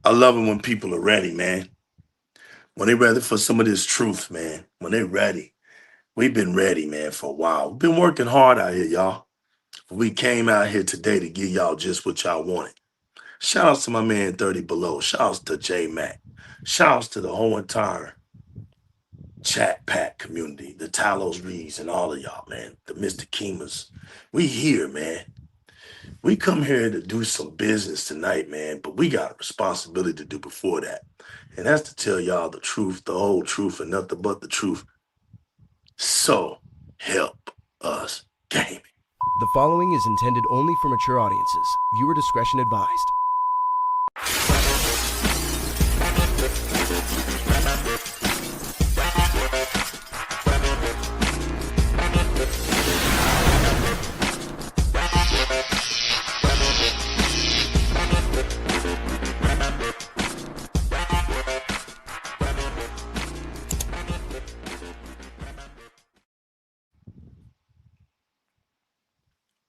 I love it when people are ready, man. When they're ready for some of this truth, man. When they're ready. We've been ready, man, for a while. We've been working hard out here, y'all. We came out here today to give y'all just what y'all wanted. Shout outs to my man 30 Below. Shout outs to J Mac. Shout outs to the whole entire chat pack community, the Talos Reeds and all of y'all, man. The Mr. Keemers. We here, man. We come here to do some business tonight, man, but we got a responsibility to do before that. And that's to tell y'all the truth, the whole truth, and nothing but the truth. So help us gaming. The following is intended only for mature audiences. Viewer discretion advised.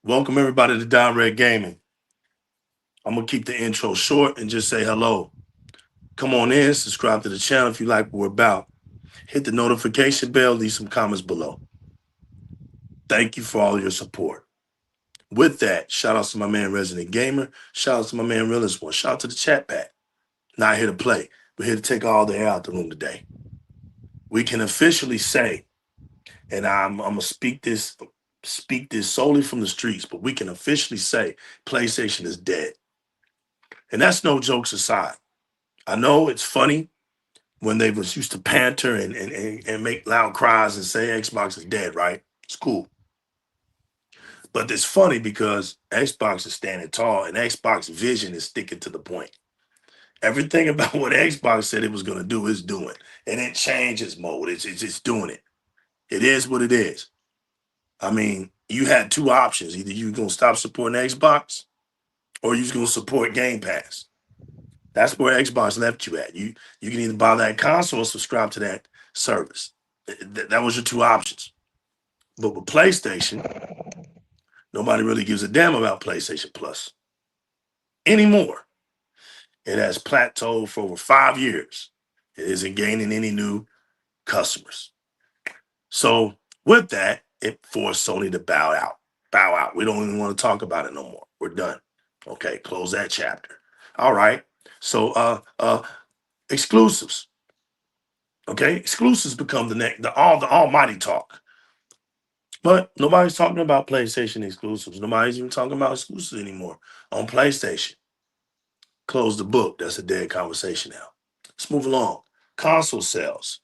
Welcome everybody to Di-RRec Gaming. I'm gonna keep the intro short and just say hello. Come on in, subscribe to the channel if you like what we're about. Hit the notification bell, leave some comments below. Thank you for all your support. With that, shout out to my man Resident Gamer. Shout out to my man Realist One. Shout out to the chat pack. Not here to play. We're here to take all the air out the room today. We can officially say, and I'm gonna speak this solely from the streets, but we can officially say PlayStation is dead. And that's no jokes aside. I know it's funny when they was used to banter and make loud cries and say Xbox is dead, right? It's cool. But it's funny because Xbox is standing tall and Xbox vision is sticking to the point. Everything about what Xbox said it was going to do is doing. And it changes mode. It's just doing it. It is what it is. I mean, you had two options. Either you're going to stop supporting Xbox or you're going to support Game Pass. That's where Xbox left you at. You can either buy that console or subscribe to that service. That was your two options. But with PlayStation, nobody really gives a damn about PlayStation Plus anymore. It has plateaued for over 5 years. It isn't gaining any new customers. So with that, it forced Sony to bow out. Bow out. We don't even want to talk about it no more. We're done. Okay, close that chapter. All right. So exclusives. Okay, exclusives become the almighty talk. But nobody's talking about PlayStation exclusives. Nobody's even talking about exclusives anymore on PlayStation. Close the book. That's a dead conversation now. Let's move along. Console sales.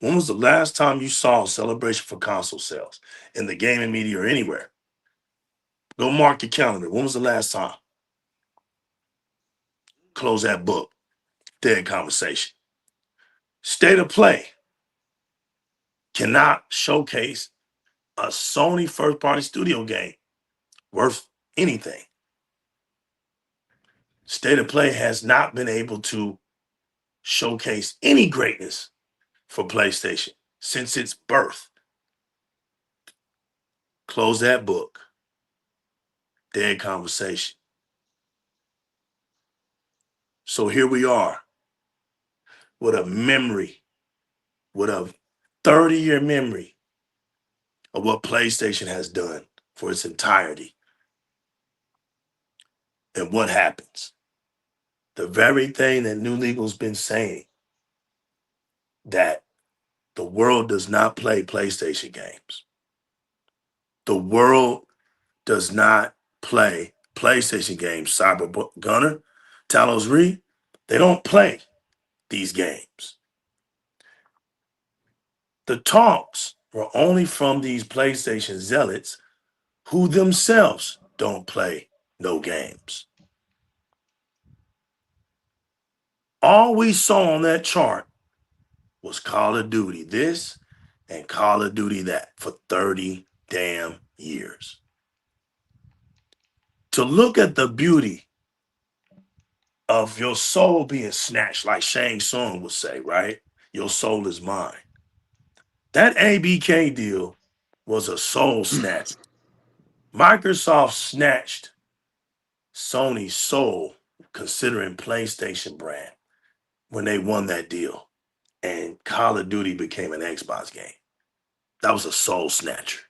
When was the last time you saw a celebration for console sales in the gaming media or anywhere? Go mark your calendar. When was the last time? Close that book. Dead conversation. State of Play cannot showcase a Sony first-party studio game worth anything. State of Play has not been able to showcase any greatness for PlayStation since its birth. Close that book. Dead conversation. So here we are with a memory, with a 30-year memory of what PlayStation has done for its entirety. And what happens? The very thing that New Legal's been saying, that the world does not play PlayStation games. The world does not play PlayStation games. Cyber Gunner, Talos Reed, they don't play these games. The talks were only from these PlayStation zealots who themselves don't play no games. All we saw on that chart was Call of Duty this and Call of Duty that for 30 damn years. To look at the beauty of your soul being snatched, like Shang Tsung would say, right? Your soul is mine. That ABK deal was a soul snatch. Microsoft snatched Sony's soul considering PlayStation brand when they won that deal and Call of Duty became an Xbox game. That was a soul snatcher.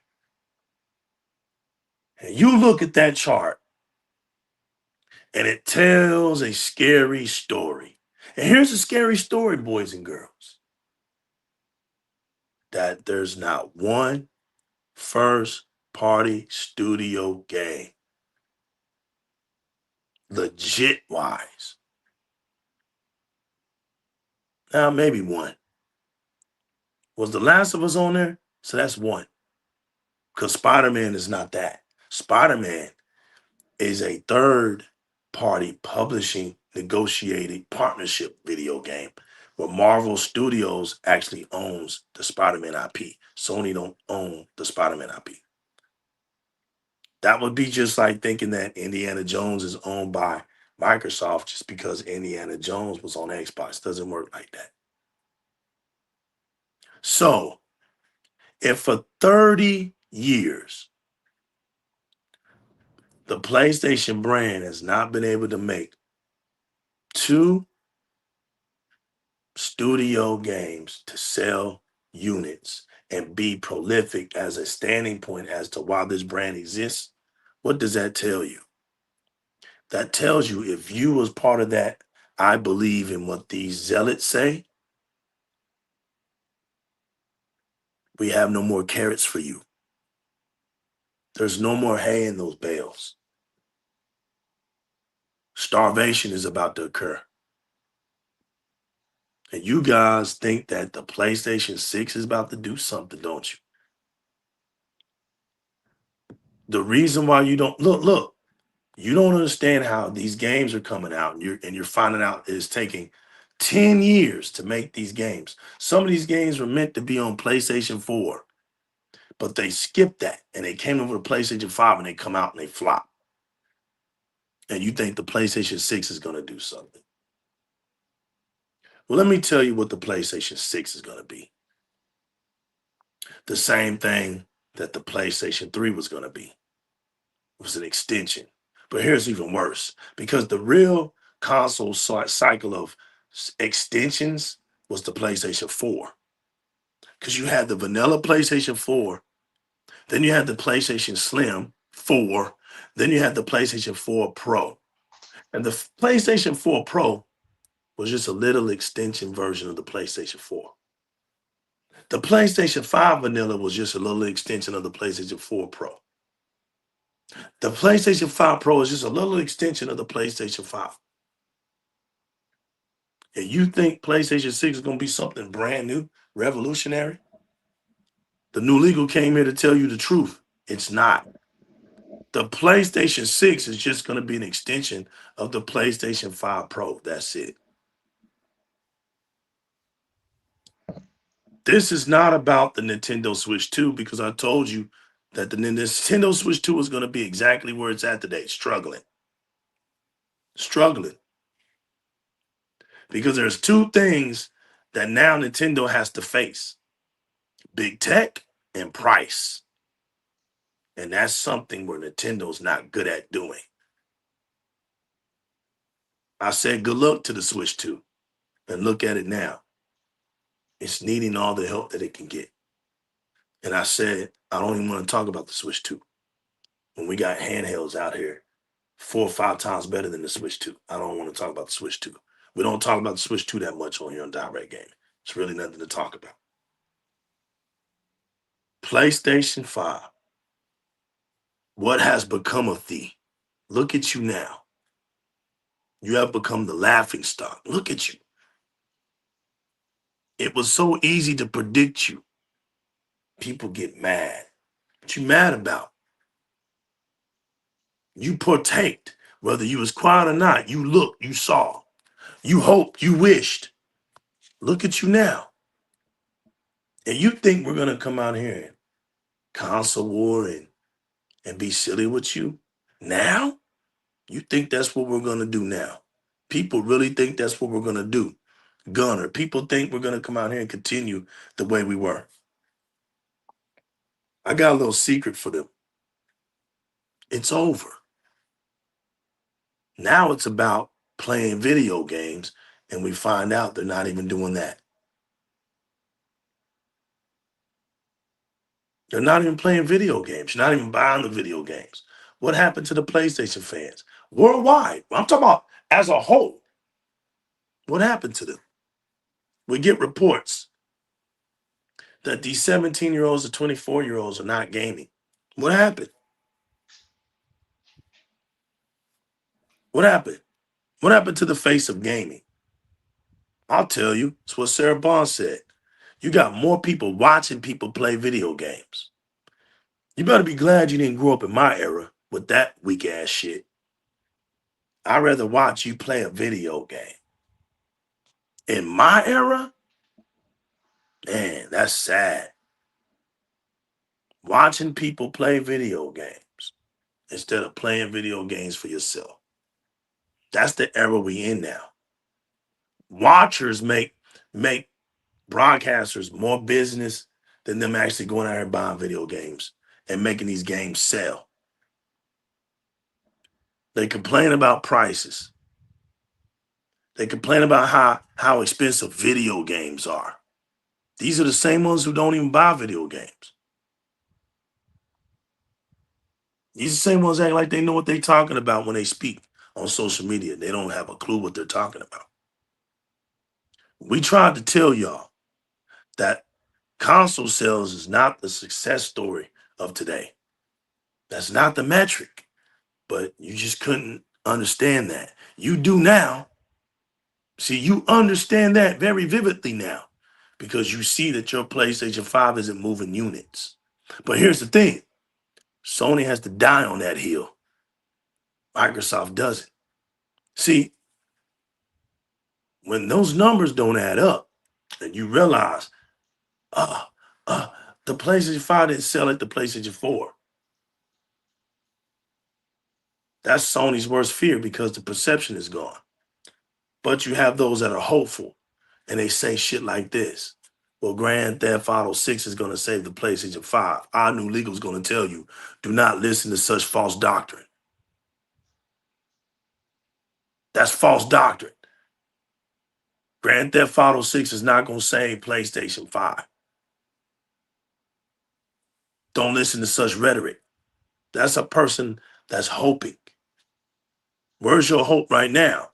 And you look at that chart and it tells a scary story. And here's a scary story, boys and girls, that there's not one first party studio game, legit wise. Now, maybe one. Was The Last of Us on there? So that's one. Because Spider-Man is not that. Spider-Man is a third party publishing negotiated partnership video game where Marvel Studios actually owns the Spider-Man IP. Sony don't own the Spider-Man IP. That would be just like thinking that Indiana Jones is owned by Microsoft just because Indiana Jones was on Xbox. Doesn't work like that. So, if for 30 years the PlayStation brand has not been able to make two studio games to sell units and be prolific as a standing point as to why this brand exists, what does that tell you? That tells you if you was part of that, I believe in what these zealots say, we have no more carrots for you. There's no more hay in those bales. Starvation is about to occur. And you guys think that the PlayStation 6 is about to do something, don't you? The reason why you don't look, you don't understand how these games are coming out, and you're finding out it's taking 10 years to make these games. Some of these games were meant to be on PlayStation 4, but they skipped that and they came over to PlayStation 5 and they come out and they flop. And you think the PlayStation 6 is going to do something. Well, let me tell you what the PlayStation 6 is going to be. The same thing that the PlayStation 3 was going to be. It was an extension. But here's even worse, because the real console cycle of extensions was the PlayStation 4. Because you had the vanilla PlayStation 4, then you had the PlayStation Slim 4, then you had the PlayStation 4 Pro. And the PlayStation 4 Pro was just a little extension version of the PlayStation 4. The PlayStation 5 vanilla was just a little extension of the PlayStation 4 Pro. The PlayStation 5 Pro is just a little extension of the PlayStation 5. And you think PlayStation 6 is going to be something brand new, revolutionary? The new legal came here to tell you the truth. It's not. The PlayStation 6 is just going to be an extension of the PlayStation 5 Pro. That's it. This is not about the Nintendo Switch 2 because I told you that the Nintendo Switch 2 is going to be exactly where it's at today, struggling. Struggling. Because there's two things that now Nintendo has to face. Big tech and price. And that's something where Nintendo's not good at doing. I said good luck to the Switch 2. And look at it now. It's needing all the help that it can get. And I said, I don't even want to talk about the Switch 2. When we got handhelds out here 4 or 5 times better than the Switch 2. I don't want to talk about the Switch 2. We don't talk about the Switch 2 that much on here on Di-RRec Gaming. It's really nothing to talk about. PlayStation 5. What has become of thee? Look at you now. You have become the laughing stock. Look at you. It was so easy to predict you. People get mad. What you mad about? You partaked, whether you was quiet or not. You looked, you saw, you hoped, you wished. Look at you now. And you think we're gonna come out here and console war and be silly with you now? You think that's what we're gonna do now? People really think that's what we're gonna do. Gunner, people think we're gonna come out here and continue the way we were. I got a little secret for them. It's over. Now it's about playing video games, and we find out they're not even doing that. They're not even playing video games. You're not even buying the video games. What happened to the PlayStation fans? Worldwide. I'm talking about as a whole. What happened to them? We get reports that these 17-year-olds or 24-year-olds are not gaming. What happened? What happened? What happened to the face of gaming? I'll tell you. It's what Sarah Bond said. You got more people watching people play video games. You better be glad you didn't grow up in my era with that weak ass shit. I'd rather watch you play a video game. In my era, man, that's sad. Watching people play video games instead of playing video games for yourself. That's the era we in now. Watchers make broadcasters more business than them actually going out here buying video games and making these games sell. They complain about prices. They complain about how expensive video games are. These are the same ones who don't even buy video games. These are the same ones act like they know what they're talking about when they speak on social media. They don't have a clue what they're talking about. We tried to tell y'all that console sales is not the success story of today. That's not the metric, but you just couldn't understand that. You do now. See, you understand that very vividly now because you see that your PlayStation 5 isn't moving units. But here's the thing. Sony has to die on that hill. Microsoft doesn't. See, when those numbers don't add up and you realize, uh, the PlayStation 5 didn't sell like the PlayStation 4. That's Sony's worst fear because the perception is gone. But you have those that are hopeful and they say shit like this. Well, Grand Theft Auto 6 is going to save the PlayStation 5. Our new legal is going to tell you, do not listen to such false doctrine. That's false doctrine. Grand Theft Auto 6 is not going to save PlayStation 5. Don't listen to such rhetoric. That's a person that's hoping. Where's your hope right now?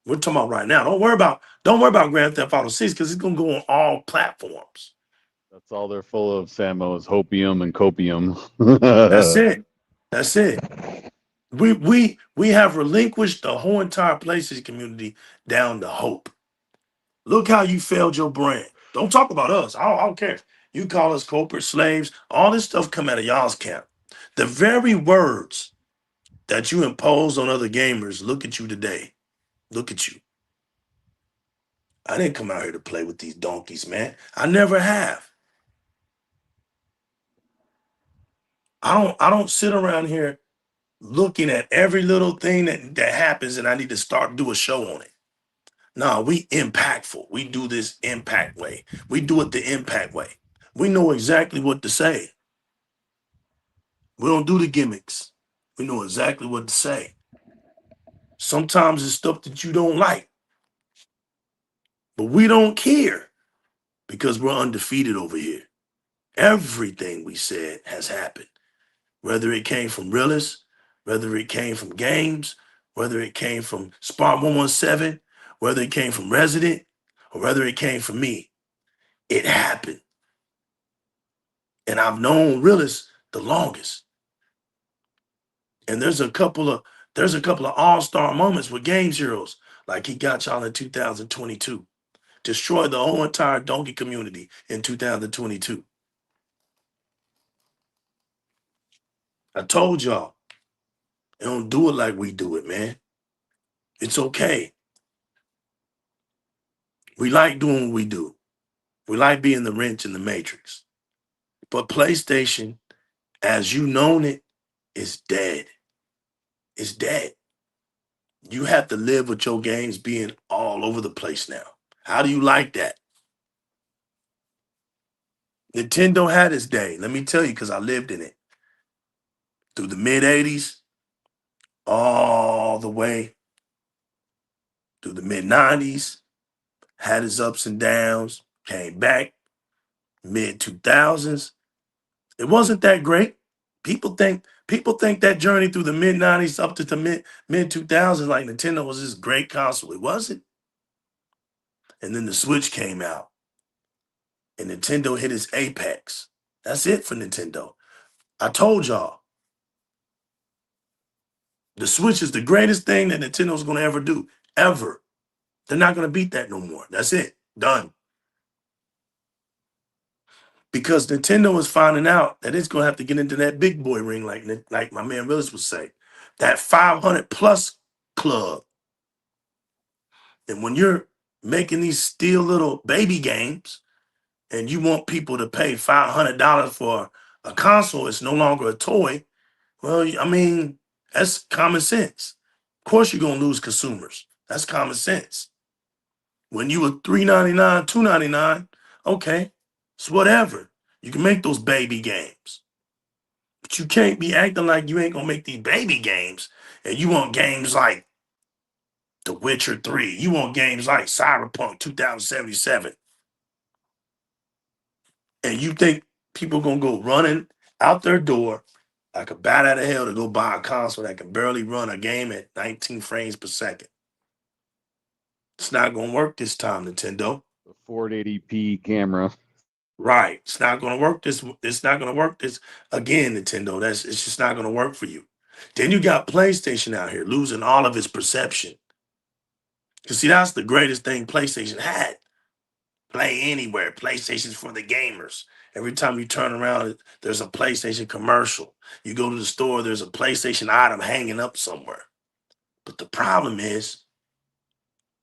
We're talking about right now. Don't worry about Grand Theft Auto 6 because it's gonna go on all platforms. That's all they're full of, Samo, is hopium and copium. That's it. That's it. We have relinquished the whole entire PlayStation community down to hope. Look how you failed your brand. Don't talk about us. I don't care. You call us corporate slaves. All this stuff come out of y'all's camp. The very words that you impose on other gamers, look at you today. Look at you. I didn't come out here to play with these donkeys, man. I never have. I don't sit around here looking at every little thing that happens and I need to start do a show on it. No, we impactful. We do this impact way. We do it the impact way. We know exactly what to say. We don't do the gimmicks. We know exactly what to say. Sometimes it's stuff that you don't like. But we don't care because we're undefeated over here. Everything we said has happened. Whether it came from realists, whether it came from games, whether it came from Spark 117, whether it came from Resident, or whether it came from me, it happened. And I've known realists the longest. And there's a couple of all-star moments with Game Zeros, like he got y'all in 2022. Destroyed the whole entire donkey community in 2022. I told y'all, they don't do it like we do it, man. It's okay. We like doing what we do. We like being the wrench in the matrix. But PlayStation, as you known it, is dead. It's dead. You have to live with your games being all over the place now. How do you like that? Nintendo had its day. Let me tell you, because I lived in it. Through the mid-'80s, all the way through the mid-90s, had its ups and downs, came back mid-2000s. It wasn't that great. People think that journey through the mid-90s up to the mid-2000s, like Nintendo was this great console. It wasn't. And then the Switch came out, and Nintendo hit its apex. That's it for Nintendo. I told y'all, the Switch is the greatest thing that Nintendo's going to ever do, ever. They're not going to beat that no more. That's it. Done. Because Nintendo is finding out that it's going to have to get into that big boy ring, like my man Willis would say, that 500 plus club. And when you're making these still little baby games and you want people to pay $500 for a console, it's no longer a toy. Well, I mean, that's common sense. Of course, you're going to lose consumers. That's common sense. When you were $3.99, $2.99, okay, it's whatever. You can make those baby games. But you can't be acting like you ain't going to make these baby games and you want games like The Witcher 3. You want games like Cyberpunk 2077. And you think people going to go running out their door like a bat out of hell to go buy a console that can barely run a game at 19 frames per second. It's not going to work this time, Nintendo. The 480p camera. Right. It's not going to work this. It's not going to work this again, Nintendo. It's just not going to work for you. Then you got PlayStation out here losing all of its perception. You see, that's the greatest thing PlayStation had. Play anywhere. PlayStation's for the gamers. Every time you turn around, there's a PlayStation commercial. You go to the store, there's a PlayStation item hanging up somewhere. But the problem is,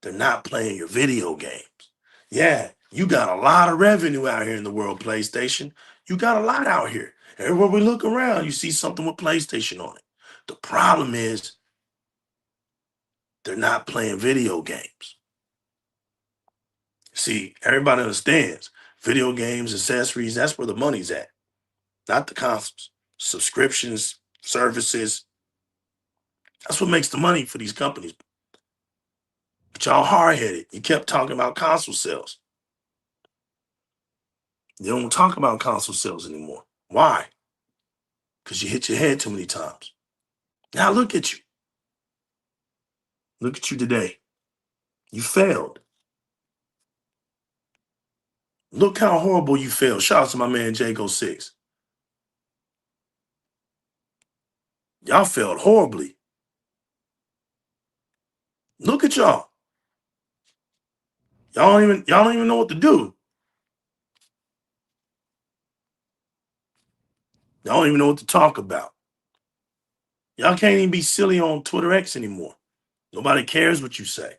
they're not playing your video games. Yeah, you got a lot of revenue out here in the world, PlayStation. You got a lot out here. Everywhere we look around, you see something with PlayStation on it. The problem is, they're not playing video games. See, everybody understands video games, accessories, that's where the money's at, not the consoles. Subscriptions, services, that's what makes the money for these companies. But y'all hard-headed. You kept talking about console sales. You don't talk about console sales anymore. Why? Because you hit your head too many times. Now look at you. Look at you today. You failed. Look how horrible you failed. Shout out to my man Jago6. Y'all failed horribly. Look at y'all. Y'all don't even know what to do. Y'all don't even know what to talk about. Y'all can't even be silly on Twitter X anymore. Nobody cares what you say.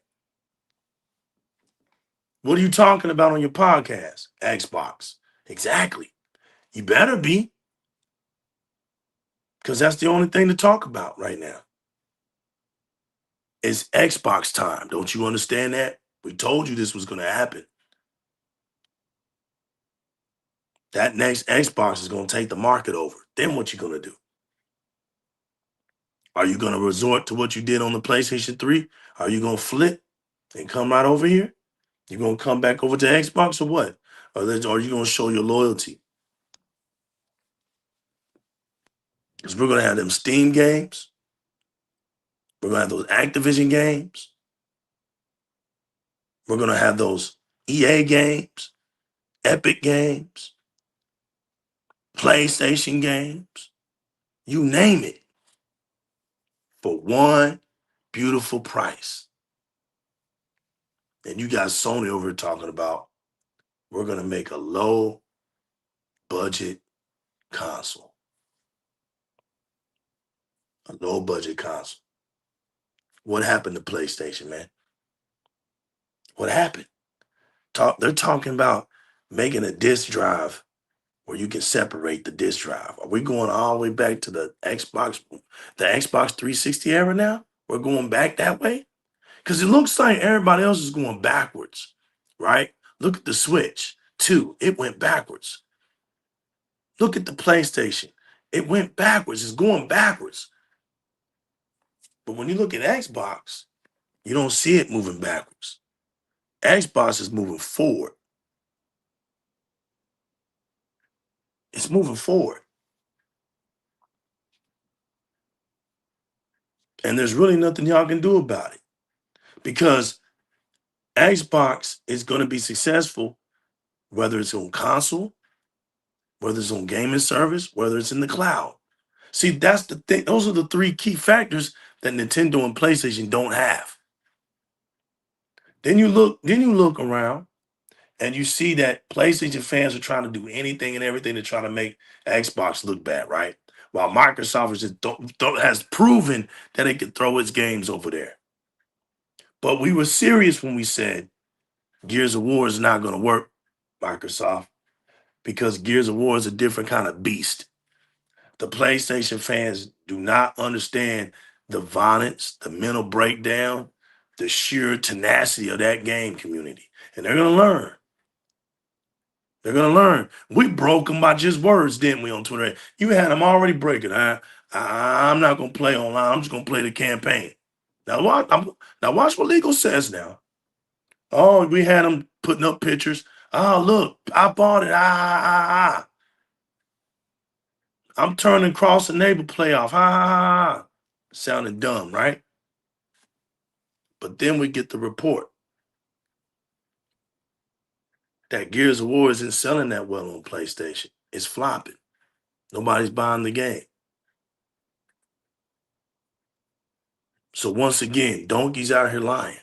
What are you talking about on your podcast? Xbox. Exactly. You better be. Because that's the only thing to talk about right now. It's Xbox time. Don't you understand that? We told you this was going to happen. That next Xbox is going to take the market over. Then what you going to do? Are you going to resort to what you did on the PlayStation 3? Are you going to flip and come right over here? You going to come back over to Xbox or what? Or are you going to show your loyalty? Because we're going to have them Steam games. We're going to have those Activision games. We're going to have those EA games, Epic games, PlayStation games, you name it, for one beautiful price. And you got Sony over here talking about, we're going to make a low budget console. A low budget console. What happened to PlayStation, man? What happened? They're talking about making a disk drive where you can separate the disk drive. Are we going all the way back to the Xbox 360 era now? We're going back that way? Because it looks like everybody else is going backwards, right? Look at the Switch 2. It went backwards. Look at the PlayStation. It went backwards. It's going backwards. But when you look at Xbox, You don't see it moving backwards. Xbox is moving forward. It's moving forward. And there's really nothing y'all can do about it because Xbox is going to be successful whether it's on console, whether it's on gaming service, whether it's in the cloud. See, that's the thing. Those are the three key factors that Nintendo and PlayStation don't have. Then you look around and you see that PlayStation fans are trying to do anything and everything to try to make Xbox look bad, right? While Microsoft is just has proven that it can throw its games over there. But we were serious when we said Gears of War is not going to work, Microsoft, because Gears of War is a different kind of beast. The PlayStation fans do not understand the violence, the mental breakdown, the sheer tenacity of that game community. And they're going to learn. They're going to learn. We broke them by just words, didn't we, on Twitter? You had them already breaking. I'm not going to play online. I'm just going to play the campaign. Now, watch what legal says now. Oh, we had them putting up pictures. Oh, look, I bought it. I'm turning cross the neighbor playoff. Sounding dumb, right? But then we get the report that Gears of War isn't selling that well on PlayStation. It's flopping. Nobody's buying the game. So once again, donkeys out here lying.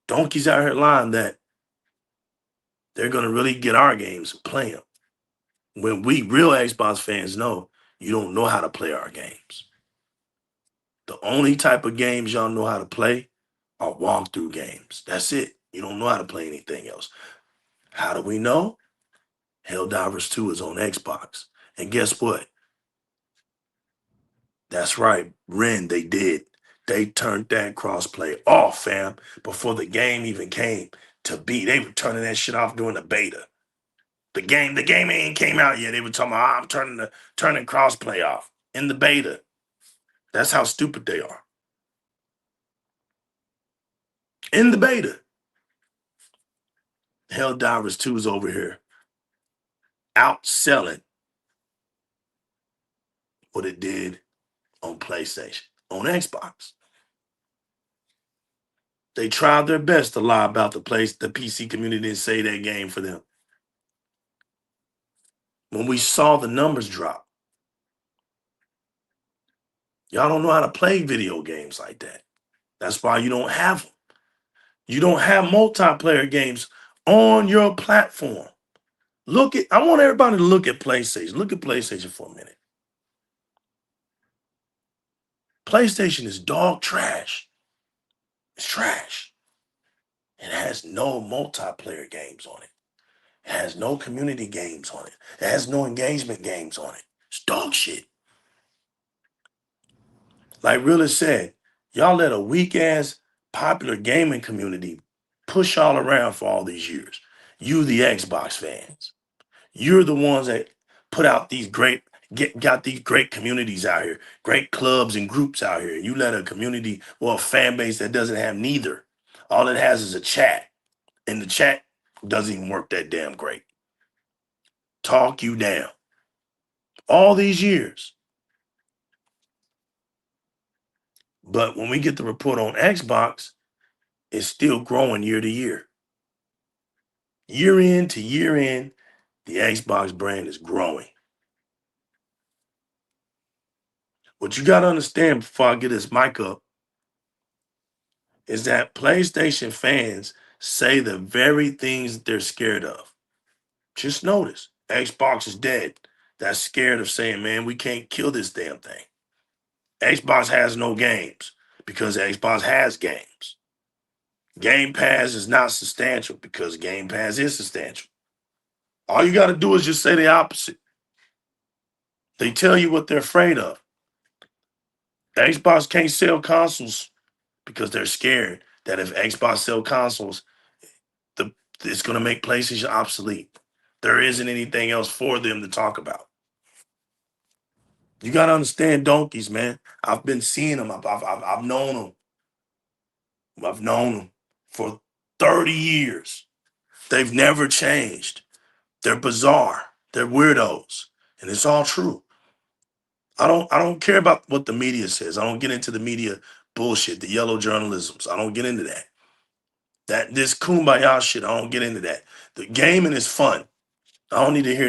Donkeys out here lying that they're going to really get our games and play them. When we real Xbox fans know you don't know how to play our games. The only type of games y'all know how to play are walkthrough games. That's it. You don't know how to play anything else. How do we know? Helldivers 2 is on Xbox. And guess what? That's right. Ren, they did. They turned that crossplay off, fam, before the game even came to be. They were turning that shit off during the beta. The game ain't came out yet. They were talking about, I'm turning crossplay off in the beta. That's how stupid they are. In the beta. Helldivers 2 is over here outselling what it did on PlayStation, on Xbox. They tried their best to lie about the PC community and say that game for them. When we saw the numbers drop, y'all don't know how to play video games like that. That's why you don't have them. You don't have multiplayer games on your platform. I want everybody to look at PlayStation. Look at PlayStation for a minute. PlayStation is dog trash. It's trash. It has no multiplayer games on it. It has no community games on it. It has no engagement games on it. It's dog shit. Like Realist said, y'all let a weak-ass popular gaming community push y'all around for all these years. You, the Xbox fans. You're the ones that put out these got these great communities out here, great clubs and groups out here. You let a community or a fan base that doesn't have neither. All it has is a chat. And the chat doesn't even work that damn great. Talk you down. All these years. But when we get the report on Xbox, it's still growing year to year. Year in to year in, the Xbox brand is growing. What you got to understand before I get this mic up is that PlayStation fans say the very things that they're scared of. Just notice, Xbox is dead. That's scared of saying, man, we can't kill this damn thing. Xbox has no games because Xbox has games. Game Pass is not substantial because Game Pass is substantial. All you got to do is just say the opposite. They tell you what they're afraid of. Xbox can't sell consoles because they're scared that if Xbox sell consoles, it's going to make PlayStation obsolete. There isn't anything else for them to talk about. You got to understand donkeys, man. I've been seeing them. I've known them. I've known them for 30 years. They've never changed. They're bizarre. They're weirdos. And it's all true. I don't care about what the media says. I don't get into the media bullshit, the yellow journalisms. I don't get into that. This kumbaya shit, I don't get into that. The gaming is fun. I don't need to hear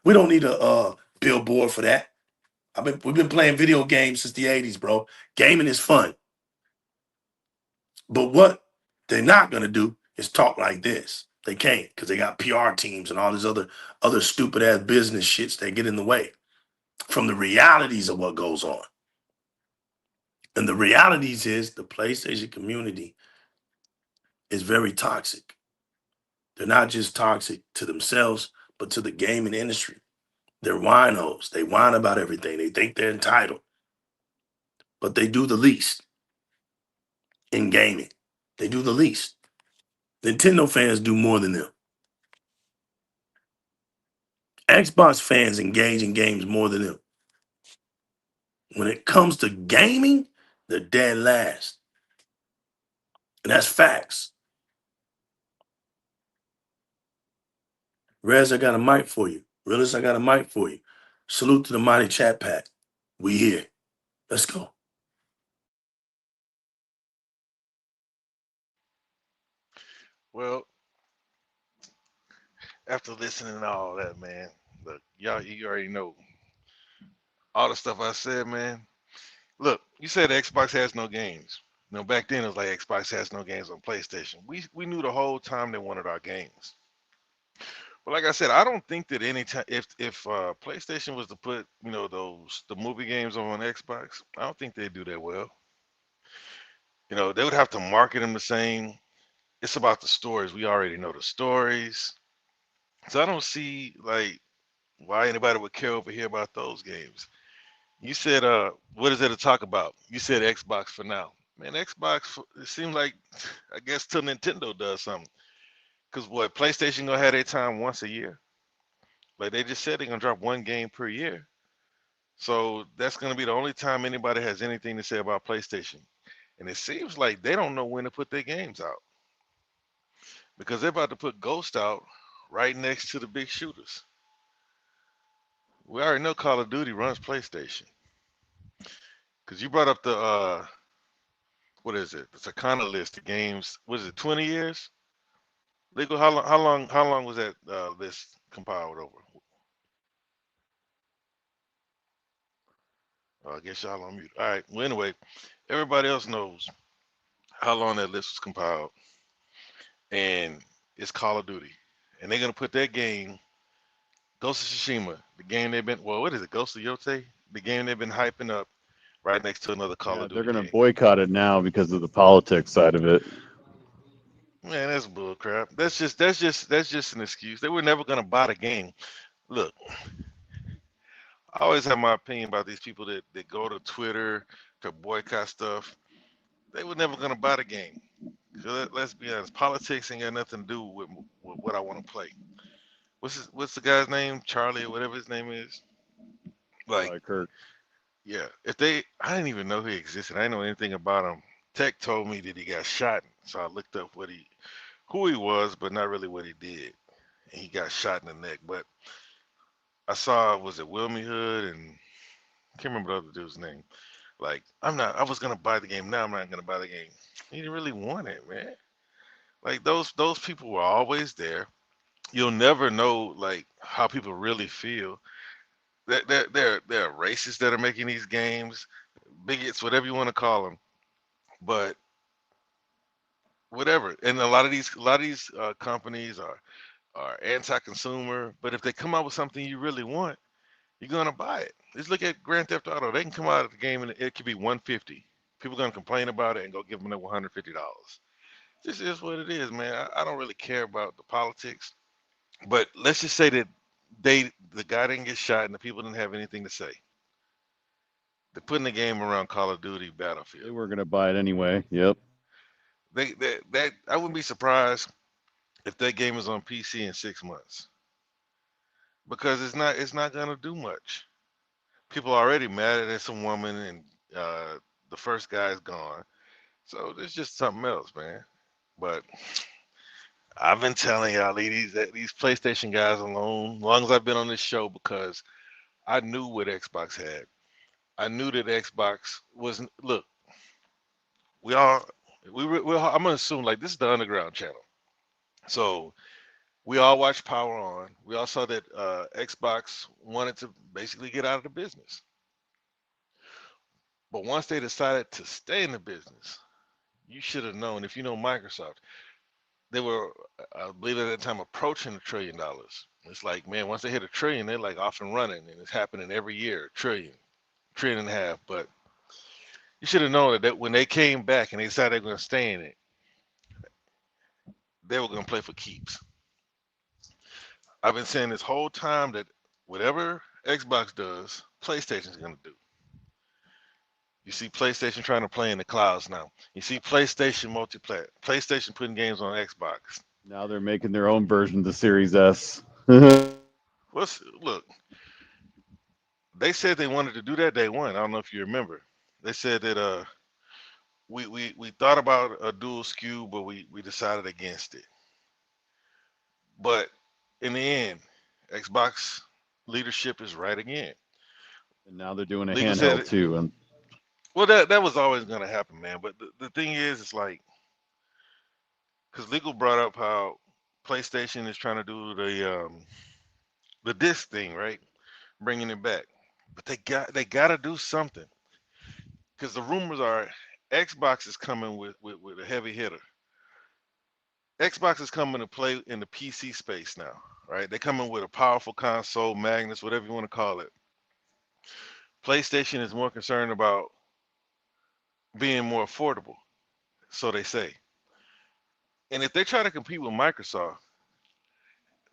we don't need a billboard for that. We've been playing video games since the 80s, bro. Gaming is fun. But what they're not gonna do is talk like this. They can't because they got PR teams and all these other stupid ass business shits that get in the way from the realities of what goes on. And the realities is the PlayStation community is very toxic. They're not just toxic to themselves, but to the gaming industry. They're winos. They whine about everything. They think they're entitled, but they do the least in gaming. They do the least. Nintendo fans do more than them. Xbox fans engage in games more than them. When it comes to gaming, they're dead last. And that's facts. Rez, I got a mic for you. Realist, I got a mic for you. Salute to the mighty chat pack. We here. Let's go. Well, after listening to all that, man, look, y'all, you already know all the stuff I said, man. Look, you said Xbox has no games. You know, back then it was like Xbox has no games on PlayStation. We knew the whole time they wanted our games. But like I said, I don't think that any time if PlayStation was to put the movie games on Xbox, I don't think they'd do that well. They would have to market them the same. It's about the stories. We already know the stories, so I don't see like why anybody would care over here about those games. You said, what is there to talk about? You said Xbox for now. Man, Xbox, it seems like, I guess, till Nintendo does something. Because what, PlayStation gonna have their time once a year? Like they just said they're gonna drop one game per year. So that's gonna be the only time anybody has anything to say about PlayStation. And it seems like they don't know when to put their games out. Because they're about to put Ghost out right next to the big shooters. We already know Call of Duty runs PlayStation. Because you brought up the what is it? It's a kind of list of games. What is it? 20 years? Legal. How long? How long? How long was that list compiled over? I guess y'all on mute. All right. Well, anyway, everybody else knows how long that list was compiled, and it's Call of Duty, and they're gonna put that game, Ghost of Tsushima, the game they've been what is it? Ghost of Yote, the game they've been hyping up, right next to another Call Yeah, of they're Duty going to game. boycott it now because of the politics side of it. Man, that's bull crap. That's just an excuse. They were never gonna buy the game. Look, I always have my opinion about these people that go to Twitter to boycott stuff. They were never gonna buy the game. Let's be honest, politics ain't got nothing to do with what I want to play. What's the guy's name? Charlie or whatever his name is. Like, Charlie Kirk. yeah, I didn't even know he existed. I didn't know anything about him. Tech told me that he got shot, so I looked up who he was, but not really what he did. And he got shot in the neck. But I saw was it Wilmy Hood and I can't remember the other dude's name. Like, I was gonna buy the game. Now I'm not gonna buy the game. He didn't really want it, man. Like those people were always there. You'll never know like how people really feel. They're racists that are making these games, bigots, whatever you want to call them. But whatever. And a lot of these companies are anti-consumer. But if they come out with something you really want, you're gonna buy it. Just look at Grand Theft Auto. They can come out of the game and it could be 150. People gonna complain about it and go give them that $150. This is what it is, man. I don't really care about the politics, but let's just say that the guy didn't get shot and the people didn't have anything to say. They're putting the game around Call of Duty They Battlefield. were going to buy it anyway. Yep. That I wouldn't be surprised if that game is on PC in 6 months because it's not gonna do much. People are already mad at some woman and the first guy's gone. So it's just something else, man. But I've been telling y'all leave these PlayStation guys alone, as long as I've been on this show, because I knew what Xbox had. I knew that Xbox wasn't. Look, we all I'm gonna assume like this is the underground channel, so we all watched Power On. We all saw that Xbox wanted to basically get out of the business, but once they decided to stay in the business, you should have known. If you know Microsoft, they were, I believe at that time, approaching $1 trillion. It's like, man, once they hit $1 trillion, they're like off and running, and it's happening every year, trillion and a half. But you should have known that when they came back and they decided they're going to stay in it, they were going to play for keeps. I've been saying this whole time that whatever Xbox does, PlayStation's going to do. You see PlayStation trying to play in the clouds now. You see PlayStation multiplayer. PlayStation putting games on Xbox. Now they're making their own version of the Series S. Look, they said they wanted to do that day one. I don't know if you remember. They said that we thought about a dual SKU, but we decided against it. But in the end, Xbox leadership is right again. And now they're doing a Legal said handheld it, too. And well, that was always going to happen, man. But the thing is, it's like, because Legal brought up how PlayStation is trying to do the disc thing, right? Bringing it back, but they got to do something, because the rumors are Xbox is coming with a heavy hitter. Xbox is coming to play in the PC space now, right? They're coming with a powerful console, Magnus, whatever you want to call it. PlayStation is more concerned about being more affordable, so they say. And if they try to compete with Microsoft,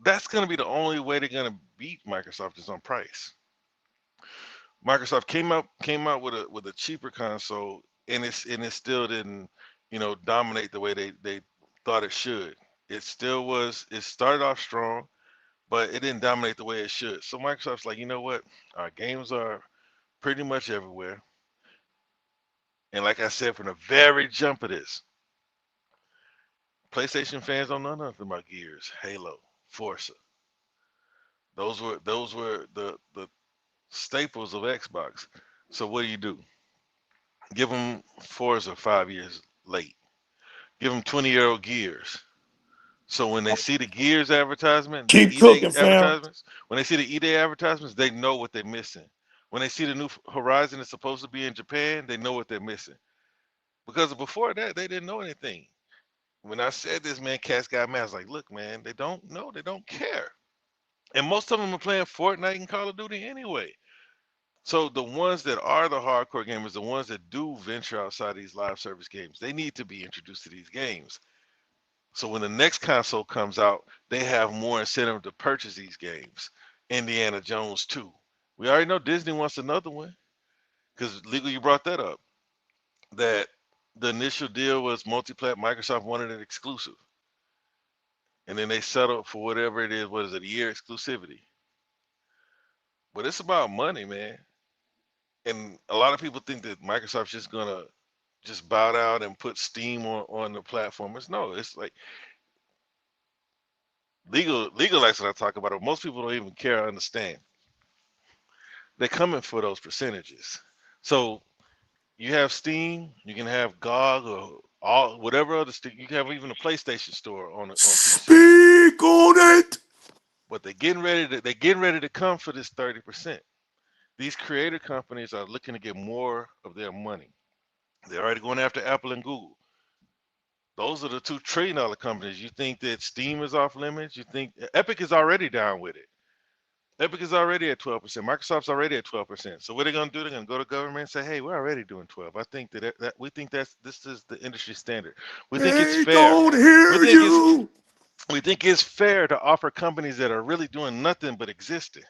that's going to be the only way they're going to beat Microsoft is on price. Microsoft came out with a cheaper console, and it still didn't, dominate the way they thought it should. It started off strong, but it didn't dominate the way it should. So Microsoft's like, you know what? Our games are pretty much everywhere. And like I said from the very jump of this, PlayStation fans don't know nothing about Gears, Halo, Forza. Those were the staples of Xbox. So what do? Give them Forza 5 years late. Give them 20-year-old Gears. So when they see the Gears advertisement, the Keep E-Day cooking, fam. advertisements, when they see the E-Day advertisements, they know what they're missing. When they see the new Horizon is supposed to be in Japan, they know what they're missing. Because before that, they didn't know anything. When I said this, man, cats got mad. I was like, look, man, they don't know, they don't care. And most of them are playing Fortnite and Call of Duty anyway. So the ones that are the hardcore gamers, the ones that do venture outside these live service games, they need to be introduced to these games. So when the next console comes out, they have more incentive to purchase these games. Indiana Jones 2. We already know Disney wants another one because legal you brought that up. That the initial deal was multi-plat. Microsoft wanted it exclusive, and then they settled for whatever it is. What is it? A year exclusivity. But it's about money, man. And a lot of people think that Microsoft's just gonna just bow down and put Steam on the platform. No, it's like legal likes what I talk about it. Most people don't even care or understand. They're coming for those percentages. So you have Steam, you can have GOG or all whatever other you can have even a PlayStation store on PC. Speak on it. But they're getting ready to come for this 30%. These creator companies are looking to get more of their money. They're already going after Apple and Google. Those are the $2 trillion companies. You think that Steam is off limits? You think Epic is already down with it? Epic is already at 12%. Microsoft's already at 12%. So what are they going to do? They're going to go to government and say, "Hey, we're already doing 12. I think that we think this is the industry standard. We think it's They fair. don't We hear think it's you. we think it's fair to offer companies that are really doing nothing but existing,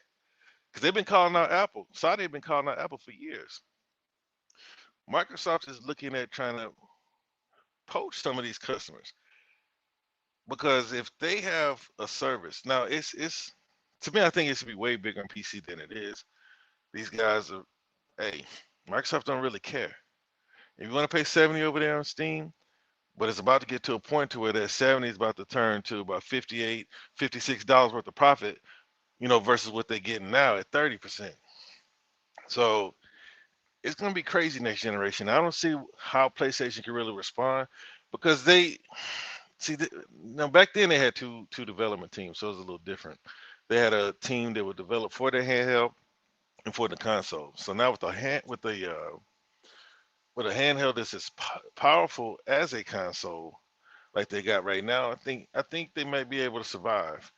because they've been calling out Apple. Saudi have been calling out Apple for years. Microsoft is looking at trying to poach some of these customers, because if they have a service now, it's to me, I think it should be way bigger on PC than it is. These guys are, hey, Microsoft don't really care. If you want to pay 70 over there on Steam, but it's about to get to a point to where that 70 is about to turn to about 58, $56 worth of profit, versus what they're getting now at 30%. So it's going to be crazy next generation. I don't see how PlayStation can really respond because they see now back then they had two development teams, so it was a little different. They had a team that would develop for the handheld and for the console. So now with with a handheld that's as powerful as a console like they got right now, I think they might be able to survive.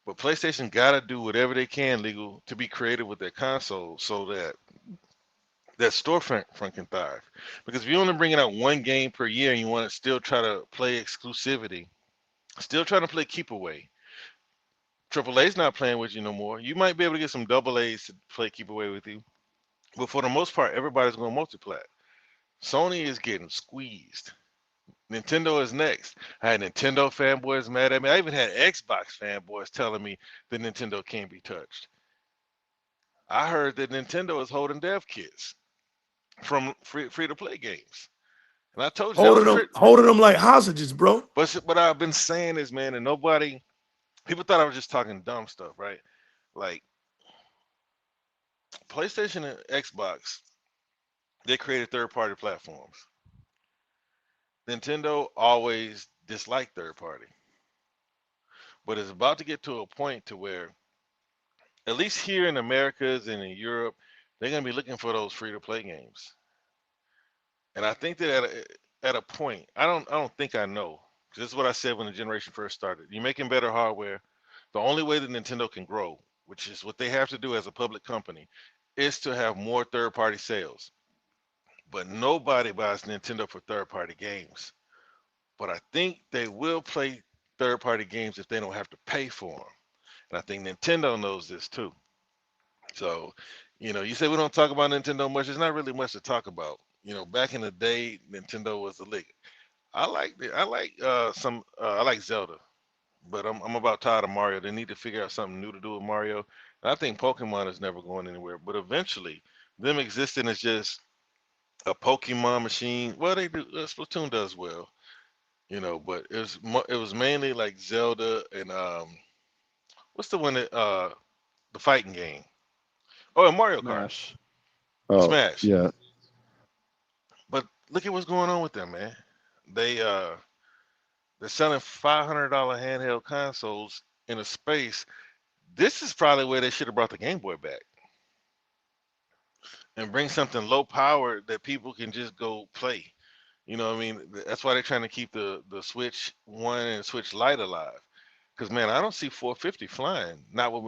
But PlayStation got to do whatever they can legal to be creative with their console so that storefront can thrive. Because if you're only bringing out one game per year and you want to still try to play exclusivity, still trying to play keep away, AAA's not playing with you no more. You might be able to get some double A's to play keep away with you, but for the most part, everybody's going multi-plat. Sony is getting squeezed. Nintendo is next. I had Nintendo fanboys mad at me. I even had Xbox fanboys telling me that Nintendo can't be touched. I heard that Nintendo is holding dev kits from free to play games, and I told you holding them like hostages, bro. But I've been saying this, man, and people thought I was just talking dumb stuff, right? Like PlayStation and Xbox, they created third-party platforms. Nintendo always disliked third-party, but it's about to get to a point to where, at least here in Americas and in Europe, they're gonna be looking for those free-to-play games. And I think that at a point, I don't think I know, because this is what I said when the generation first started. You're making better hardware. The only way that Nintendo can grow, which is what they have to do as a public company, is to have more third-party sales. But nobody buys Nintendo for third-party games. But I think they will play third-party games if they don't have to pay for them. And I think Nintendo knows this too. So, you say we don't talk about Nintendo much. There's not really much to talk about. Back in the day, Nintendo was the lick. I like Zelda, but I'm about tired of Mario. They need to figure out something new to do with Mario. And I think Pokemon is never going anywhere. But eventually, them existing as just a Pokemon machine. Well, they do. Splatoon does well, but it was mainly like Zelda and what's the one that the fighting game? Oh, and Mario Kart. Smash. Oh, Smash. yeah. But look at what's going on with them, man. They're selling $500 handheld consoles in a space. This is probably where they should have brought the Game Boy back and bring something low powered that people can just go play. You know what I mean? That's why they're trying to keep the Switch 1 and Switch Lite alive. Because, man, I don't see 450 flying. Not what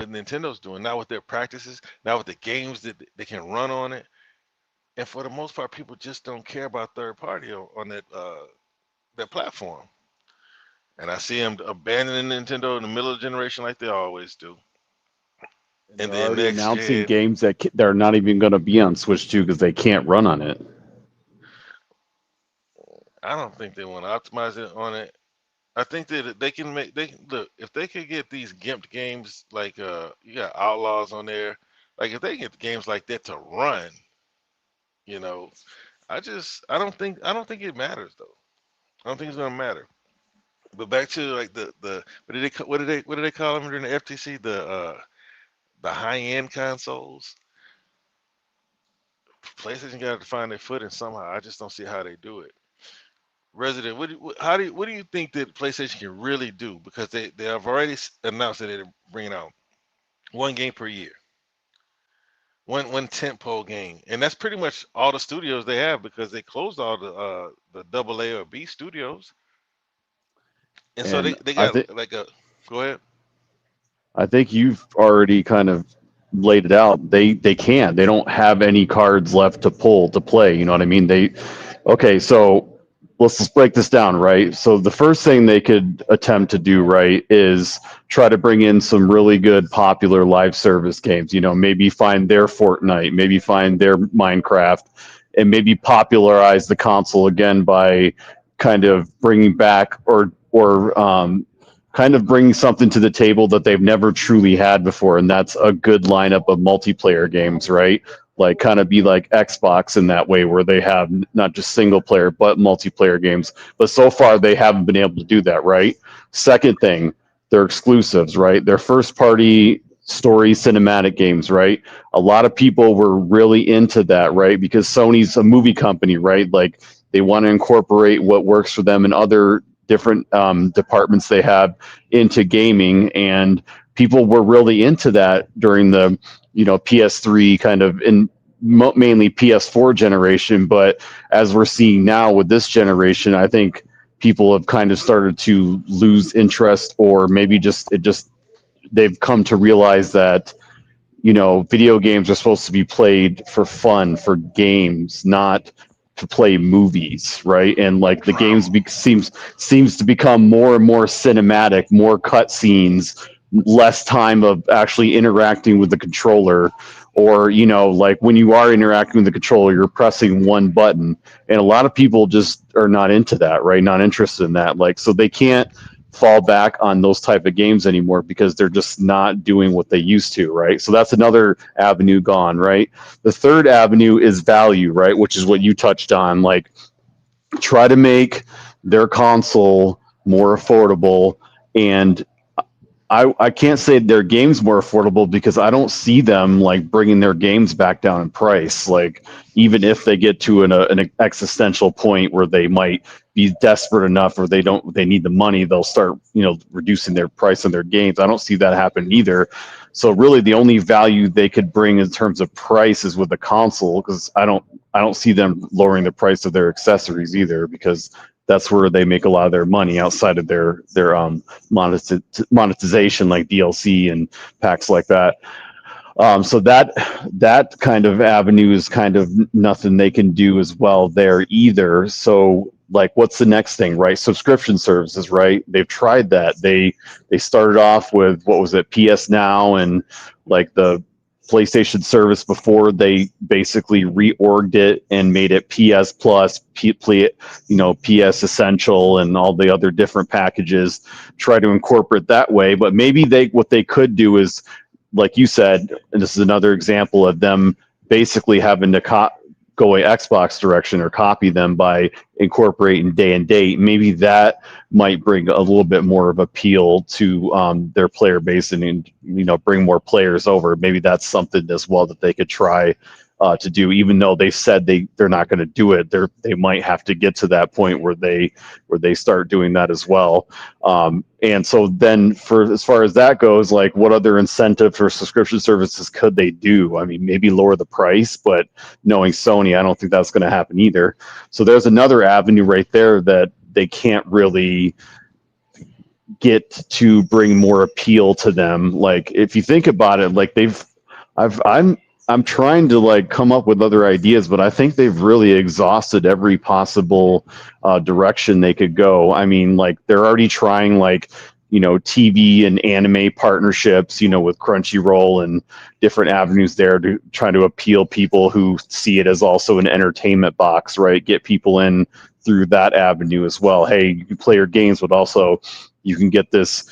Nintendo's doing, not with their practices, not with the games that they can run on it. And for the most part, people just don't care about third party on that platform. And I see them abandoning Nintendo in the middle of the generation like they always do. And they're already announcing games that they're not even going to be on Switch 2 because they can't run on it. I don't think they want to optimize it on it. I think that they can look, if they could get these gimped games like you got Outlaws on there, like if they get games like that to run, I don't think it matters though. I don't think it's gonna matter. But back to like the what did they call them during the FTC, the high end consoles? PlayStation got to find their footing somehow. I just don't see how they do it. Resident, what do you think that PlayStation can really do? Because they have already announced that they're bringing out one game per year, one tentpole game, and that's pretty much all the studios they have because they closed all the AA or B studios, and so they got go ahead. I think you've already kind of laid it out. They can't. They don't have any cards left to pull to play. You know what I mean? So let's break this down, right? So the first thing they could attempt to do, right, is try to bring in some really good popular live service games. Maybe find their Fortnite, maybe find their Minecraft, and maybe popularize the console again by kind of bringing back or kind of bringing something to the table that they've never truly had before, and that's a good lineup of multiplayer games, right? like kind of be like Xbox in that way, where they have not just single player but multiplayer games. But so far they haven't been able to do that, right? Second thing, they're exclusives, right? They're first party story cinematic games, right? A lot of people were really into that, right? Because Sony's a movie company, right? Like they want to incorporate what works for them in other different departments they have into gaming, and people were really into that during the PS3 kind of mainly PS4 generation. But as we're seeing now with this generation, I think people have kind of started to lose interest, or maybe they've come to realize that video games are supposed to be played for fun, for games, not to play movies, right? And like the games seems to become more and more cinematic, more cutscenes, less time of actually interacting with the controller. Or like when you are interacting with the controller, you're pressing one button, and a lot of people just are not into that, right? Not interested in that. Like, so they can't fall back on those type of games anymore because they're just not doing what they used to, right? So that's another avenue gone, right? The third avenue is value, right? Which is what you touched on. Like, try to make their console more affordable. And I can't say their games more affordable, because I don't see them like bringing their games back down in price. Like, even if they get to an existential point where they might be desperate enough, or they need the money, they'll start reducing their price on their games. I don't see that happen either. So really the only value they could bring in terms of price is with the console, because I don't see them lowering the price of their accessories either, because that's where they make a lot of their money outside of their monetization, like DLC and packs like that. So that kind of avenue is kind of nothing they can do as well there either. So like, what's the next thing, right? Subscription services, right? They've tried that. They started off with, what was it, PS Now, and like the PlayStation service before they basically reorged it and made it PS Plus, PS Essential, and all the other different packages. Try to incorporate that way, but maybe what they could do is, like you said, and this is another example of them basically having to go a Xbox direction or copy them by incorporating day and date. Maybe that might bring a little bit more of appeal to their player base, and bring more players over. Maybe that's something as well that they could try to do, even though they said they're not going to do it. They might have to get to that point where they start doing that as well. And so then, for as far as that goes, like, what other incentive for subscription services could they do? I mean, maybe lower the price, but knowing Sony, I don't think that's going to happen either. So there's another avenue right there that they can't really get to bring more appeal to them. Like, if you think about it, like I'm trying to like come up with other ideas, but I think they've really exhausted every possible direction they could go. I mean, like, they're already trying like, TV and anime partnerships, with Crunchyroll and different avenues there to try to appeal people who see it as also an entertainment box, right? Get people in through that avenue as well. Hey, you can play your games, but also you can get this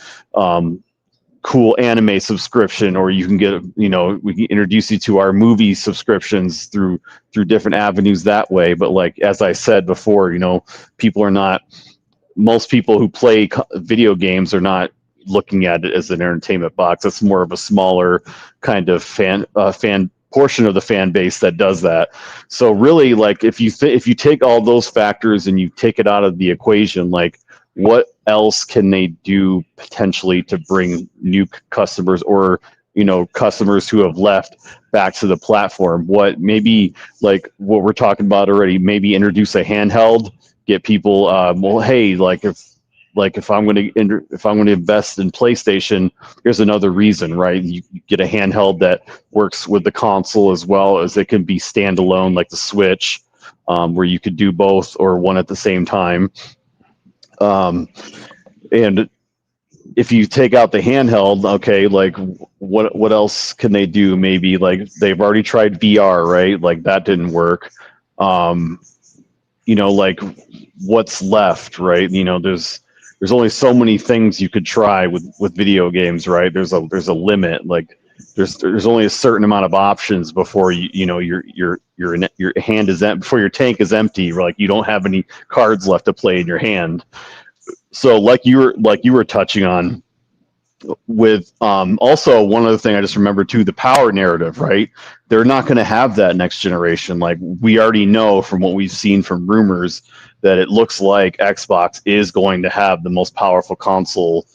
cool anime subscription, or you can get, we can introduce you to our movie subscriptions through different avenues that way. But like, as I said before, most people who play video games are not looking at it as an entertainment box. It's more of a smaller kind of fan portion of the fan base that does that. So really, like, if you take all those factors and you take it out of the equation, like, what else can they do potentially to bring new customers, or customers who have left, back to the platform? What, maybe like what we're talking about already, maybe introduce a handheld, get people well, hey, if I'm going to invest in PlayStation, here's another reason, right? You get a handheld that works with the console as well as it can be standalone, like the Switch, where you could do both or one at the same time. And if you take out the handheld, okay, like what else can they do? Maybe like they've already tried VR, right? Like that didn't work. Like, what's left, right? There's only so many things you could try with video games, right? There's a limit. Like, there's only a certain amount of options before your hand is before your tank is empty. Like you don't have any cards left to play in your hand. So like you were touching on with also one other thing I just remembered too, the power narrative, right? They're not going to have that next generation. Like we already know from what we've seen from rumors that it looks like Xbox is going to have the most powerful console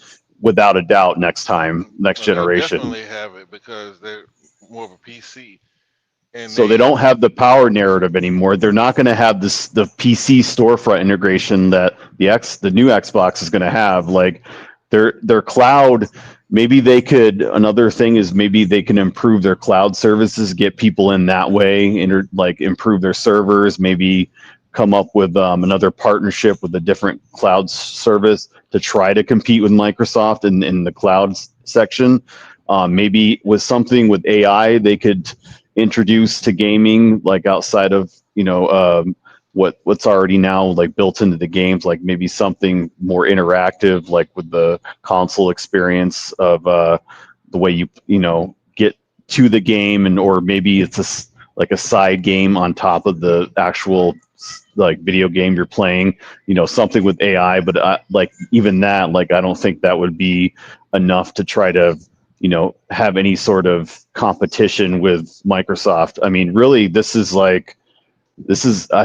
without a doubt next generation. They'll definitely have it because they're more of a PC. And So they don't have the power narrative anymore. They're not going to have the PC storefront integration that the new Xbox is going to have. Like their cloud, maybe they could. Another thing is maybe they can improve their cloud services, get people in that way, like improve their servers. Maybe come up with another partnership with a different cloud service to try to compete with Microsoft in the cloud section. Maybe with something with AI, they could introduce to gaming, like outside of what's already now like built into the games, like maybe something more interactive, like with the console experience of the way you get to the game, and or maybe it's like a side game on top of the actual like video game you're playing, something with AI. But like even that, like I don't think that would be enough to try to have any sort of competition with Microsoft. I mean, really, I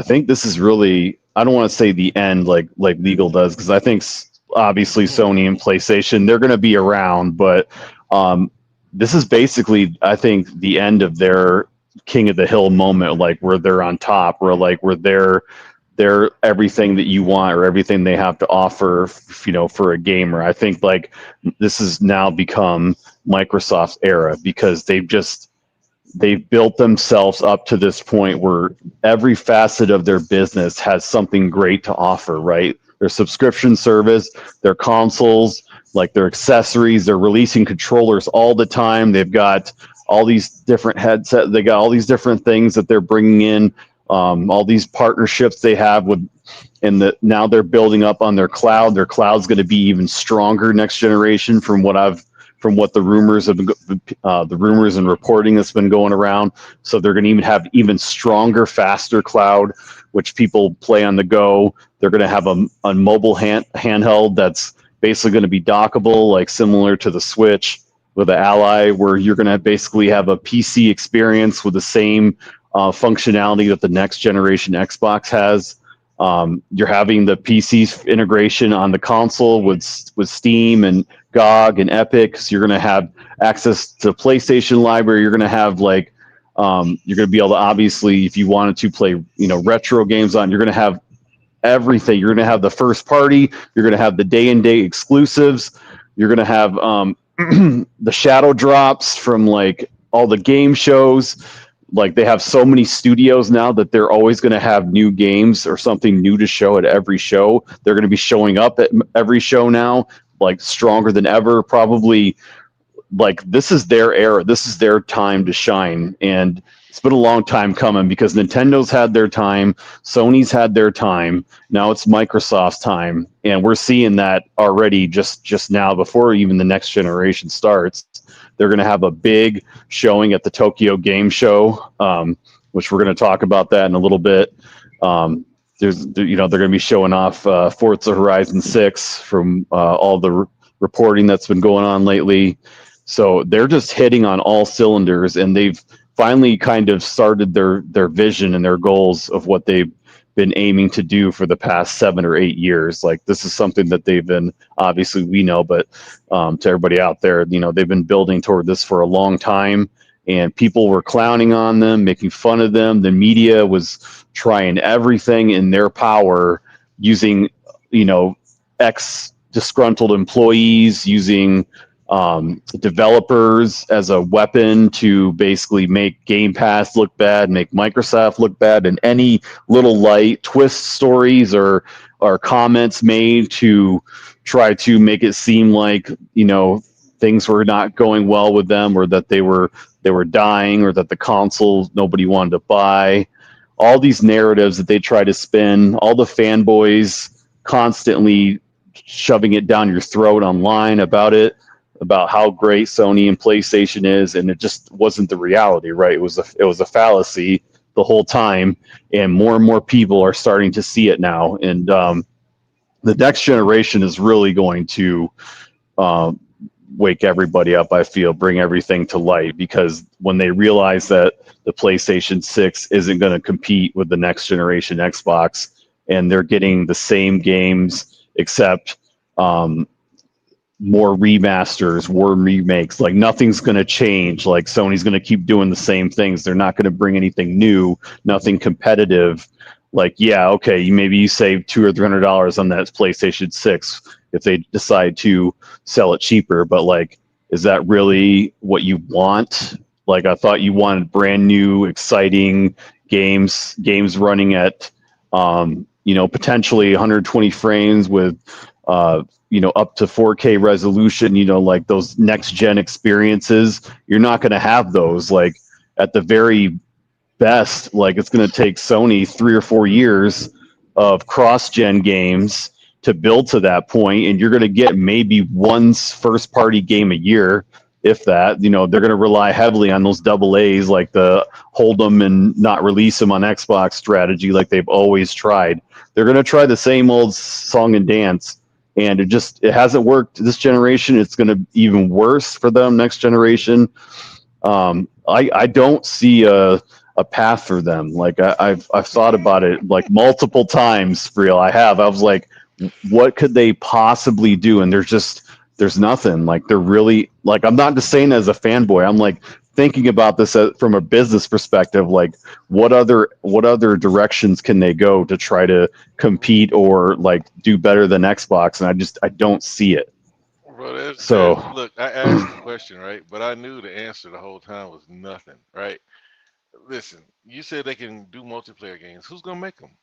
think this is really, I don't want to say the end like legal does, because I think obviously Sony and PlayStation, they're going to be around, but this is basically, I think, the end of their king of the hill moment, like where they're on top, where they're everything that you want, or everything they have to offer, for a gamer. I think like this has now become Microsoft's era, because they've built themselves up to this point where every facet of their business has something great to offer, right? Their subscription service, their consoles, like their accessories, they're releasing controllers all the time. They've got all these different headsets. They got all these different things that they're bringing in, all these partnerships they have with, and now they're building up on their cloud. Their cloud's going to be even stronger next generation from what the rumors and reporting that's been going around. So they're going to even have even stronger, faster cloud, which people play on the go. They're going to have a mobile handheld that's basically going to be dockable, like similar to the Switch with the Ally, where you're going to basically have a PC experience with the same functionality that the next generation Xbox has. You're having the PC integration on the console with Steam and GOG and Epic. So you're going to have access to PlayStation library. You're going to have like you're going to be able to, obviously, if you wanted to play retro games on, you're going to have everything. You're going to have the first party. You're going to have the day and date exclusives. You're going to have the shadow drops from like all the game shows. Like they have so many studios now that they're always going to have new games or something new to show at every show. They're going to be showing up at every show now, like stronger than ever. Probably like this is their era. This is their time to shine. And it's been a long time coming, because Nintendo's had their time. Sony's had their time. Now it's Microsoft's time. And we're seeing that already just now, before even the next generation starts. They're going to have a big showing at the Tokyo Game Show, which we're going to talk about that in a little bit. They're going to be showing off Forza Horizon 6 from all the reporting that's been going on lately. So they're just hitting on all cylinders, and they've finally kind of started their vision and their goals of what they've been aiming to do for the past 7 or 8 years. Like this is something that they've been, obviously we know, but to everybody out there, they've been building toward this for a long time, and people were clowning on them, making fun of them. The media was trying everything in their power, using, ex-disgruntled employees, using developers as a weapon to basically make Game Pass look bad, make Microsoft look bad, and any little light twist stories or comments made to try to make it seem like things were not going well with them, or that they were dying, or that the console nobody wanted to buy. All these narratives that they try to spin, all the fanboys constantly shoving it down your throat online about it. about how great Sony and PlayStation is, and it just wasn't the reality, right? It was a fallacy the whole time, and more people are starting to see it now. And the next generation is really going to um, wake everybody up. I feel, bring everything to light, because when they realize that the PlayStation 6 isn't going to compete with the next generation Xbox, and they're getting the same games except more remasters, more remakes. Like nothing's going to change. Like Sony's going to keep doing the same things. They're not going to bring anything new, nothing competitive. Like, yeah, okay, maybe you save $200 or $300 on that PlayStation 6 if they decide to sell it cheaper. But like, is that really what you want? Like, I thought you wanted brand new, exciting games running at, potentially 120 frames with, up to 4K resolution, like those next gen experiences. You're not going to have those. Like at the very best, like it's going to take Sony 3 or 4 years of cross gen games to build to that point, and you're going to get maybe one first party game a year, if that. They're going to rely heavily on those double A's, like the hold them and not release them on Xbox strategy, like they've always tried. They're going to try the same old song and dance, and it hasn't worked this generation. It's going to even worse for them next generation. I don't see a path for them. Like I've thought about it like multiple times. For real, I was like, what could they possibly do? And there's nothing. Like they're really, like, I'm not just saying as a fanboy. I'm like thinking about this from a business perspective. Like what other directions can they go to try to compete or like do better than Xbox? And I don't see it. Bro, So look, I asked the question, right? But I knew the answer the whole time was nothing, right? Listen, you said they can do multiplayer games. Who's gonna make them?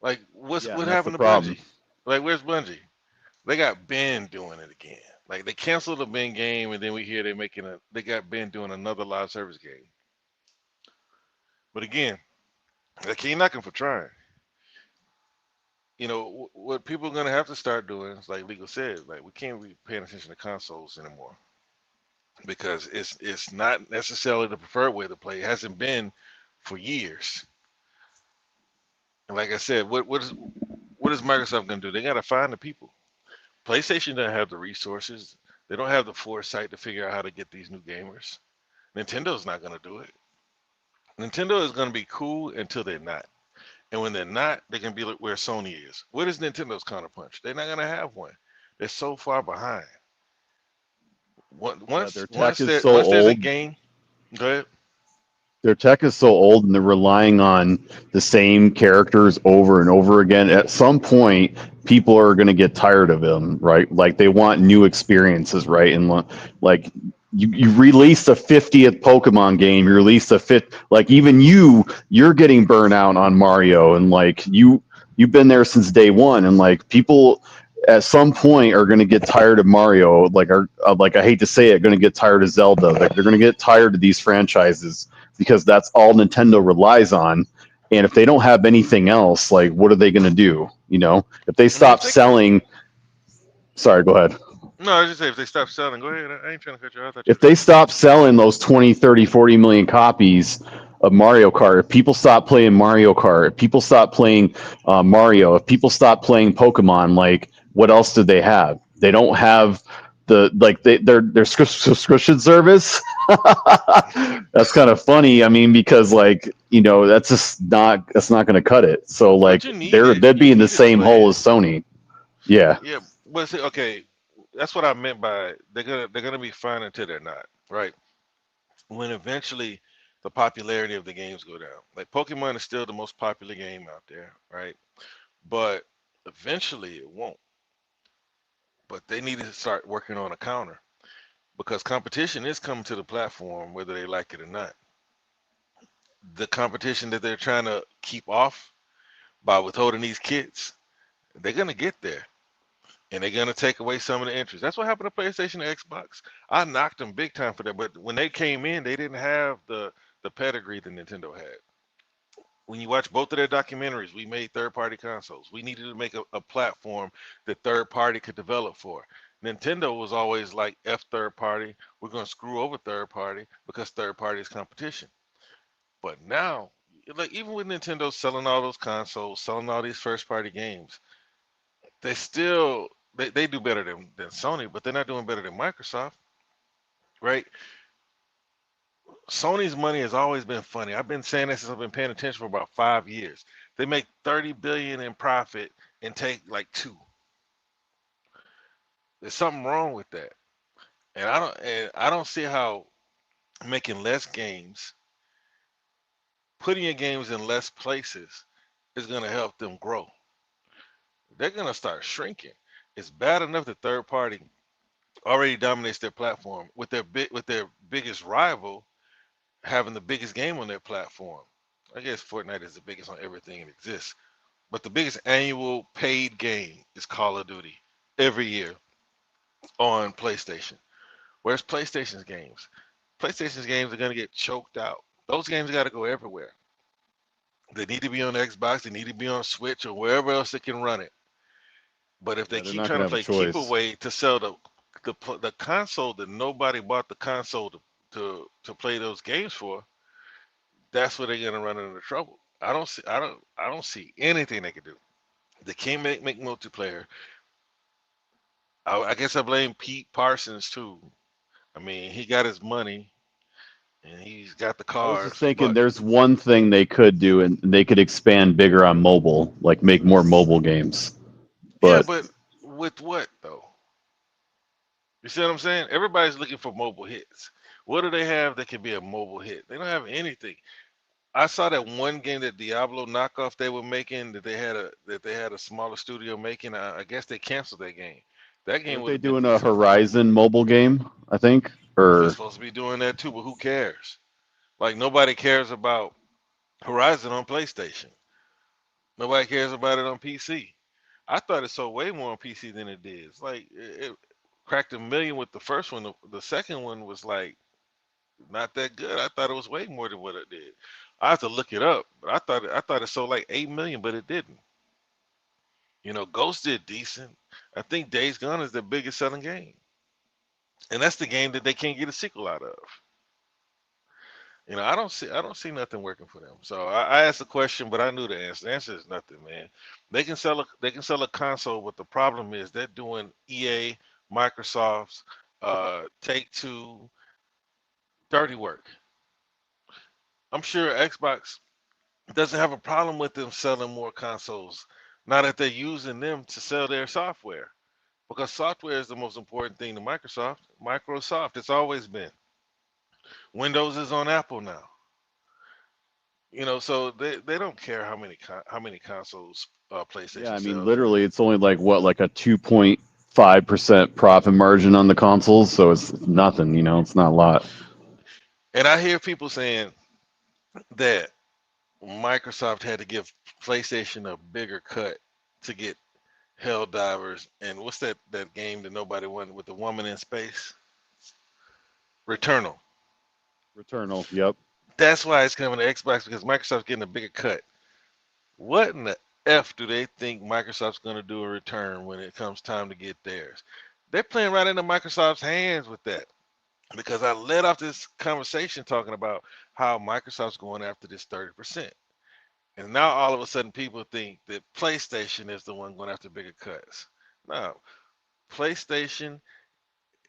Like, yeah, what and that's the happened to problem. Bungie? Like, where's Bungie? They got Ben doing it again. Like, they canceled the Ben game, and then we hear they got Ben doing another live service game. But again, they can't knock him for trying. What people are gonna have to start doing is like Legal said, like we can't be paying attention to consoles anymore because it's not necessarily the preferred way to play. It hasn't been for years. And like I said, what is Microsoft gonna do? They gotta find the people. PlayStation doesn't have the resources. They don't have the foresight to figure out how to get these new gamers. Nintendo's not gonna do it. Nintendo is gonna be cool until they're not. And when they're not, they can be like where Sony is. What is Nintendo's counterpunch? They're not gonna have one. They're so far behind. Yeah, Once once there once there's a game, go ahead. their tech is so old, and they're relying on the same characters over and over again. At some point, people are going to get tired of them, right? Like they want new experiences, right? And like you released a 50th Pokemon game, you released a fifth, like even you're getting burnt out on Mario, and like you've been there since day one, and like people at some point are going to get tired of Mario, like I hate to say it, going to get tired of Zelda. Like they're going to get tired of these franchises because that's all Nintendo relies on. And if they don't have anything else, like what are they going to do? If they And if stop they selling, sorry, go ahead. no, I was just say if they stop selling, go ahead. I ain't trying to cut you off. I thought you If were they done. stop selling those 20, 30, 40 million copies of Mario Kart, if people stop playing Mario Kart, if people stop playing Mario, if people stop playing Pokemon, like what else do they have? They don't have their subscription service. That's kind of funny. I mean, because like that's not going to cut it. So But like you need it. they'd You be in the need it to same play hole it. as Sony. Yeah. Yeah, but see, okay, that's what I meant by they're gonna be fine until they're not, right? When eventually the popularity of the games go down. Like Pokemon is still the most popular game out there, right? But eventually it won't. But they need to start working on a counter because competition is coming to the platform whether they like it or not. The competition that they're trying to keep off by withholding these kits, they're gonna get there. And they're gonna take away some of the interest. That's what happened to PlayStation and Xbox. I knocked them big time for that, but when they came in, they didn't have the pedigree that Nintendo had. When you watch both of their documentaries, we made third party consoles. We needed to make a platform that third party could develop for. Nintendo was always like F third party. We're gonna screw over third party because third party is competition. But now, like even with Nintendo selling all those consoles, selling all these first party games, they still they do better than Sony, but they're not doing better than Microsoft, right? Sony's money has always been funny. I've been saying this since I've been paying attention for about 5 years. They make 30 billion in profit and take like two. There's something wrong with that. And I don't see how making less games, putting your games in less places is going to help them grow. They're going to start shrinking. It's bad enough that third party already dominates their platform with their biggest rival having the biggest game on their platform. I guess Fortnite is the biggest on everything that exists, but the biggest annual paid game is Call of Duty every year on PlayStation. Where's PlayStation's games? PlayStation's games are going to get choked out. Those games got to go everywhere. They need to be on Xbox. They need to be on Switch or wherever else they can run it. But if they Yeah, they're keep not trying gonna to have a play keep choice. away to sell the console that nobody bought the console to play those games for, that's where they're gonna run into trouble. I don't see anything they can do. They can't make multiplayer. I guess I blame Pete Parsons too. I mean, he got his money and he's got the I was just cars, thinking but there's one thing they could do, and they could expand bigger on mobile, like make more mobile games. yeah, But but with what though? You see what I'm saying? Everybody's looking for mobile hits. What do they have that can be a mobile hit? They don't have anything. I saw that one game, that Diablo knockoff they were making, that they had a smaller studio making. I guess they canceled that game. That game weren't would they have been doing a decent. Horizon mobile game, I think? They're Or supposed to be doing that too, but who cares? Like nobody cares about Horizon on PlayStation. Nobody cares about it on PC. I thought it sold way more on PC than it did. It's like it cracked 1 million with the first one. The second one was like not that good. I thought it was way more than what it did. I have to look it up, but I thought it sold like 8 million, but it didn't. Ghost did decent. I think Days Gone is the biggest selling game, and that's the game that they can't get a sequel out of. I don't see nothing working for them. So I asked the question, but I knew the answer. The answer is nothing, man. They can sell a console, but the problem is they're doing EA, Microsoft's, Take Two, dirty work. I'm sure Xbox doesn't have a problem with them selling more consoles, now that they're using them to sell their software. Because software is the most important thing to Microsoft. Microsoft, it's always been. Windows is on Apple now. So they don't care how many consoles yeah, PlayStation I mean, sells. literally, it's only like what, like a 2.5% profit margin on the consoles, so it's nothing. It's not a lot. And I hear people saying that Microsoft had to give PlayStation a bigger cut to get Helldivers and what's that game that nobody wanted with the woman in space? Returnal. Returnal, yep. That's why it's coming to Xbox, because Microsoft's getting a bigger cut. What in the F do they think Microsoft's going to do a return when it comes time to get theirs? They're playing right into Microsoft's hands with that, because I led off this conversation talking about how Microsoft's going after this 30%. And now all of a sudden people think that PlayStation is the one going after bigger cuts. No, PlayStation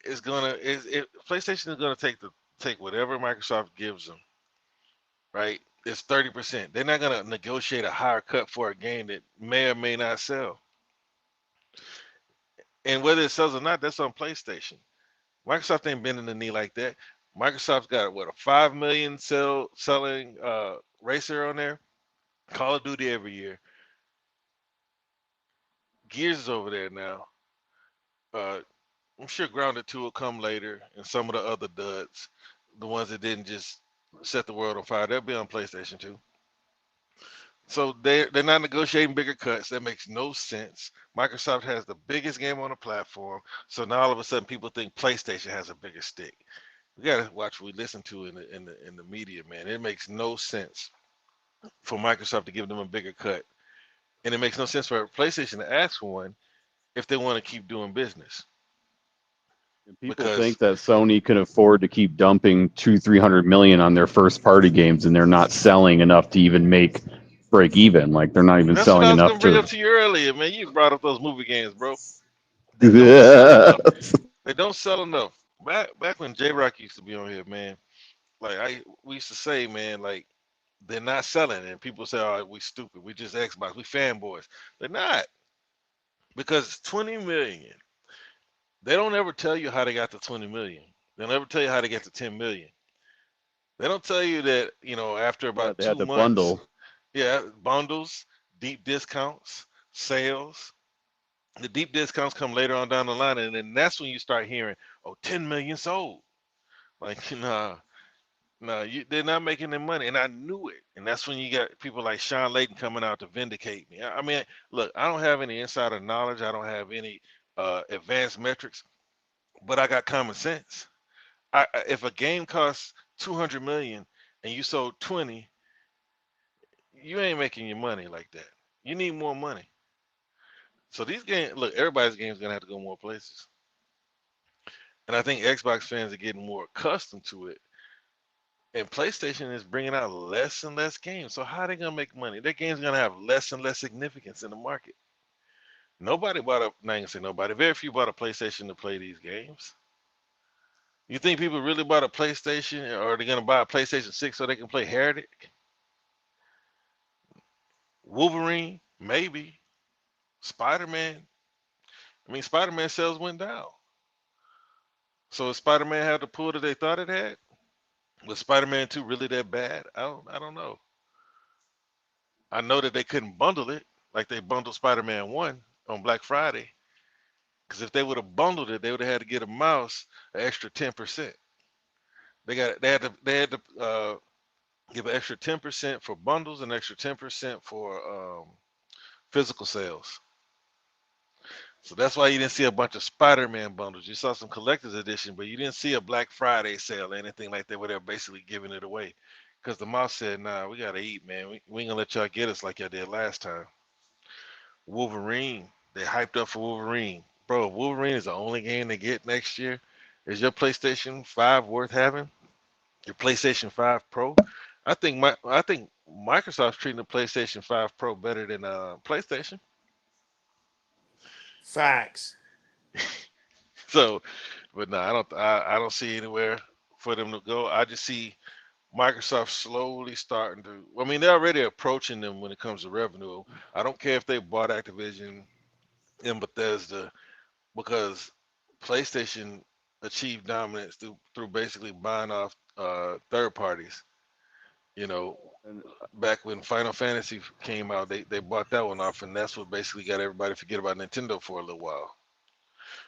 PlayStation is gonna take whatever Microsoft gives them, right? It's 30%. They're not gonna negotiate a higher cut for a game that may or may not sell. And whether it sells or not, that's on PlayStation. Microsoft ain't bending the knee like that. Microsoft's got what, a 5 million selling racer on there. Call of Duty every year. Gears is over there now. Uh, I'm sure Grounded 2 will come later, and some of the other duds, the ones that didn't just set the world on fire, they'll be on PlayStation 2. So they're not negotiating bigger cuts. That makes no sense. Microsoft has the biggest game on the platform, so now all of a sudden people think PlayStation has a bigger stick. We gotta watch what we listen to in the media, man. It makes no sense for Microsoft to give them a bigger cut, and it makes no sense for PlayStation to ask for one if they want to keep doing business. People because think that Sony can afford to keep dumping 200-300 million on their first party games, and they're not selling enough to even break even. Like they're not even that's what selling I was enough gonna bring to. up to you earlier, man. You brought up those movie games, bro. They don't sell Yeah. enough. They don't sell enough. Back when JyzalGamingTV used to be on here, man. Like we used to say, man, like they're not selling, and people say, "Oh, we stupid. We just Xbox. We fanboys." They're not because it's 20 million. They don't ever tell you how they got to 20 million. They don't ever tell you how they get to 10 million. They don't tell you that, after Yeah, about they had two the months, bundle. yeah, bundles, deep discounts, sales. The deep discounts come later on down the line, and then that's when you start hearing, "Oh, 10 million sold." Like, nah, nah, they're not making their money, and I knew it. And that's when you got people like Sean Layden coming out to vindicate me. I mean, look, I don't have any insider knowledge. I don't have any advanced metrics, but I got common sense. If a game costs 200 million and you sold 20, you ain't making your money like that. You need more money. So these games, look, everybody's game's gonna have to go more places. And I think Xbox fans are getting more accustomed to it. And PlayStation is bringing out less and less games. So how are they gonna make money? Their games are gonna have less and less significance in the market. Nobody bought a, not gonna say nobody, very few bought a PlayStation to play these games. You think people really bought a PlayStation, or are they gonna buy a PlayStation 6 so they can play Heretic, Wolverine, maybe, Spider-Man? I mean, Spider-Man sales went down. So if Spider-Man had the pull that they thought it had, was Spider-Man 2 really that bad? I don't know. I know that they couldn't bundle it like they bundled Spider-Man 1 on Black Friday. Because if they would have bundled it, they would have had to get a mouse an extra 10%. They had to give an extra 10% for bundles and extra 10% for physical sales. So that's why you didn't see a bunch of Spider-Man bundles. You saw some collector's edition, but you didn't see a Black Friday sale or anything like that where they're basically giving it away. Because the mouse said, "Nah, we gotta eat, man. We ain't gonna let y'all get us like y'all did last time." Wolverine, they hyped up for Wolverine. Bro, if Wolverine is the only game they get next year, is your PlayStation 5 worth having? Your PlayStation 5 Pro? I think Microsoft's treating the PlayStation 5 Pro better than PlayStation. Facts. So, but no, I don't see anywhere for them to go. I just see Microsoft slowly starting to. I mean, they're already approaching them when it comes to revenue. I don't care if they bought Activision and Bethesda because PlayStation achieved dominance through basically buying off third parties. You know, And back when Final Fantasy came out, they bought that one off, and that's what basically got everybody to forget about Nintendo for a little while.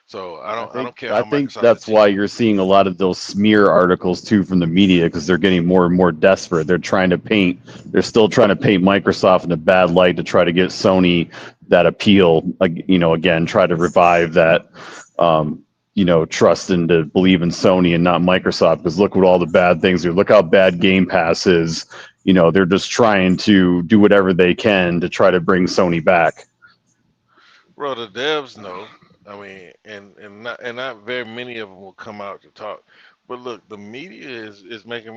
So I I don't I think don't care I how think Microsoft that's why achieved. you're seeing a lot of those smear articles too from the media because they're getting more and more desperate. They're still trying to paint Microsoft in a bad light to try to get Sony that appeal. Like, again, try to revive that, trust and to believe in Sony and not Microsoft. Because look what all the bad things are. Look how bad Game Pass is. They're just trying to do whatever they can to try to bring Sony back. Bro, the devs know. I mean, and not very many of them will come out to talk. But look, the media is making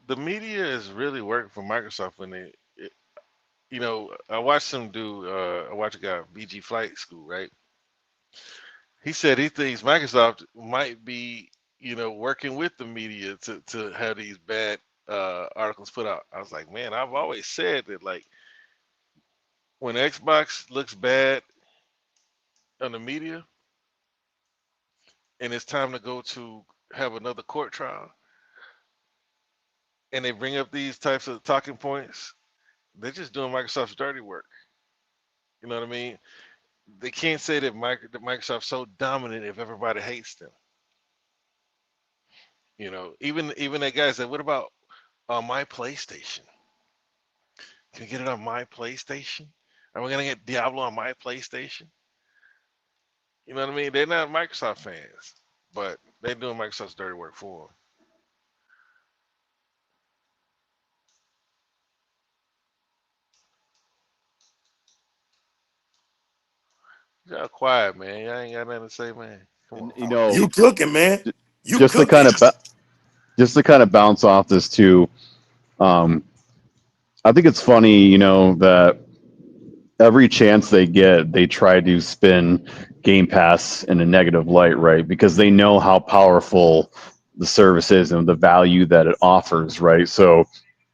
the media is really working for Microsoft when I watched some dude. I watched a guy BG Flight School, right? He said he thinks Microsoft might be, working with the media to have these bad articles put out. I was like, man, I've always said that, like, when Xbox looks bad on the media and it's time to go to have another court trial and they bring up these types of talking points, they're just doing Microsoft's dirty work. You know what I mean? They can't say that Microsoft's so dominant if everybody hates them. Even that guy said, "What about my PlayStation? Can we get it on my PlayStation? Are we gonna get Diablo on my PlayStation?" You know what I mean? They're not Microsoft fans, but they're doing Microsoft's dirty work for them. Y'all quiet, man. Y'all ain't got nothing to say, man. Come And, on, you man. know, You cooking, man. You just to cooking. kind of bounce off this too. I think it's funny, you know, that every chance they get, they try to spin Game Pass in a negative light, right? Because they know how powerful the service is and the value that it offers, right? So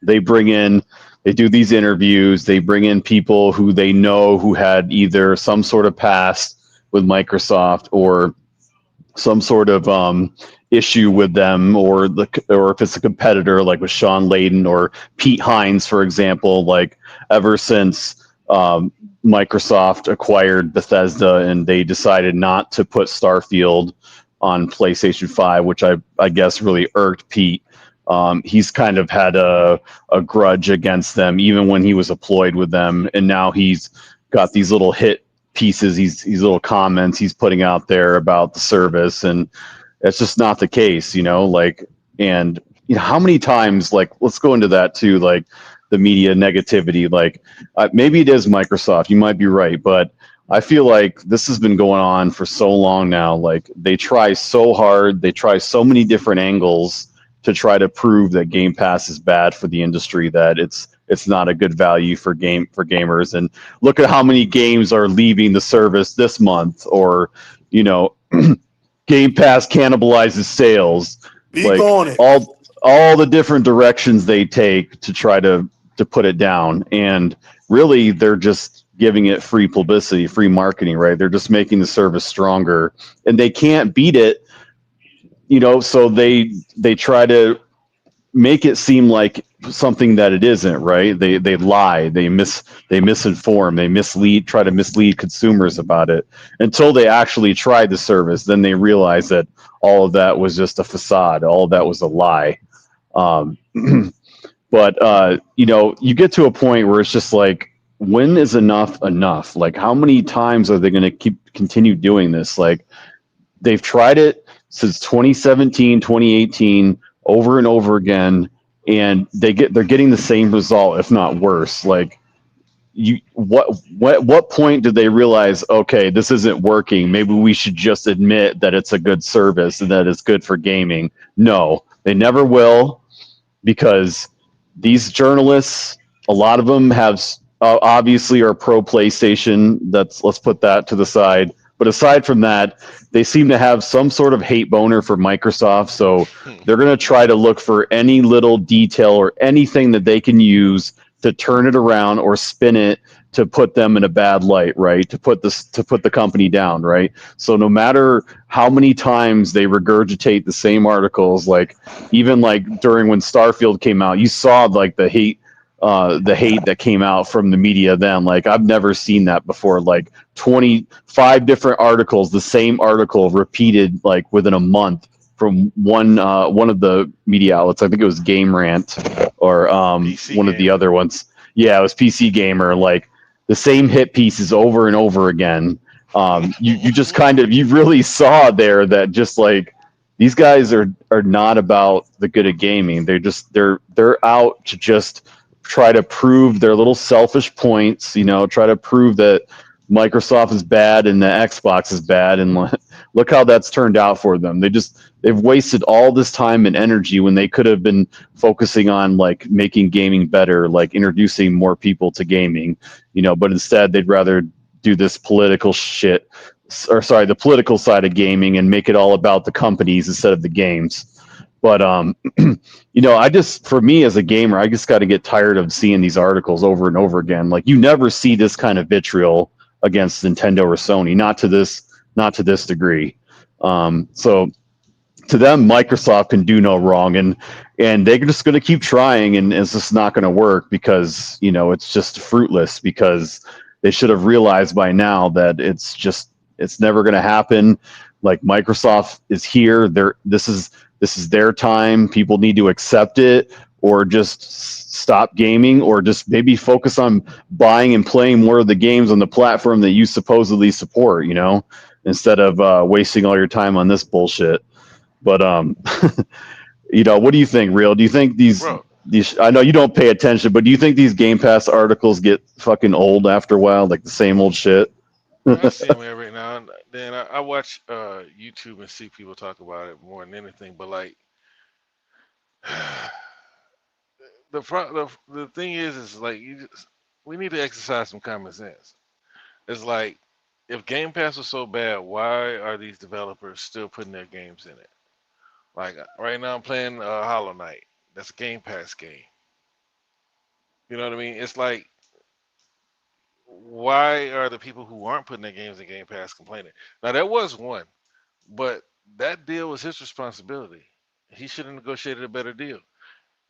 they they do these interviews, they bring in people who they know who had either some sort of past with Microsoft or some sort of issue with them, or if it's a competitor, like with Sean Layden or Pete Hines, for example, like ever since Microsoft acquired Bethesda and they decided not to put Starfield on PlayStation 5, which I guess really irked Pete. He's kind of had a grudge against them, even when he was employed with them, and now he's got these little hit pieces, these little comments he's putting out there about the service, and that's just not the case, you know. Like, and you know, how many times, like, let's go into that too, like the media negativity. Like, maybe it is Microsoft. You might be right, but I feel like this has been going on for so long now. Like, they try so hard, they try so many different angles to try to prove that Game Pass is bad for the industry, that it's not a good value for gamers. And look at how many games are leaving the service this month, or you know, Game Pass cannibalizes sales. Speak Like, on it. all the different directions they take to try to put it down, and really they're just giving it free publicity, free marketing, right? They're just making the service stronger, and they can't beat it, you know. So they try to make it seem like something that it isn't, right? They lie, they misinform, they mislead, try to mislead consumers about it until they actually try the service. Then they realize that all of that was just a facade, all of that was a lie. um, but you know, you get to a point where it's just like, when is enough enough? Like, how many times are they going to continue doing this? Like, they've tried it since 2017, 2018, over and over again, and they're getting the same result, if not worse. Like, what point did they realize, okay, this isn't working? Maybe we should just admit that it's a good service and that it's good for gaming. No, they never will, because these journalists, a lot of them have obviously are pro PlayStation. Let's put that to the side. But aside from that, they seem to have some sort of hate boner for Microsoft. So they're going to try to look for any little detail or anything that they can use to turn it around or spin it to put them in a bad light, right? To put the company down, right? So no matter how many times they regurgitate the same articles, like even like during when Starfield came out, you saw like the hate that came out from the media then. Like, I've never seen that before. Like 25 different articles, the same article repeated like within a month from one of the media outlets. I think it was Game Rant or one of the other ones. Yeah, it was PC Gamer. Like, the same hit pieces over and over again. You just kind of, you really saw there that just like, these guys are not about the good of gaming. They're out to just try to prove their little selfish points, you know, try to prove that Microsoft is bad and the Xbox is bad, and look how that's turned out for them. They've wasted all this time and energy when they could have been focusing on like making gaming better, like introducing more people to gaming, you know, but instead they'd rather do this political shit, or sorry, the political side of gaming, and make it all about the companies instead of the games. But you know, for me as a gamer, I just got to get tired of seeing these articles over and over again. Like, you never see this kind of vitriol against Nintendo or Sony, not to this degree. So to them, Microsoft can do no wrong, and they're just going to keep trying, and it's just not going to work, because you know, it's just fruitless, because they should have realized by now that it's never going to happen. Like, Microsoft is here. This is their time. People need to accept it, or just stop gaming, or just maybe focus on buying and playing more of the games on the platform that you supposedly support, you know, instead of wasting all your time on this bullshit. But you know, what do you think, Real? Do you think these I know you don't pay attention, but do you think these Game Pass articles get fucking old after a while, like the same old shit? I see them every now and then I watch YouTube and see people talk about it more than anything. But like the thing is like we need to exercise some common sense. It's like if Game Pass was so bad, why are these developers still putting their games in it? Like right now, I'm playing Hollow Knight. That's a Game Pass game. You know what I mean? It's like why are the people who aren't putting their games in Game Pass complaining? Now there was one, but that deal was his responsibility. He should have negotiated a better deal.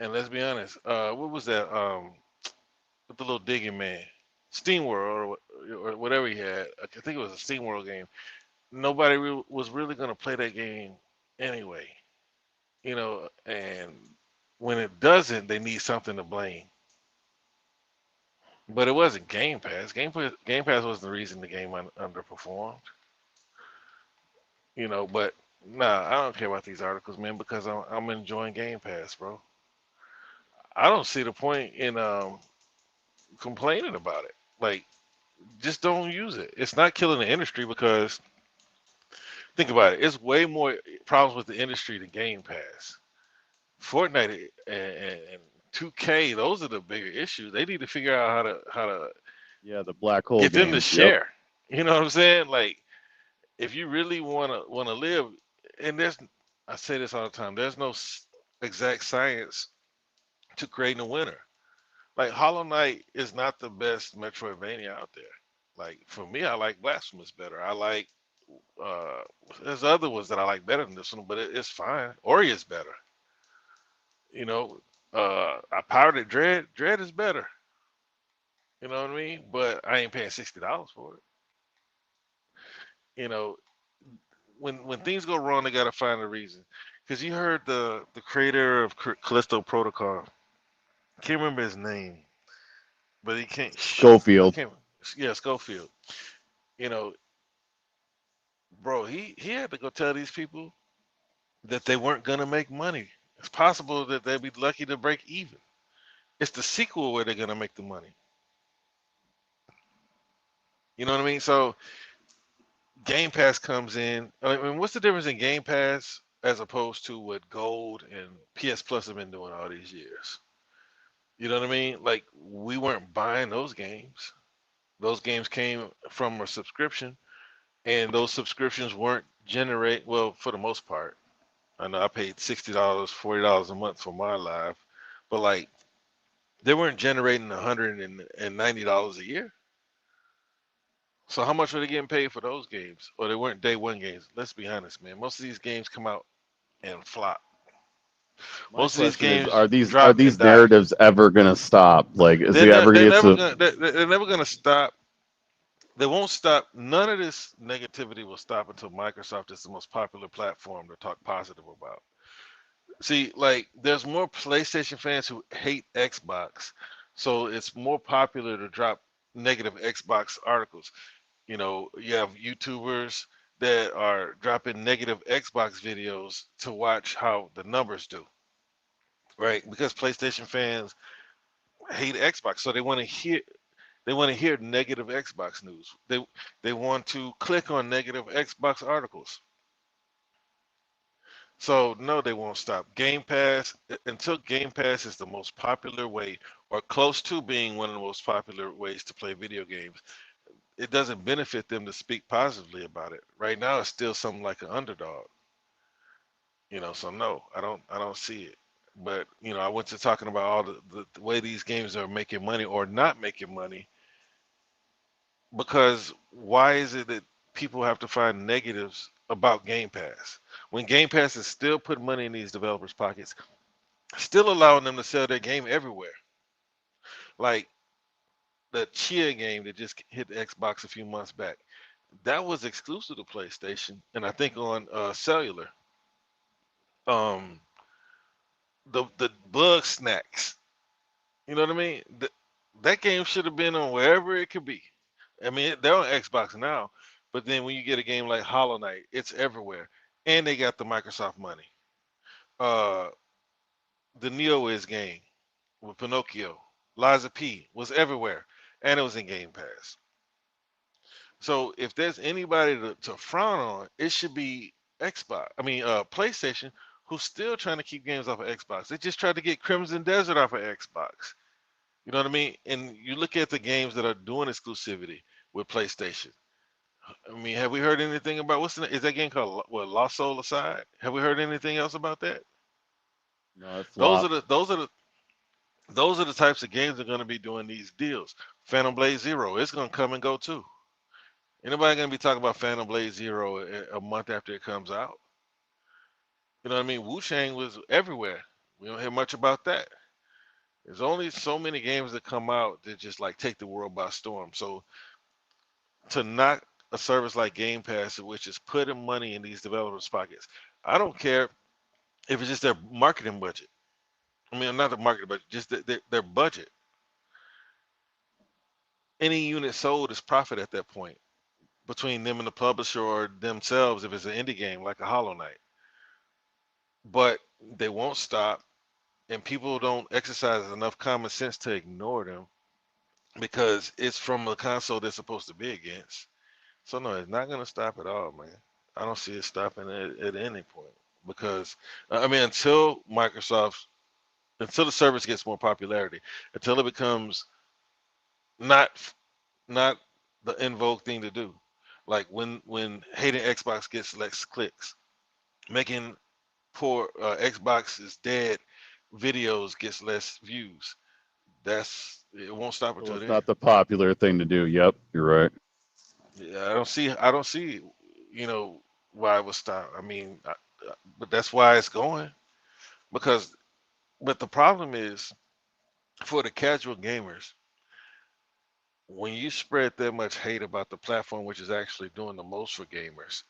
And let's be honest, what was that? With the little digging man, SteamWorld or whatever he had. I think it was a SteamWorld game. Nobody was really going to play that game anyway, and when it doesn't, they need something to blame. But it wasn't Game Pass. Game Pass wasn't the reason the game underperformed, But nah, I don't care about these articles, man, because I'm enjoying Game Pass, bro. I don't see the point in complaining about it. Like, just don't use it. It's not killing the industry because think about it. It's way more problems with the industry than Game Pass. Fortnite and 2K, those are the bigger issues. They need to figure out how to Yeah, the black hole get them to games. Yep. share. You know what I'm saying? Like if you really wanna live, and I say this all the time. There's no exact science to creating a winner. Like Hollow Knight is not the best Metroidvania out there. Like for me, I like Blasphemous better. I like uh there's other ones that I like better than this one, but it's fine. Ori is better. You know, I pirated Dread. Dread is better. You know what I mean? But I ain't paying $60 for it. You know, when things go wrong, they gotta find a reason. Cause you heard the creator of Callisto Protocol. I can't remember his name, but he can't. I Schofield. can't. Yeah, Schofield. You know, bro, he had to go tell these people that they weren't gonna make money. It's possible that they'd be lucky to break even. It's the sequel where they're gonna make the money. You know what I mean? So Game Pass comes in. I mean, what's the difference in Game Pass as opposed to what Gold and PS Plus have been doing all these years? You know what I mean? Like we weren't buying those games. Those games came from a subscription, and those subscriptions weren't generate well for the most part. I know I paid $60, $40 a month for my live, but like they weren't generating $190 a year. So how much were they getting paid for those games? Or they weren't day one games. Let's be honest, man. Most of these games come out and flop. My Most of these question is, games are drop and these die. narratives ever gonna stop? Like, is They're it ever not. gonna get to? They're never gonna stop. They won't stop. None of this negativity will stop until Microsoft is the most popular platform to talk positive about. See, like, there's more PlayStation fans who hate Xbox, so it's more popular to drop negative Xbox articles. You have YouTubers that are dropping negative Xbox videos to watch how the numbers do, right? Because PlayStation fans hate Xbox, so they want to hear negative Xbox news. They want to click on negative Xbox articles. So no, they won't stop. Game Pass until Game Pass is the most popular way, or close to being one of the most popular ways to play video games. It doesn't benefit them to speak positively about it. Right now, it's still something like an underdog. So no, I don't see it. But I went to talking about all the way these games are making money or not making money, because why is it that people have to find negatives about Game Pass when Game Pass is still putting money in these developers' pockets, still allowing them to sell their game everywhere? Like the Chia game that just hit the Xbox a few months back, that was exclusive to PlayStation, and I think on cellular. Um, the bug snacks. You know what I mean? That game should have been on wherever it could be. I mean, they're on Xbox now, but then when you get a game like Hollow Knight, it's everywhere, and they got the Microsoft money. Uh, the NeoWiz game with Pinocchio, Liza P was everywhere, and it was in Game Pass. So if there's anybody to frown on, it should be Xbox. I mean, PlayStation, who's still trying to keep games off of Xbox. They just tried to get Crimson Desert off of Xbox. You know what I mean? And you look at the games that are doing exclusivity with PlayStation. I mean, have we heard anything about is that game called what, Lost Soul Aside? Have we heard anything else about that? No, it Those are flopped. the types of games that are going to be doing these deals. Phantom Blade Zero, it's going to come and go too. Anybody going to be talking about Phantom Blade Zero a month after it comes out? You know what I mean? Wu Chang was everywhere. We don't hear much about that. There's only so many games that come out that just like take the world by storm. So to knock a service like Game Pass, which is putting money in these developers' pockets, I don't care if it's just their marketing budget. I mean, not the marketing budget, just their budget. Any unit sold is profit at that point between them and the publisher or themselves if it's an indie game like a Hollow Knight. But they won't stop, and people don't exercise enough common sense to ignore them because it's from a console they're supposed to be against. So no, it's not gonna stop at all, man. I don't see it stopping at any point because I mean until the service gets more popularity, until it becomes not not the in vogue thing to do. Like when hating Xbox gets less clicks, making poor Xbox is dead videos gets less views. It won't stop Well, until it's then. not the popular thing to do. Yep, you're right. Yeah, I don't see you know why it would stop. I mean, but that's why it's going because but the problem is for the casual gamers when you spread that much hate about the platform which is actually doing the most for gamers,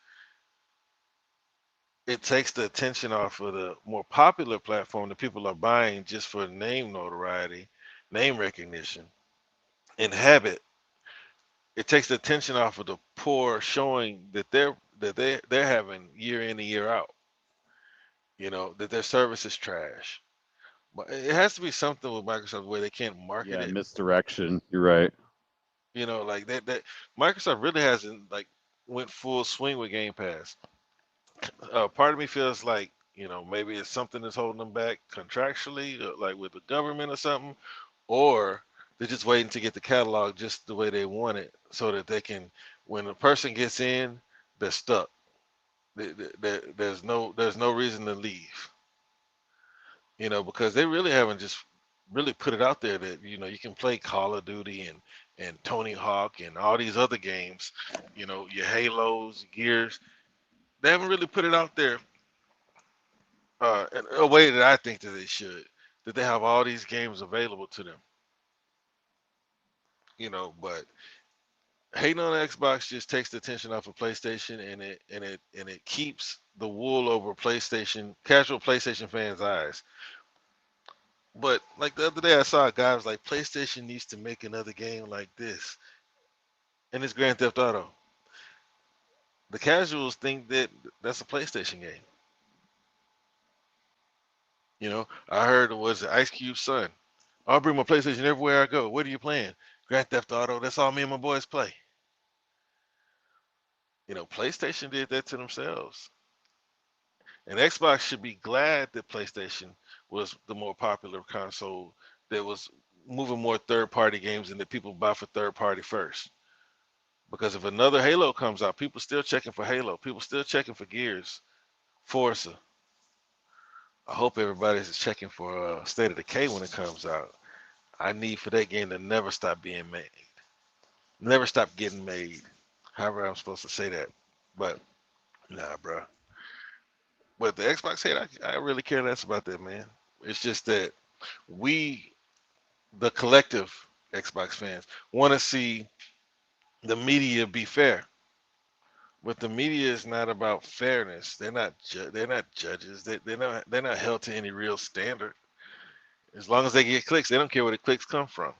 it takes the attention off of the more popular platform that people are buying just for name notoriety, name recognition, and habit. It takes the attention off of the poor showing that they're having year in and year out. You know that their service is trash. But it has to be something with Microsoft where they can't market Yeah, it. misdirection. You're right. You know, like that Microsoft really hasn't like went full swing with Game Pass. Part of me feels like maybe it's something that's holding them back contractually, like with the government or something, or they're just waiting to get the catalog just the way they want it, so that they can, when a person gets in, they're stuck. There's no reason to leave, because they really haven't just really put it out there that you can play Call of Duty and Tony Hawk and all these other games, your Halos, Gears. They haven't really put it out there in a way that I think that they should. That they have all these games available to them, but hating on Xbox just takes the attention off of PlayStation, and it keeps the wool over PlayStation casual PlayStation fans' eyes. But like the other day, I saw a guy was like, PlayStation needs to make another game like this, and it's Grand Theft Auto. The casuals think that that's a PlayStation game. I heard it was Ice Cube's son. I'll bring my PlayStation everywhere I go. What are you playing? Grand Theft Auto. That's all me and my boys play. PlayStation did that to themselves. And Xbox should be glad that PlayStation was the more popular console that was moving more third party games and that people buy for third party first. Because if another Halo comes out, people still checking for Halo. People still checking for Gears, Forza. I hope everybody's checking for State of Decay when it comes out. I need for that game to never stop being made, never stop getting made. However, I'm supposed to say that, but nah, bro. But the Xbox hate, I really care less about that, man. It's just that we, the collective Xbox fans, want to see the media be fair. But the media is not about fairness. They're not judges. They're not held to any real standard. As long as they get clicks, they don't care where the clicks come from.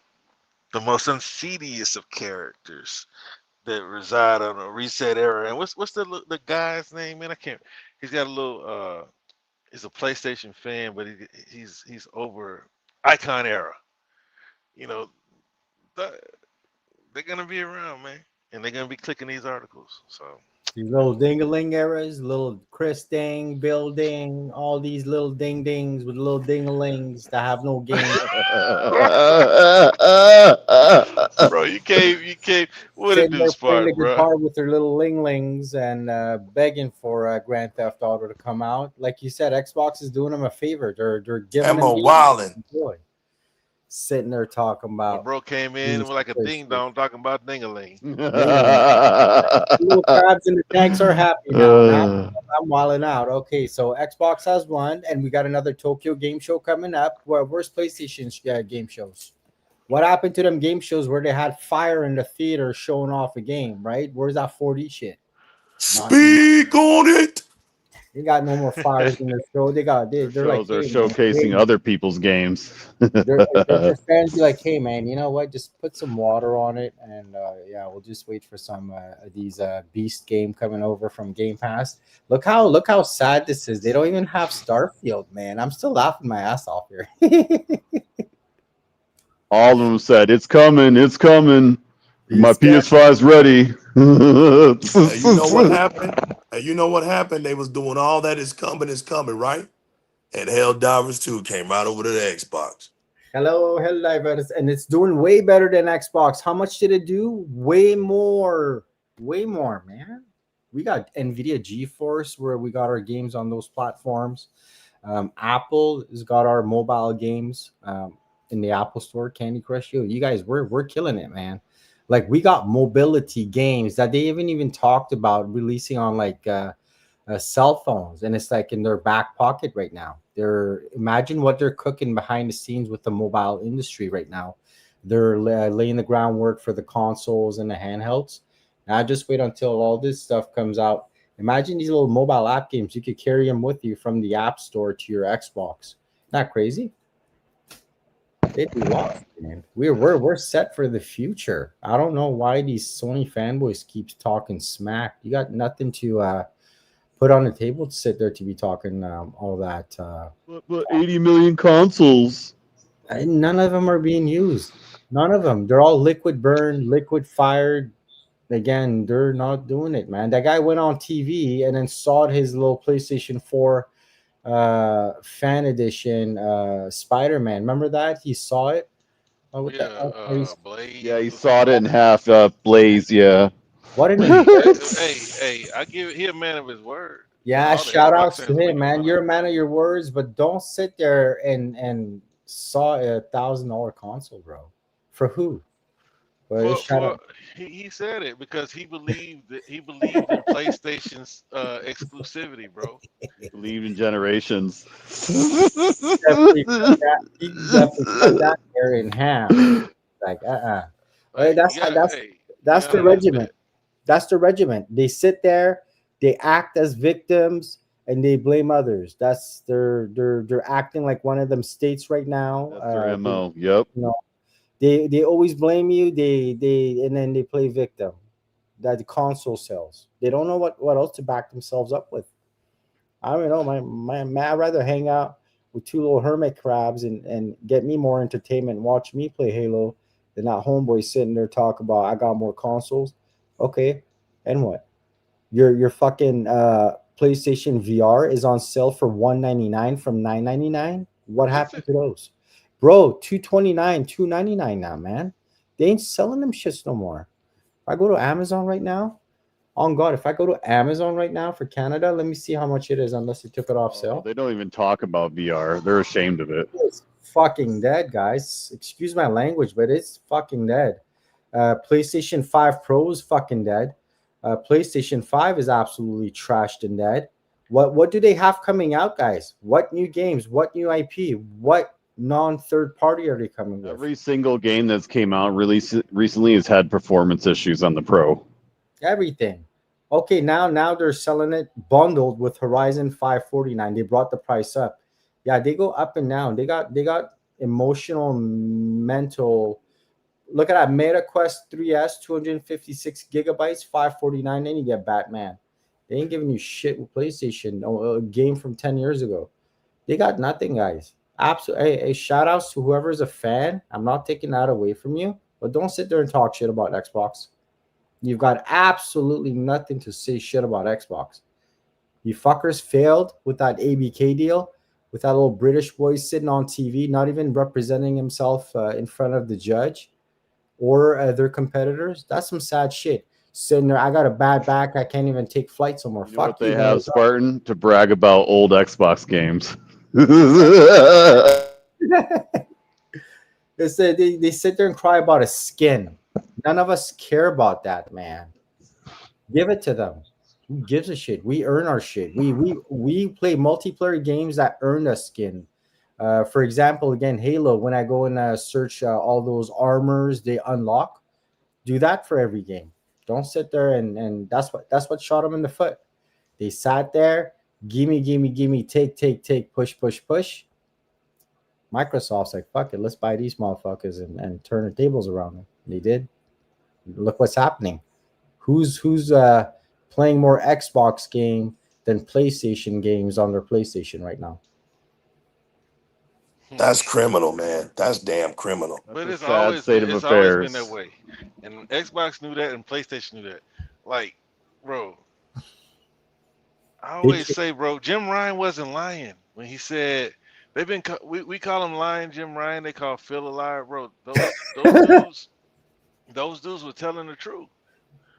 The most insidious of characters that reside on a reset era. And what's the guy's name, man? I can't. He's got a little. He's a PlayStation fan, but he's over Icon era. You know, th- they're gonna be around, man. and they're gonna be clicking these articles. So These little ding-a-ling errors, little Chris Ding, Bill Ding, all these little ding-dings with little ding-a-lings that have no game. bro, you came. What it Sitting do, there playing the Spark, bro? guitar with their little linglings and begging for Grand Theft Auto to come out. Like you said, Xbox is doing them a favor. They're giving them Emma games to Wildin. enjoy. Sitting there talking But about bro came in these with like a ding places. dong talking about dingaling. Ding-a-ling. Little crabs in the tanks are happy now. Now I'm wilding out. Okay, so Xbox has one, and we got another Tokyo game show coming up. Where's PlayStation's game shows? What happened to them game shows where they had fire in the theater showing off a game, right? Where's that 4D shit? Speak on it. They got no more fires in their show. They're like, Shows are hey, man, showcasing hey, other people's games. their fans be like, hey man, you know what? Just put some water on it, and yeah, we'll just wait for some these Beast game coming over from Game Pass. Look how sad this is. They don't even have Starfield, man. I'm still laughing my ass off here. All of them said, "It's coming, it's coming. My Beast game. PS5's ready." Hey, you know what happened? Hey, you know what happened? They was doing all that. It's coming, right? And Helldivers 2 came right over to the Xbox. Hello, Helldivers, and it's doing way better than Xbox. How much did it do? Way more, man. We got NVIDIA GeForce, where we got our games on those platforms. Apple has got our mobile games in the Apple Store. Candy Crush, you guys, we're killing it, man. Like we got mobility games that they haven't even talked about releasing on like cell phones, and it's like in their back pocket right now. Imagine what they're cooking behind the scenes with the mobile industry right now. They're laying the groundwork for the consoles and the handhelds. Now just wait until all this stuff comes out. Imagine these little mobile app games. You could carry them with you from the App Store to your Xbox. Not crazy? They'd be lost, man. We're set for the future. I don't know why these Sony fanboys keeps talking smack. You got nothing to put on the table to sit there to be talking all that. But 80 million consoles. None of them are being used. None of them. They're all liquid burned, liquid fired. Again, they're not doing it, man. That guy went on TV and then saw his little PlayStation 4 fan edition Spider-Man. Remember that? He saw it. Oh, what the Blaze. Yeah, he sawed it in half. Blaze, yeah. What an Hey, I give it. He a man of his word. yeah, All the shout Xbox outs fans to make him, man. fun You're of a man of your words, but don't sit there and saw $1,000 console, bro. For who? Well, shout out. he said it because he believed in PlayStation's exclusivity, bro. Believed in generations. Definitely cut that there in half. Like, Like, That's you got, that's you the gotta regiment. admit, That's the regiment. They sit there, they act as victims, and they blame others. That's they're acting like one of them states right now. That's their MO. Yep. You know, they always blame you. They and then they play victim. That the console sells. They don't know what else to back themselves up with. I don't know. I'd rather hang out with two little hermit crabs and get me more entertainment and watch me play Halo than that homeboy sitting there talk about I got more consoles. Okay, and what? Your fucking PlayStation VR is on sale for $199 from $999. What happened to those? Bro, $229, $299 now, man. They ain't selling them shits no more. If I go to Amazon right now, on God, if I go to Amazon right now for Canada, let me see how much it is unless they took it off sale. They don't even talk about VR. They're ashamed of it. It's fucking dead, guys. Excuse my language, but it's fucking dead. PlayStation 5 Pro is fucking dead. PlayStation 5 is absolutely trashed and dead. What do they have coming out, guys? What new games? What new IP? What non-third party are they coming with? Every single game that's came out recently has had performance issues on the Pro. Everything. Okay, now they're selling it bundled with Horizon 549. They brought the price up. Yeah, they go up and down. They got emotional, mental. Look at that Meta Quest 3S, 256 gigabytes, 549. Then you get Batman. They ain't giving you shit with PlayStation. A game from 10 years ago. They got nothing, guys. Absolutely. Hey, shout outs to whoever's a fan. I'm not taking that away from you, but don't sit there and talk shit about Xbox. You've got absolutely nothing to say shit about Xbox. You fuckers failed with that ABK deal, with that little British boy sitting on TV, not even representing himself in front of the judge or their competitors. That's some sad shit. Sitting there, I got a bad back. I can't even take flights no more. You know what Fuck they you have, guys. Spartan, to brag about old Xbox games. They sit there and cry about a skin. None of us care about that, man. Give it to them. Who gives a shit? We earn our shit. We play multiplayer games that earn us skin. For example, again, Halo. When I go and search all those armors they unlock, do that for every game. Don't sit there and that's what shot them in the foot. They sat there, gimme, take, push. Microsoft's like, fuck it, let's buy these motherfuckers and turn the tables around them. They did. Look what's happening. Who's playing more Xbox game than PlayStation games on their PlayStation right now? That's criminal, man. That's damn criminal. But That's it's a sad always state been, of it's always been affairs. that way, and Xbox knew that, and PlayStation knew that. Like, bro, I always say, bro, Jim Ryan wasn't lying when he said they've been. We call him lying, Jim Ryan. They call Phil a liar, bro. Those dudes were telling the truth.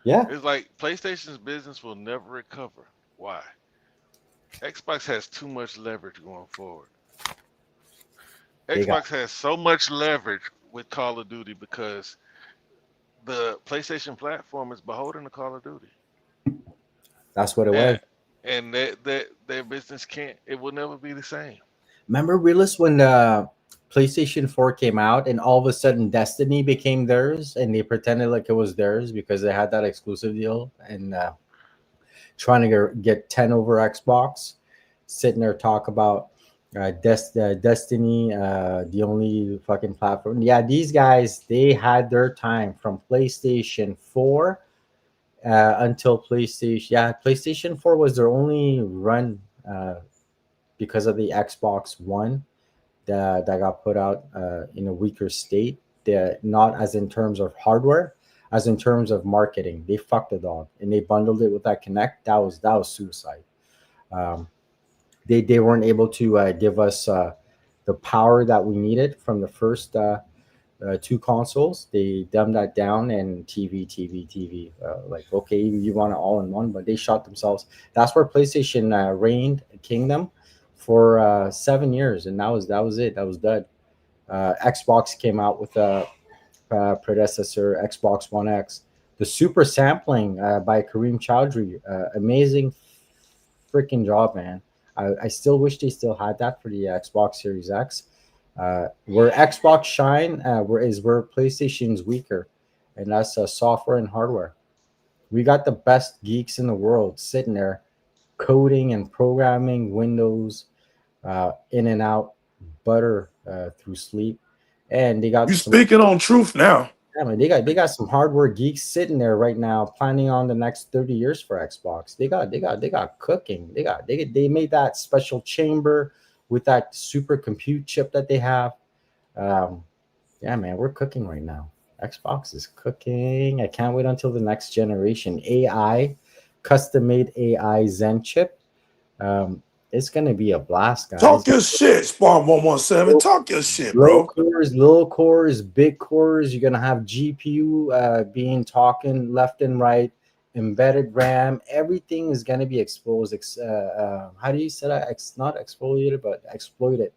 Yeah. It's like PlayStation's business will never recover. Why? Xbox has too much leverage going forward. Xbox has so much leverage with Call of Duty because the PlayStation platform is beholden to Call of Duty. That's what it was. And their business it will never be the same. Remember, Realist, when PlayStation 4 came out and all of a sudden Destiny became theirs and they pretended like it was theirs because they had that exclusive deal and trying to get 10 over Xbox, sitting there talk about Destiny, the only fucking platform. Yeah, these guys, they had their time from PlayStation 4 until PlayStation. Yeah, PlayStation 4 was their only run because of the Xbox One that got put out in a weaker state. Not as in terms of hardware, as in terms of marketing. They fucked the dog and they bundled it with that Connect. That was suicide. They weren't able to give us the power that we needed from the first two consoles. They dumbed that down and TV. Like, okay, you want it all in one, but they shot themselves. That's where PlayStation reigned kingdom for 7 years, and that was it. That was dead. Xbox came out with a predecessor, Xbox One X. The super sampling by Kareem Chowdhury, amazing freaking job, man. I still wish they still had that for the Xbox Series X. Where Xbox shine, where PlayStation's weaker, and that's software and hardware. We got the best geeks in the world sitting there coding and programming Windows in and out, butter through sleep, and they got You speaking on truth now. I mean, they got some hardware geeks sitting there right now planning on the next 30 years for Xbox. They got cooking. They made that special chamber with that super compute chip that they have. Yeah, man, we're cooking right now. Xbox is cooking. I can't wait until the next generation. AI, custom made AI Zen chip. It's gonna be a blast, guys. Talk your shit, Spawn 117. Talk your shit, Low bro. cores, little cores, big cores. You're gonna have GPU being talking left and right, embedded RAM. Everything is gonna be exposed. How do you say that? Not exfoliated, but exploited.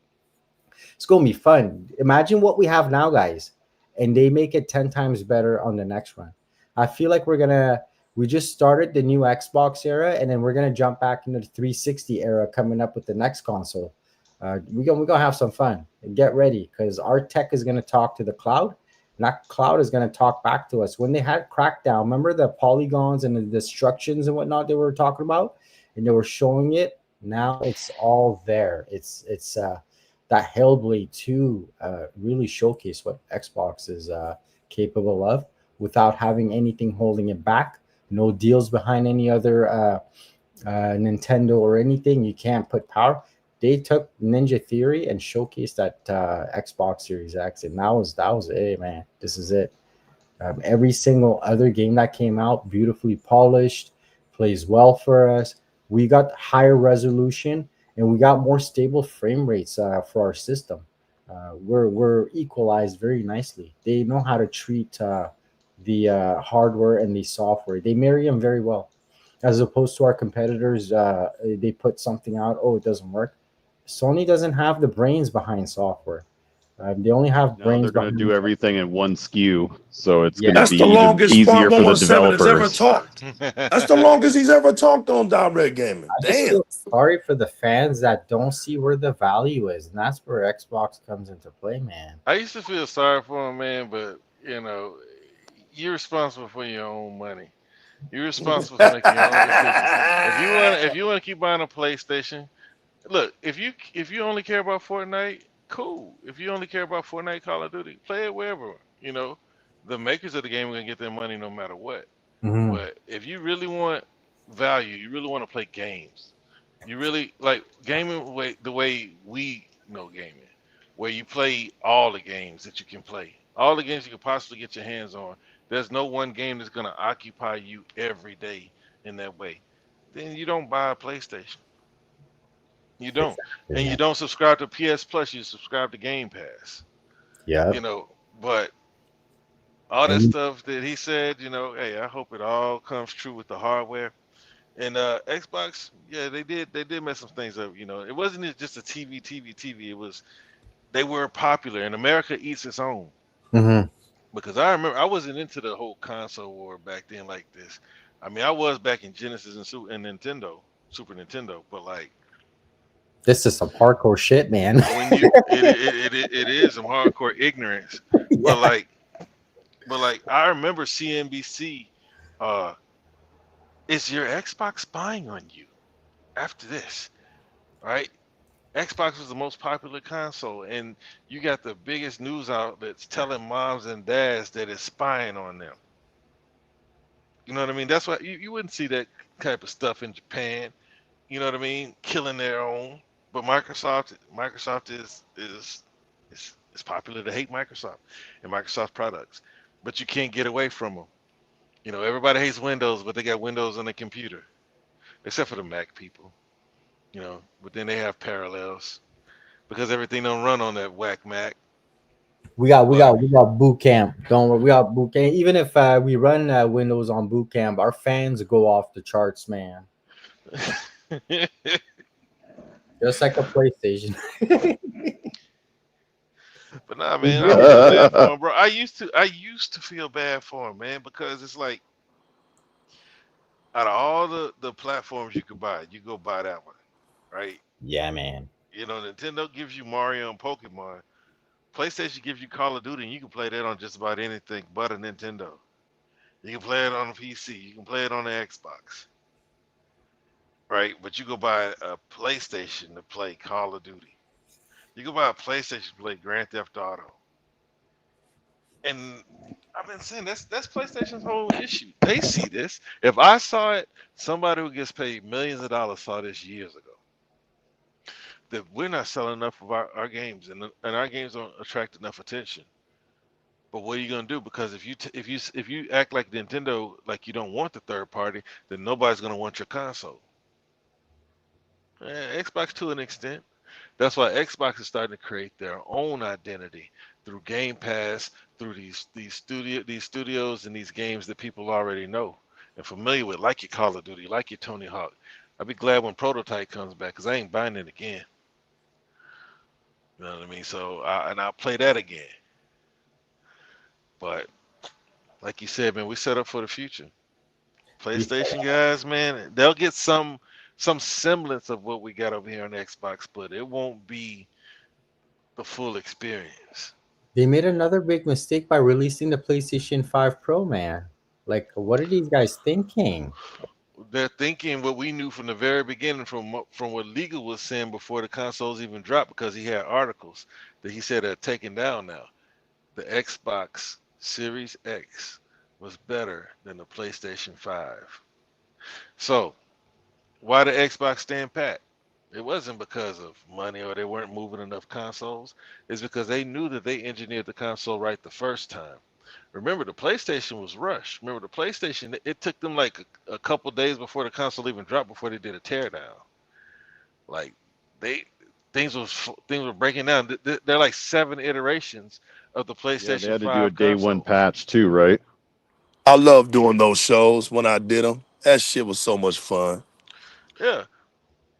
It's gonna be fun. Imagine what we have now, guys, and they make it 10 times better on the next run. I feel like we just started the new Xbox era, and then we're gonna jump back into the 360 era coming up with the next console. We're gonna have some fun. Get ready, because our tech is gonna talk to the cloud, and that cloud is gonna talk back to us. When they had Crackdown, remember the polygons and the destructions and whatnot they were talking about, and they were showing it. Now it's all there. It's that Hellblade 2 really showcased what Xbox is capable of without having anything holding it back. No deals behind any other Nintendo or anything. You can't put power. They took Ninja Theory and showcased that Xbox Series X, and that was it, man. This is it. Every single other game that came out, beautifully polished, plays well for us. We got higher resolution and we got more stable frame rates for our system. We're equalized very nicely. They know how to treat the hardware and the software. They marry them very well, as opposed to our competitors. They put something out, oh, it doesn't work. Sony doesn't have the brains behind software. They only have Now they're brains going to do behind. everything in one SKU, so it's Yeah. going to That's be the even longest easier Spark for the 117 has ever developers. talked. That's the longest he's ever talked on Direct Gaming. I just Damn. feel sorry for the fans that don't see where the value is, and that's where Xbox comes into play, man. I used to feel sorry for him, man, but you're responsible for your own money. You're responsible for making your own decisions. If you want to keep buying a PlayStation, look, if you only care about Fortnite, cool. If you only care about Fortnite, Call of Duty, play it wherever. The makers of the game are gonna get their money no matter what. Hmm. But if you really want value, you really want to play games. You really like gaming the way we know gaming, where you play all the games that you can play, all the games you could possibly get your hands on. There's no one game that's gonna occupy you every day in that way. Then you don't buy a PlayStation. You don't. Exactly, And you man. don't subscribe to PS Plus, you subscribe to Game Pass. Yeah. You know, but all that And stuff that he said, hey, I hope it all comes true with the hardware. And Xbox, yeah, they did mess some things up. It wasn't just a TV. It was they were popular, and America eats its own. mhm. Because I remember I wasn't into the whole console war back then like this. I mean, I was back in Genesis and Nintendo, Super Nintendo, but like This is some hardcore shit, man. when it is some hardcore ignorance. But Yeah. like I remember CNBC, uh, is your Xbox spying on you after this, right? Xbox was the most popular console, and you got the biggest news outlets telling moms and dads that it's spying on them. You know what I mean? That's why you wouldn't see that type of stuff in Japan. You know what I mean? Killing their own. But Microsoft is popular to hate Microsoft and Microsoft products. But you can't get away from them. Everybody hates Windows, but they got Windows on their computer, except for the Mac people. But then they have parallels because everything don't run on that whack Mac. We got we But got we got boot camp. Don't worry, we got boot camp. Even if we run Windows on boot camp, our fans go off the charts, man. Just like a PlayStation. but nah, We man, I get it. feel bad for him, bro. I used to feel bad for him, man, because it's like out of all the platforms you could buy, you go buy that one, right? Yeah, man. Nintendo gives you Mario and Pokemon. PlayStation gives you Call of Duty, and you can play that on just about anything but a Nintendo. You can play it on a PC. You can play it on the Xbox, right? But you go buy a PlayStation to play Call of Duty. You go buy a PlayStation to play Grand Theft Auto. And I've been saying that's PlayStation's whole issue. They see this. If I saw it, somebody who gets paid millions of dollars saw this years ago. That we're not selling enough of our games, and our games don't attract enough attention. But what are you gonna do? Because if you act like Nintendo, like you don't want the third party, then nobody's gonna want your console. Xbox to an extent. That's why Xbox is starting to create their own identity through Game Pass, through these studios and these games that people already know and familiar with, like your Call of Duty, like your Tony Hawk. I'll be glad when Prototype comes back because I ain't buying it again. You know what I mean? So I'll play that again. But like you said, man, we set up for the future. We PlayStation guys, man, they'll get some semblance of what we got over here on Xbox, but it won't be the full experience. They made another big mistake by releasing the PlayStation 5 Pro, man. Like, what are these guys thinking? They're thinking what we knew from the very beginning, from what Legal was saying before the consoles even dropped, because he had articles that he said are taken down now. The Xbox Series X was better than the PlayStation 5. So why the Xbox stand pat? It wasn't because of money or they weren't moving enough consoles. It's because they knew that they engineered the console right the first time. Remember, the PlayStation was rushed. Remember, the PlayStation, it took them like a couple days before the console even dropped before they did a teardown. Like they things were breaking down. They're like 7 iterations of the Yeah, they PlayStation had to do a 5 day one console. patch too, right? I love doing those shows when I did them. That shit was so much fun. Yeah,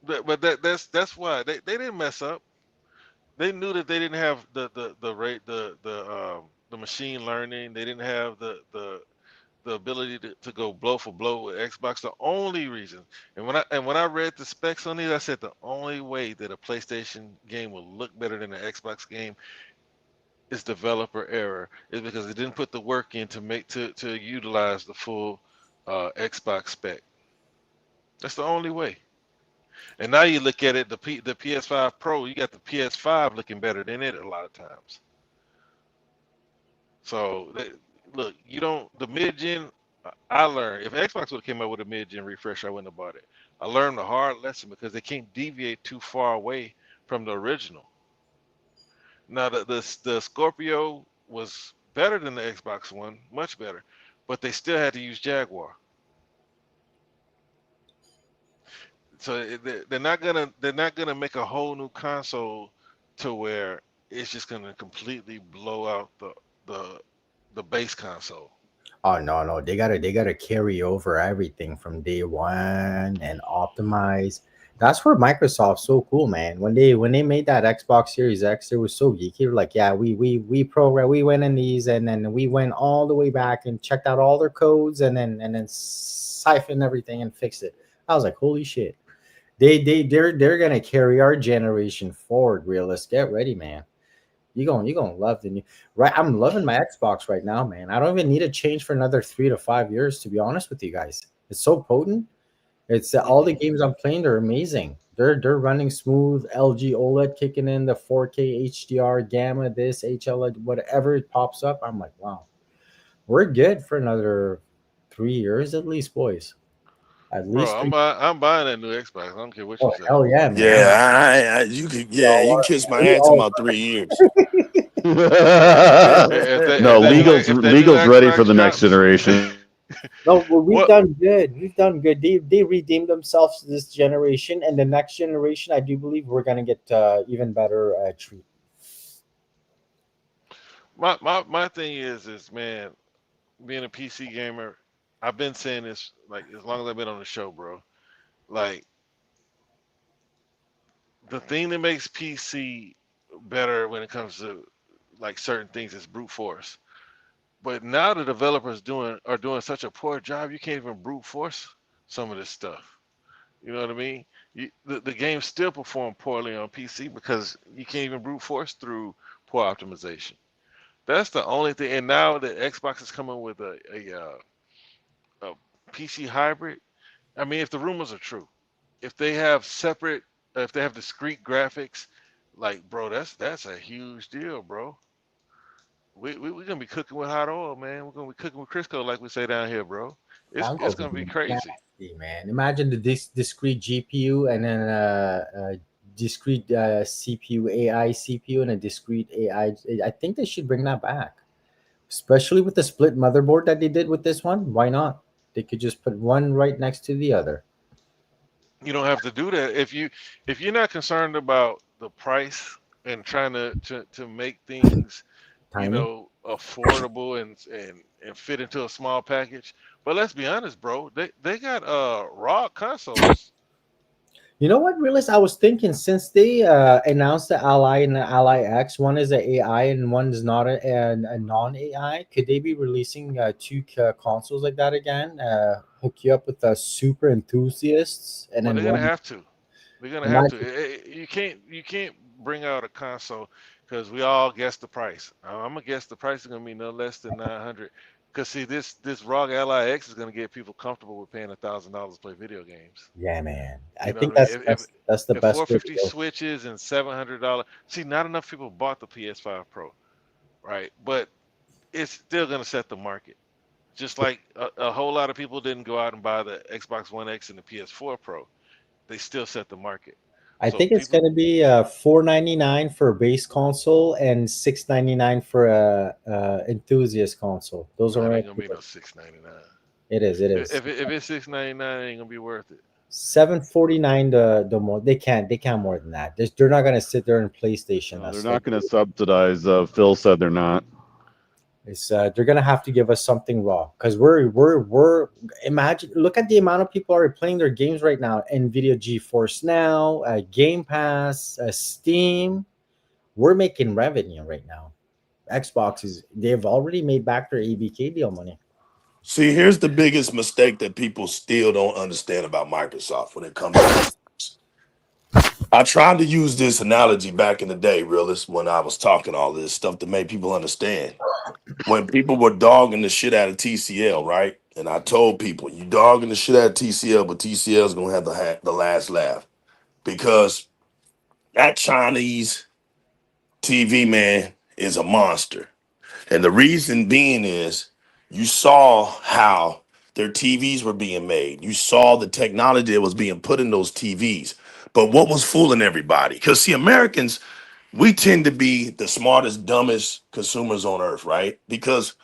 but that's why they didn't mess up. They knew that they didn't have the rate the machine learning. They didn't have the ability to go blow for blow with Xbox. The only reason, and when I read the specs on these, I said the only way that a PlayStation game will look better than an Xbox game is developer error, is because they didn't put the work in to make to utilize the full Xbox spec. That's the only way. And now you look at it, the PS5 Pro, you got the PS5 looking better than it a lot of times. So look, you don't the mid gen. I learned if Xbox would have came out with a mid gen refresh, I wouldn't have bought it. I learned a hard lesson because they can't deviate too far away from the original. Now the Scorpio was better than the Xbox One, much better, but they still had to use Jaguar. So they're not gonna make a whole new console to where it's just gonna completely blow out the the base console. Oh no, no, they gotta carry over everything from day one and optimize. That's where Microsoft's so cool, man. When they made that Xbox Series X, it was so geeky. They were like, yeah, we went in these and then we went all the way back and checked out all their codes and then siphoned everything and fixed it. I was like, holy shit. They're gonna carry our generation forward, realist. Get ready, man. You gonna love the new right. I'm loving my Xbox right now, man. I don't even need a change for another 3 to 5 years, to be honest with you guys. It's so potent. It's all the Hmm. games I'm playing, they're amazing. They're running smooth. LG OLED kicking in the 4K HDR, gamma, this HL, whatever it pops up. I'm like, wow, we're good for another 3 years at least, boys. At Bro, least three. I'm buying that new Xbox. I don't care what you Oh say. hell yeah, man. Yeah, We all you can are, kiss my man. We ass in all about 3 years. If that No, if that new legal's ready for Xbox the next drops, generation. No, well, we've what done good. We've done good. They redeemed themselves this generation, and the next generation, I do believe we're gonna get even better treat. my thing is man, being a PC gamer, I've been saying this like as long as I've been on the show, bro. Like the thing that makes PC better when it comes to like certain things is brute force. But now the developers are doing such a poor job, you can't even brute force some of this stuff. You know what I mean? The game still perform poorly on PC because you can't even brute force through poor optimization. That's the only thing. And now that Xbox is coming with a PC hybrid, I mean, if the rumors are true, if they have separate, if they have discrete graphics, like bro, that's a huge deal, bro. We're gonna be cooking with hot oil, man. We're gonna be cooking with Crisco, like we say down here, bro. It's Tacos gonna be are crazy. nasty, man. Imagine the discrete GPU and then discrete CPU, AI CPU, and a discrete AI. I think they should bring that back, especially with the split motherboard that they did with this one. Why not? They could just put one right next to the other. You don't have to do that if you're not concerned about the price and trying to make things Tiny. affordable and fit into a small package. But let's be honest, bro. They got raw consoles. You know what, realist? I was thinking since they announced the Ally and the Ally X, one is a AI and one is not a non AI. Could they be releasing two consoles like that again? Hook you up with the super enthusiasts, and Well, then they're gonna one. have to. They're gonna have to. Imagine, You can't bring out a console because we all guess the price. I'm gonna guess the price is gonna be no less than 900. Cause see, this ROG Ally X is gonna get people comfortable with paying $1,000 to play video games. yeah, man. I You know think what I mean? that's the If best way to 450 go. switches and $700. See, not enough people bought the PS5 Pro, right? But it's still gonna set the market. Just like a whole lot of people didn't go out and buy the Xbox One X and the PS4 Pro, they still set the market. I So think it's people, gonna be $4.99 for a base console and $6.99 for a enthusiast console. Those nah, are it all ain't gonna be cheaper. no 6.99. It is. It is. If it's 6.99, it ain't gonna be worth it. 7.49. The more they can't more than that. They're not gonna sit there and PlayStation No, they're us not like going to subsidize. Phil said they're not. it's. They're gonna have to give us something raw because we're imagine look at the amount of people are playing their games right now. Nvidia GeForce Now, Game Pass, Steam. We're making revenue right now. Xbox is they've already made back their ABK deal money. See, here's the biggest mistake that people still don't understand about Microsoft when it comes to. I tried to use this analogy back in the day, realist, when I was talking all this stuff to make people understand. When people were dogging the shit out of TCL, right? And I told people, you dogging the shit out of TCL, but TCL is gonna have the last laugh because that Chinese TV man is a monster. And the reason being is you saw how their TVs were being made. You saw the technology that was being put in those TVs. But what was fooling everybody? Because see, Americans, we tend to be the smartest, dumbest consumers on earth, right? Because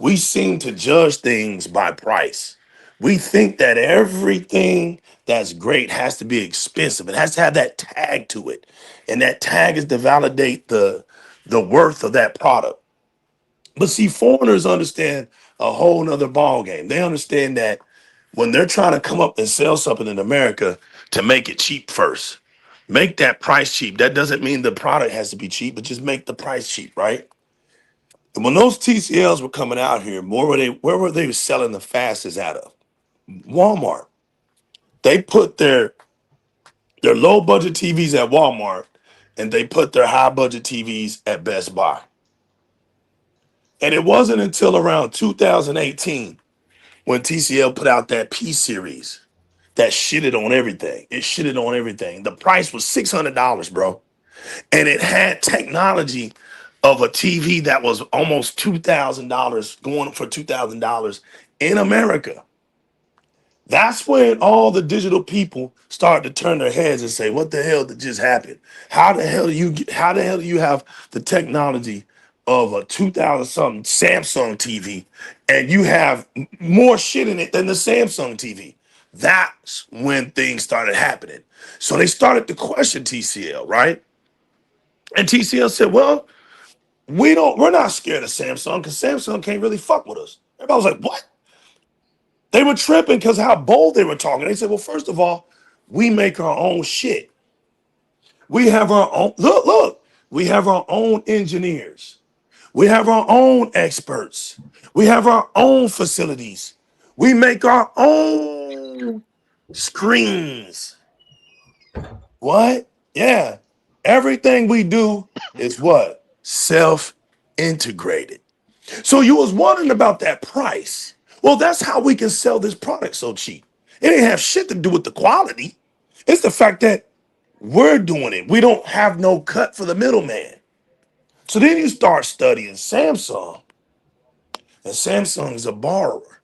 we seem to judge things by price. We think that everything that's great has to be expensive. It has to have that tag to it. And that tag is to validate the worth of that product. But see, foreigners understand a whole nother ball game. They understand that when they're trying to come up and sell something in America, to make it cheap first. Make that price cheap. That doesn't mean the product has to be cheap, but just make the price cheap, right? And when those TCLs were coming out here, where were they selling the fastest out of? Walmart. They put their low budget TVs at Walmart and they put their high budget TVs at Best Buy. And it wasn't until around 2018 when TCL put out that P series that shitted on everything. It shitted on everything. The price was $600, bro. And it had technology of a TV that was almost $2,000, going for $2,000 in America. That's when all the digital people start to turn their heads and say, "What the hell did just happen? How the hell do you have the technology of a 2000 something Samsung TV and you have more shit in it than the Samsung TV?" That's when things started happening. So they started to question TCL, right? And TCL said, "Well, we're not scared of Samsung because Samsung can't really fuck with us." Everybody was like, "What?" They were tripping because how bold they were talking. They said, "Well, first of all, we make our own shit. We have our own look. We have our own engineers. We have our own experts. We have our own facilities. We make our own screens." What? Yeah. Everything we do is what? Self-integrated. So you was wondering about that price. Well, that's how we can sell this product so cheap. It ain't have shit to do with the quality. It's the fact that we're doing it. We don't have no cut for the middleman. So then you start studying Samsung, and Samsung is a borrower,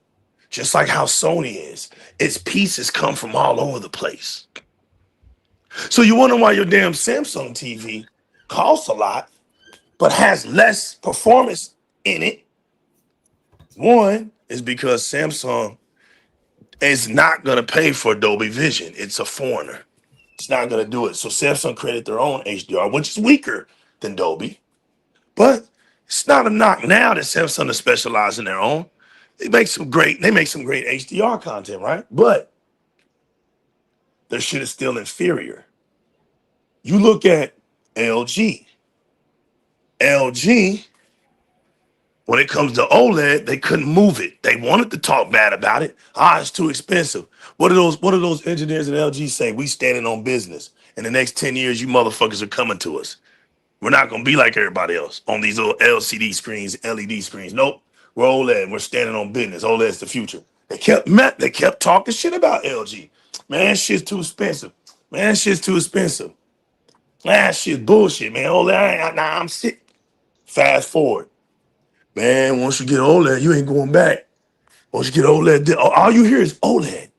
just like how Sony is. Its pieces come from all over the place. So you wonder why your damn Samsung TV costs a lot, but has less performance in it. One is because Samsung is not going to pay for Dolby Vision. It's a foreigner. It's not going to do it. So Samsung created their own HDR, which is weaker than Dolby. But it's not a knock now that Samsung is specialized in their own. They make some great HDR content, right? But their shit is still inferior. You look at LG. LG, when it comes to OLED, they couldn't move it. They wanted to talk bad about it. It's too expensive. What do those engineers at LG say? We standing on business. In the next 10 years, you motherfuckers are coming to us. We're not gonna be like everybody else on these little LCD screens, LED screens. Nope. We're OLED. We're standing on business. OLED's the future. They kept talking shit about LG. Man, shit's too expensive. Man, shit's too expensive. Man, shit's bullshit, man. OLED, I'm sick. Fast forward. Man, once you get OLED, you ain't going back. Once you get OLED, all you hear is OLED.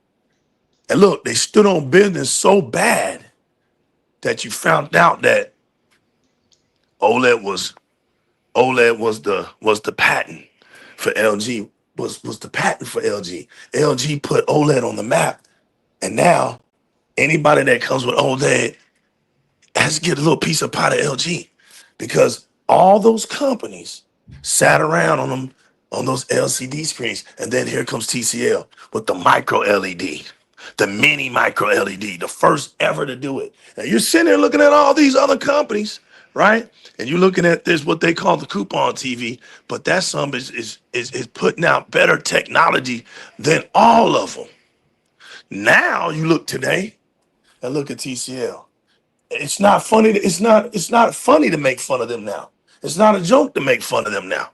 And look, they stood on business so bad that you found out that OLED was the patent for LG, was the patent for LG. LG put OLED on the map, and now anybody that comes with OLED has to get a little piece of pie to LG, because all those companies sat around on those LCD screens, and then here comes TCL with the micro LED, the mini micro LED, the first ever to do it. Now you're sitting there looking at all these other companies, right? And you're looking at this, what they call the coupon TV, but that some is putting out better technology than all of them. Now you look today and look at TCL. It's not funny. It's not funny to make fun of them now. It's not a joke to make fun of them now.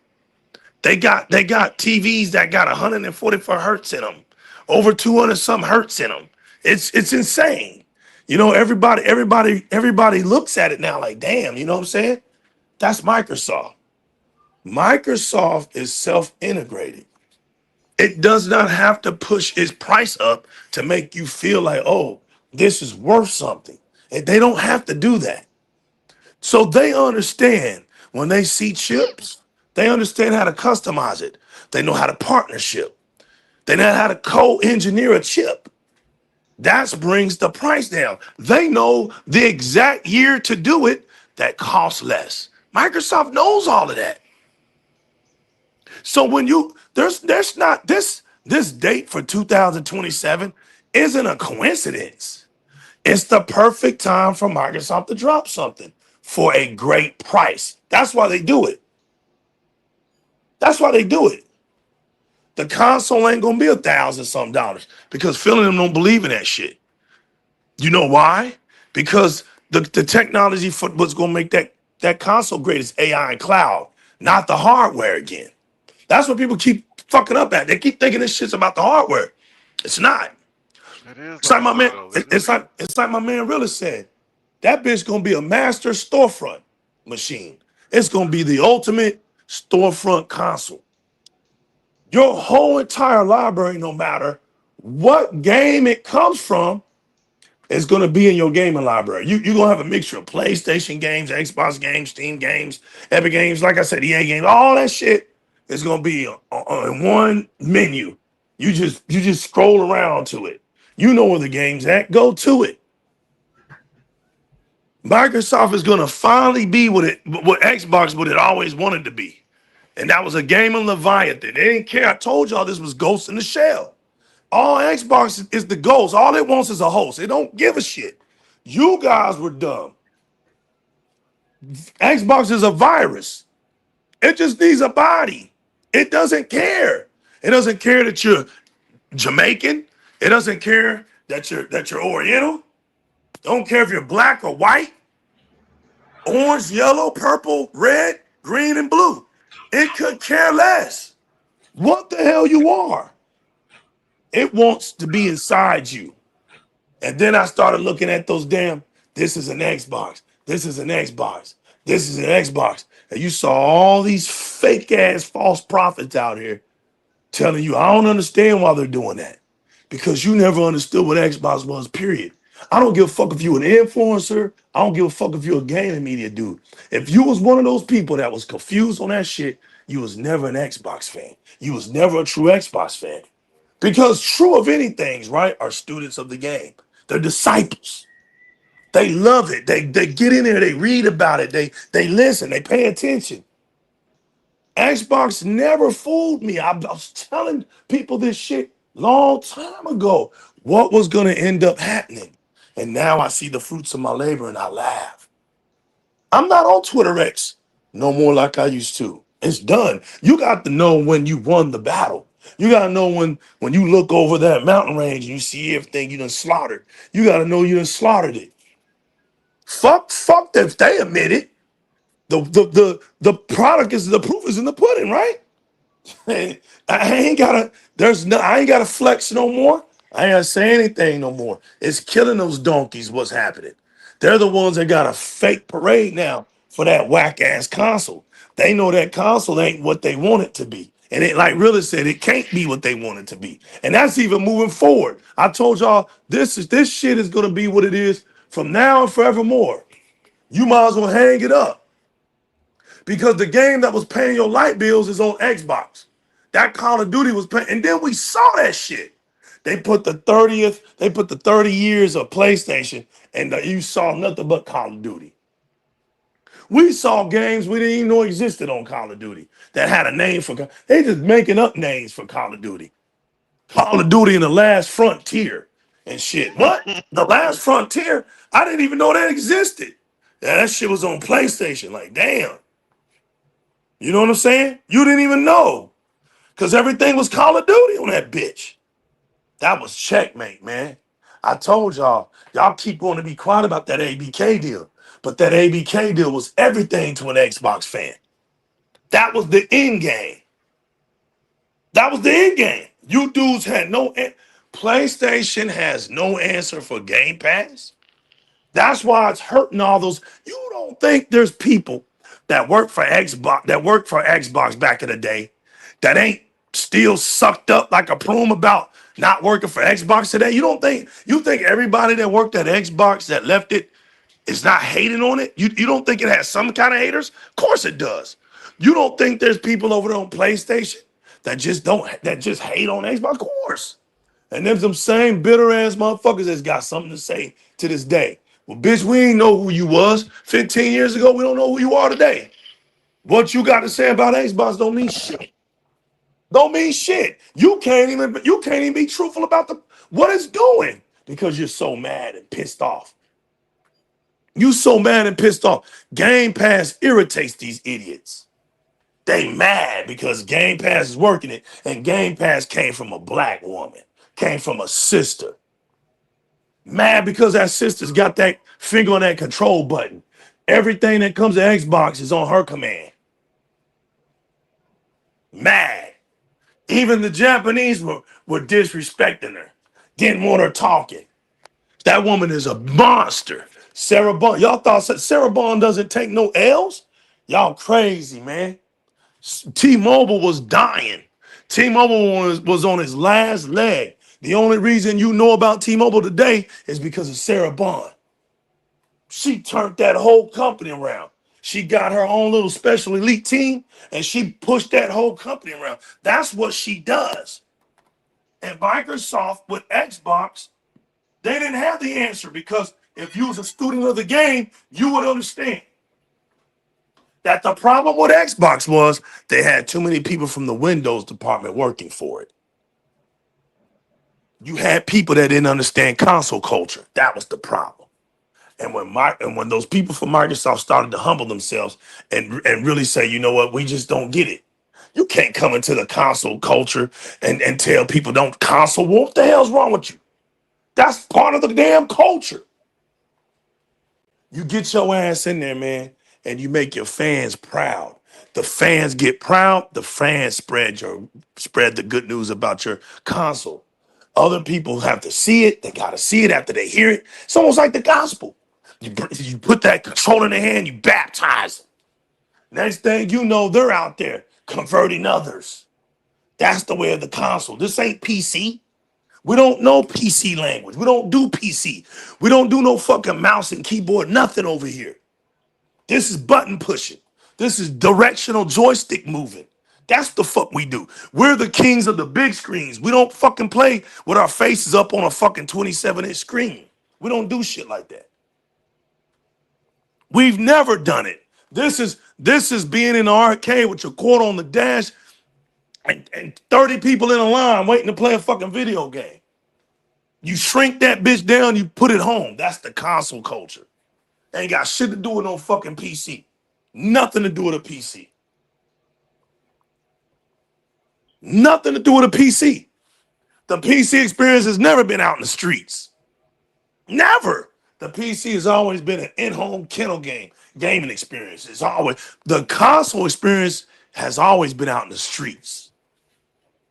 They got TVs that got 144 hertz in them, over 200 some hertz in them. It's insane. You know, everybody looks at it now like, damn, you know what I'm saying? That's Microsoft. Microsoft is self-integrated. It does not have to push its price up to make you feel like, oh, this is worth something. And they don't have to do that. So they understand when they see chips, they understand how to customize it. They know how to partnership. They know how to co-engineer a chip. That brings the price down. They know the exact year to do it that costs less. Microsoft knows all of that. So when there's not this date for 2027 isn't a coincidence. It's the perfect time for Microsoft to drop something for a great price. That's why they do it. That's why they do it. The console ain't gonna be $1,000 something because Phil and them don't believe in that shit. You know why? Because the technology for what's gonna make that console great is AI and cloud, not the hardware again. That's what people keep fucking up at. They keep thinking this shit's about the hardware. It's not. It's like my man. It's like my man really said. That bitch gonna be a master storefront machine. It's gonna be the ultimate storefront console. Your whole entire library, no matter what game it comes from, is gonna be in your gaming library. You're gonna have a mixture of PlayStation games, Xbox games, Steam games, Epic games, like I said, EA games, all that shit is gonna be on one menu. You just scroll around to it. You know where the game's at, go to it. Microsoft is gonna finally be what Xbox would it always wanted to be. And that was a game of Leviathan. They didn't care. I told y'all this was Ghost in the Shell. All Xbox is the ghost. All it wants is a host. It don't give a shit. You guys were dumb. Xbox is a virus. It just needs a body. It doesn't care. It doesn't care that you're Jamaican. It doesn't care that you're Oriental. Don't care if you're black or white, orange, yellow, purple, red, green, and blue. It could care less what the hell you are. It wants to be inside you. And then I started looking at those this is an Xbox. This is an Xbox. This is an Xbox. And you saw all these fake ass false prophets out here telling you, I don't understand why they're doing that. Because you never understood what Xbox was, period. I don't give a fuck if you're an influencer. I don't give a fuck if you're a gaming media dude. If you was one of those people that was confused on that shit, you was never an Xbox fan. You was never a true Xbox fan. Because true of anything, right, are students of the game. They're disciples. They love it. They get in there. They read about it. They listen. They pay attention. Xbox never fooled me. I was telling people this shit long time ago. What was going to end up happening? And now I see the fruits of my labor and I laugh. I'm not on Twitter X no more like I used to. It's done. You got to know when you won the battle. You got to know when you look over that mountain range and you see everything you done slaughtered. You got to know you done slaughtered it. Fuck if they admit it. The product is, the proof is in the pudding, right? I ain't gotta flex no more. I ain't gotta say anything no more. It's killing those donkeys what's happening. They're the ones that got a fake parade now for that whack ass console. They know that console ain't what they want it to be. And it, like Rilla said, it can't be what they want it to be. And that's even moving forward. I told y'all this shit is gonna be what it is from now and forevermore, you might as well hang it up. Because the game that was paying your light bills is on Xbox. That Call of Duty was paying, and then we saw that shit. They put the 30 years of PlayStation, and you saw nothing but Call of Duty. We saw games we didn't even know existed on Call of Duty that had a name for. They just making up names for Call of Duty. Call of Duty and the Last Frontier and shit. What? The Last Frontier? I didn't even know that existed. Yeah, that shit was on PlayStation. Like, damn. You know what I'm saying? You didn't even know. Because everything was Call of Duty on that bitch. That was checkmate, man. I told y'all keep wanting to be quiet about that ABK deal. But that ABK deal was everything to an Xbox fan. That was the end game. That was the end game. You dudes had no... PlayStation has no answer for Game Pass. That's why it's hurting all those... You don't think there's people that work for Xbox back in the day that ain't still sucked up like a plume about not working for Xbox today? You think everybody that worked at Xbox that left it is not hating on it? You don't think it has some kind of haters? Of course it does. You don't think there's people over there on PlayStation that just hate on Xbox? Of course. And there's some same bitter ass motherfuckers that's got something to say to this day. Well, bitch, we ain't know who you was 15 years ago. We don't know who you are today. What you got to say about Xbox don't mean shit. Don't mean shit. You can't even be truthful about what it's doing because you're so mad and pissed off. You so mad and pissed off. Game Pass irritates these idiots. They mad because Game Pass is working it, and Game Pass came from a black woman, came from a sister. Mad because that sister's got that finger on that control button. Everything that comes to Xbox is on her command. Mad. Even the Japanese were disrespecting her, didn't want her talking. That woman is a monster. Sarah Bond. Y'all thought Sarah Bond doesn't take no L's? Y'all crazy, man. T-Mobile was dying. T-Mobile was on his last leg. The only reason you know about T-Mobile today is because of Sarah Bond. She turned that whole company around. She got her own little special elite team, and she pushed that whole company around. That's what she does. And Microsoft with Xbox, they didn't have the answer, because if you was a student of the game, you would understand that the problem with Xbox was they had too many people from the Windows department working for it. You had people that didn't understand console culture. That was the problem. And when those people from Microsoft started to humble themselves and really say, you know what, we just don't get it. You can't come into the console culture and tell people don't console. What the hell's wrong with you? That's part of the damn culture. You get your ass in there, man, and you make your fans proud. The fans get proud. The fans spread the good news about your console. Other people have to see it. They got to see it after they hear it. It's almost like the gospel. You put that control in their hand, you baptize them. Next thing you know, they're out there converting others. That's the way of the console. This ain't PC. We don't know PC language. We don't do PC. We don't do no fucking mouse and keyboard, nothing over here. This is button pushing. This is directional joystick moving. That's the fuck we do. We're the kings of the big screens. We don't fucking play with our faces up on a fucking 27-inch screen. We don't do shit like that. We've never done it. This is being in the arcade with your quarter on the dash and 30 people in a line waiting to play a fucking video game. You shrink that bitch down, you put it home. That's the console culture. Ain't got shit to do with no fucking PC. Nothing to do with a PC. Nothing to do with a PC. The PC experience has never been out in the streets. Never. The PC has always been an in-home kennel gaming experience. It's always the console experience has always been out in the streets.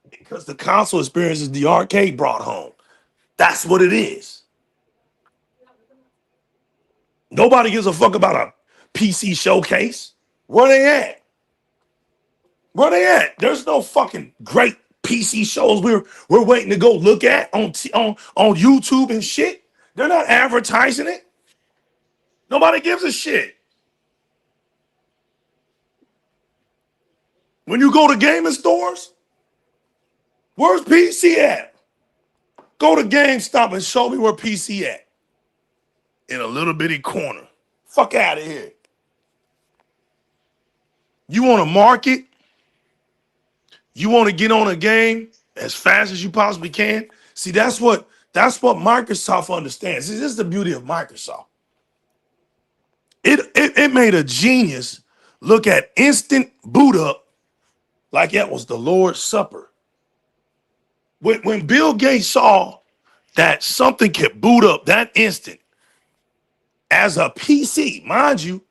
Because the console experience is the arcade brought home. That's what it is. Nobody gives a fuck about a PC showcase. Where they at? Where they at? There's no fucking great PC shows we're waiting to go look at on YouTube and shit. They're not advertising it. Nobody gives a shit. When you go to gaming stores, where's PC at? Go to GameStop and show me where PC at. In a little bitty corner. Fuck out of here. You want to market? You want to get on a game as fast as you possibly can? See, that's what Microsoft understands. This is the beauty of Microsoft. It made a genius look at instant boot up like that was the Lord's Supper. When Bill Gates saw that something could boot up that instant as a PC, mind you,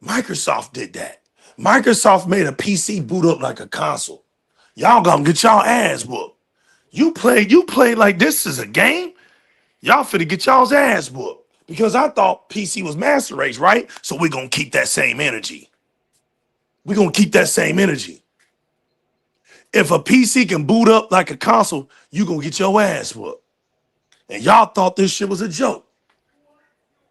Microsoft did that. Microsoft made a PC boot up like a console. Y'all gonna get y'all ass whooped. You play like this is a game. Y'all finna get y'all's ass whooped. Because I thought PC was master race, right? So we're gonna keep that same energy. We're gonna keep that same energy. If a PC can boot up like a console, you gonna get your ass whooped. And y'all thought this shit was a joke.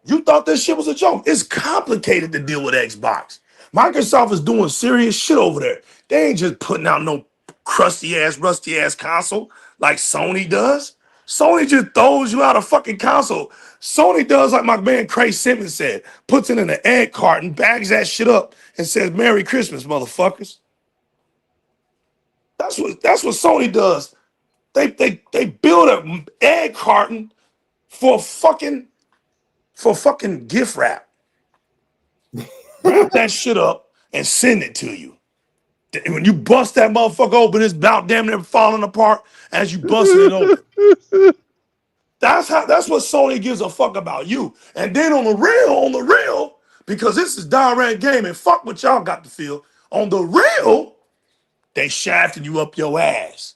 You thought this shit was a joke. It's complicated to deal with Xbox. Microsoft is doing serious shit over there. They ain't just putting out no crusty ass, rusty ass console like Sony does. Sony just throws you out a fucking console. Sony does like my man Craig Simmons said, puts it in an egg carton, bags that shit up, and says, "Merry Christmas, motherfuckers." That's what Sony does. They build an egg carton for fucking gift wrap. Wrap that shit up and send it to you. And when you bust that motherfucker open, it's about damn near falling apart as you busting it open. That's what Sony gives a fuck about you. And then on the real, because this is direct gaming, fuck what y'all got to feel. On the real, they shafting you up your ass.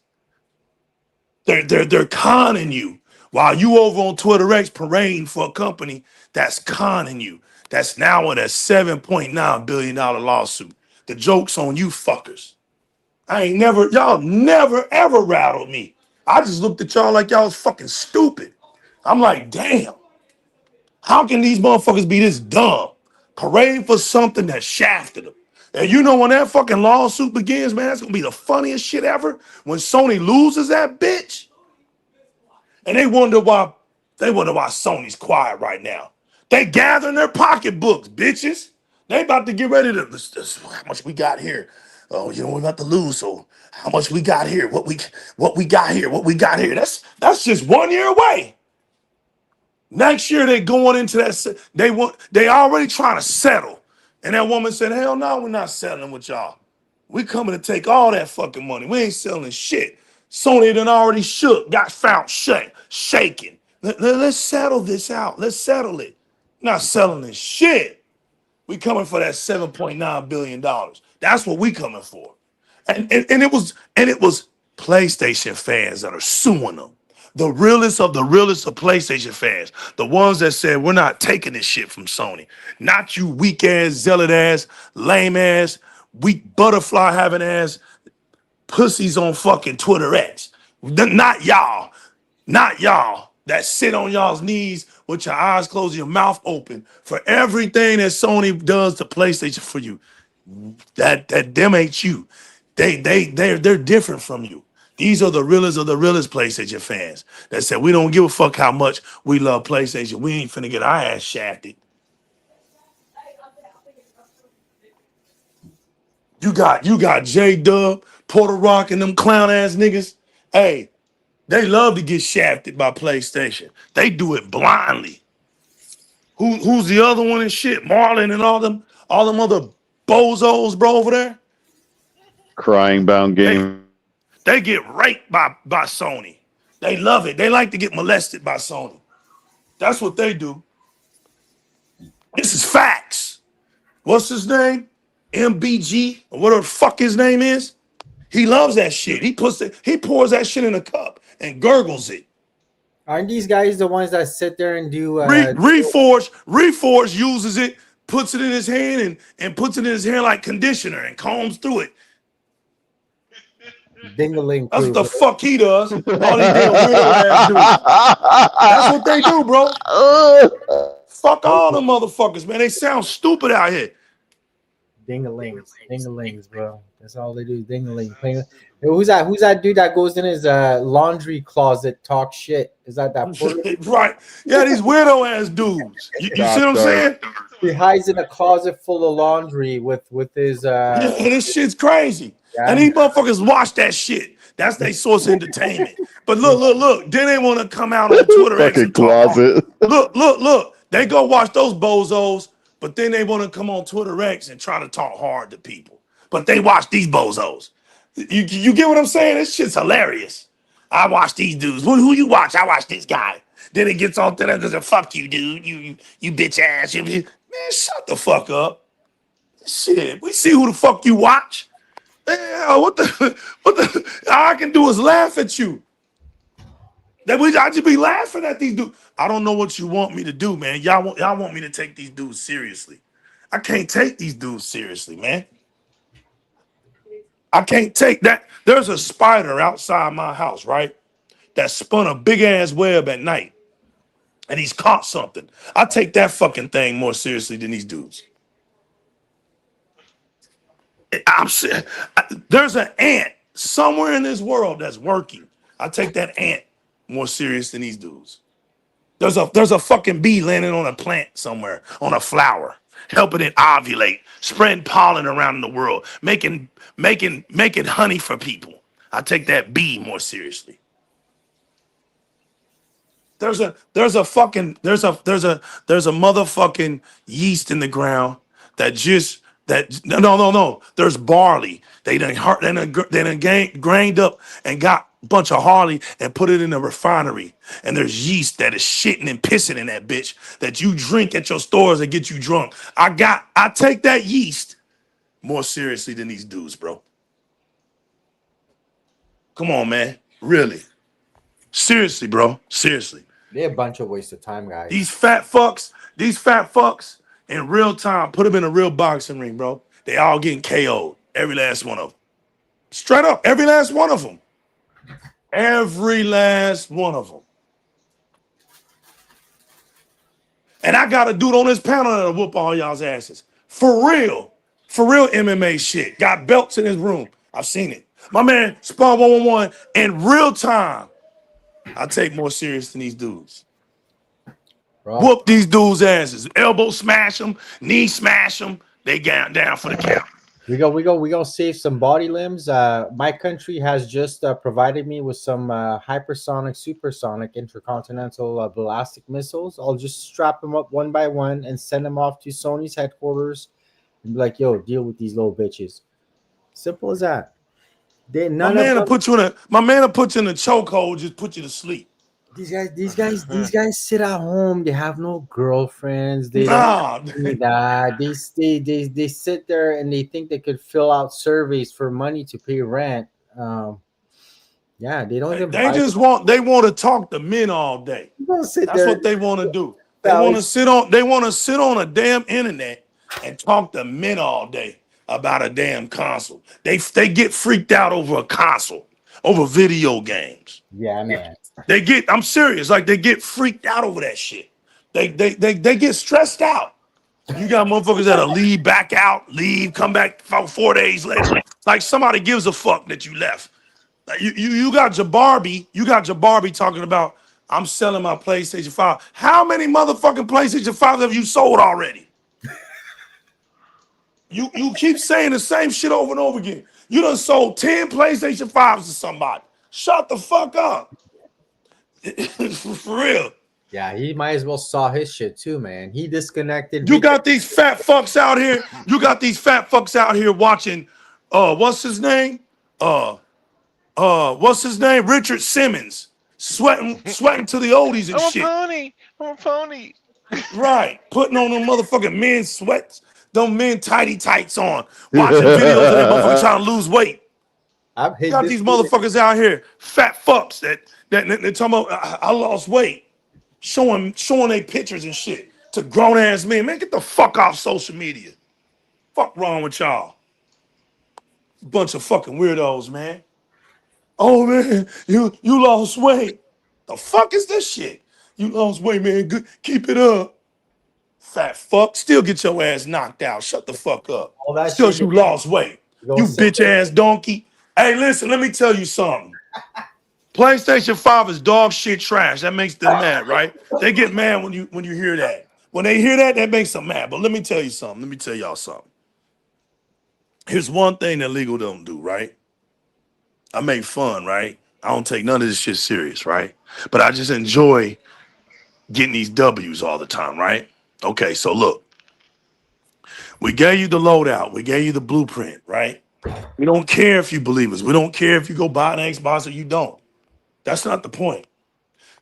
They're conning you while you over on Twitter X parading for a company that's conning you. That's now in a $7.9 billion lawsuit. The joke's on you fuckers. Y'all never ever rattled me. I just looked at y'all like y'all was fucking stupid. I'm like, damn. How can these motherfuckers be this dumb? Parading for something that shafted them. And you know when that fucking lawsuit begins, man, that's gonna be the funniest shit ever. When Sony loses that bitch. And they wonder why Sony's quiet right now. They gathering their pocketbooks, bitches. They about to get ready to how much we got here. Oh, you know, we're about to lose. So how much we got here? What we got here? That's just 1 year away. Next year they going into that. They already trying to settle. And that woman said, "Hell no, we're not settling with y'all. We coming to take all that fucking money. We ain't selling shit." Sony done already got found shaking. Let's settle this out. Let's settle it. Not selling this shit. We coming for that $7.9 billion. That's what we coming for. And it was PlayStation fans that are suing them. The realest of PlayStation fans. The ones that said, "We're not taking this shit from Sony." Not you weak ass, zealot ass, lame ass, weak butterfly having ass pussies on fucking Twitter X. Not y'all that sit on y'all's knees with your eyes closed, your mouth open for everything that Sony does to PlayStation for you. That them ain't you. They're different from you. These are the realest of the realest PlayStation fans that said, "We don't give a fuck how much we love PlayStation. We ain't finna get our ass shafted." You got J-Dub, Porter Rock, and them clown ass niggas. Hey, they love to get shafted by PlayStation. They do it blindly. Who's the other one and shit? Marlon and all them other bozos, bro, over there. Crying bound game. They get raped by Sony. They love it. They like to get molested by Sony. That's what they do. This is facts. What's his name? MBG, or whatever the fuck his name is. He loves that shit. He pours that shit in a cup and gurgles it. Aren't these guys the ones that sit there and do Reforge uses it, puts it in his hand and puts it in his hair like conditioner and combs through it. Ding-a-ling. That's what the fuck he does. All these damn weirdo ass dudes. That's what they do, bro. Fuck all them motherfuckers, man. They sound stupid out here. Dingalings, bro. That's all they do. Dingaling. Playing. Who's that? Who's that dude that goes in his laundry closet, talk shit? Is that Puerto Rican? Right. Yeah, these weirdo ass dudes. You see what I'm saying? He hides in a closet full of laundry with his. Yeah, this shit's crazy. Yeah. And these motherfuckers watch that shit. That's their source of entertainment. But look. Then they want to come out on Twitter X Fucking and talk. closet. Look. They go watch those bozos, but then they want to come on Twitter X and try to talk hard to people. But they watch these bozos. You get what I'm saying? This shit's hilarious. I watch these dudes. Who you watch? I watch this guy. Then it gets on to them and says, fuck you, dude. You bitch ass. Man, shut the fuck up. Shit. We see who the fuck you watch. Man, what the all I can do is laugh at you. I just be laughing at these dudes. I don't know what you want me to do, man. Y'all want me to take these dudes seriously. I can't take these dudes seriously, man. I can't take that. There's a spider outside my house, right? That spun a big ass web at night. And he's caught something. I take that fucking thing more seriously than these dudes. There's an ant somewhere in this world that's working. I take that ant more serious than these dudes. There's a fucking bee landing on a plant somewhere, on a flower, helping it ovulate, spreading pollen around in the world, making honey for people. I take that bee more seriously. There's a motherfucking yeast in the ground no. There's barley. They done grained up and got a bunch of barley and put it in a refinery. And there's yeast that is shitting and pissing in that bitch that you drink at your stores and get you drunk. I take that yeast more seriously than these dudes, bro. Come on, man. Really. Seriously, bro. Seriously. They're a bunch of waste of time, guys. These fat fucks in real time, put them in a real boxing ring, bro. They all getting KO'd. Every last one of them. Straight up, every last one of them. Every last one of them. And I got a dude on this panel that'll whoop all y'all's asses. For real MMA shit. Got belts in his room. I've seen it. My man Spawn 111 in real time. I take more serious than these dudes. Bro. Whoop these dudes' asses. Elbow smash them, knee smash them. They down for the count. We gonna save some body limbs. My country has just provided me with some hypersonic, supersonic, intercontinental ballistic missiles. I'll just strap them up one by one and send them off to Sony's headquarters and be like, "Yo, deal with these little bitches." Simple as that. My man will put you in a chokehold, just put you to sleep. These guys sit at home. They have no girlfriends. They don't do that. They sit there and they think they could fill out surveys for money to pay rent. Yeah, they don't even. They want to talk to men all day. That's what they want to do. They want to sit on a damn internet and talk to men all day about a damn console. They get freaked out over a console, over video games. Yeah, man. I'm serious, like they get freaked out over that shit. They get stressed out. You got motherfuckers that'll leave, back out, come back 4 days later. Like somebody gives a fuck that you left. Like you got your Barbie talking about, I'm selling my PlayStation 5. How many motherfucking PlayStation 5s have you sold already? You keep saying the same shit over and over again. You done sold 10 PlayStation 5s to somebody. Shut the fuck up. For real. Yeah, he might as well saw his shit too, man. He disconnected. You got these fat fucks out here. Watching what's his name? Richard Simmons. Sweating to the oldies and shit. I'm a pony. Right. Putting on them motherfucking men's sweats, them men tighty tights on, watching videos of that motherfucker trying to lose weight. You got these motherfuckers out here, fat fucks that they're talking about, I lost weight, showing their pictures and shit to grown ass men. Man, get the fuck off social media. Fuck wrong with y'all? Bunch of fucking weirdos, man. Oh man, you lost weight. The fuck is this shit? You lost weight, man. Good, keep it up. fat fuck. Still get your ass knocked out. Shut the fuck up. All that Still shit. you lost weight. You bitch ass donkey. Hey, listen, let me tell you something. PlayStation 5 is dog shit trash. That makes them mad, right? They get mad when you hear that. When they hear that, that makes them mad. But let me tell you something. Let me tell y'all something. Here's one thing that legal don't do, right? I make fun, right? I don't take none of this shit serious, right? But I just enjoy getting these W's all the time, right? Okay, so look. We gave you the loadout. We gave you the blueprint, right? We don't care if you believe us. We don't care if you go buy an Xbox or you don't. That's not the point.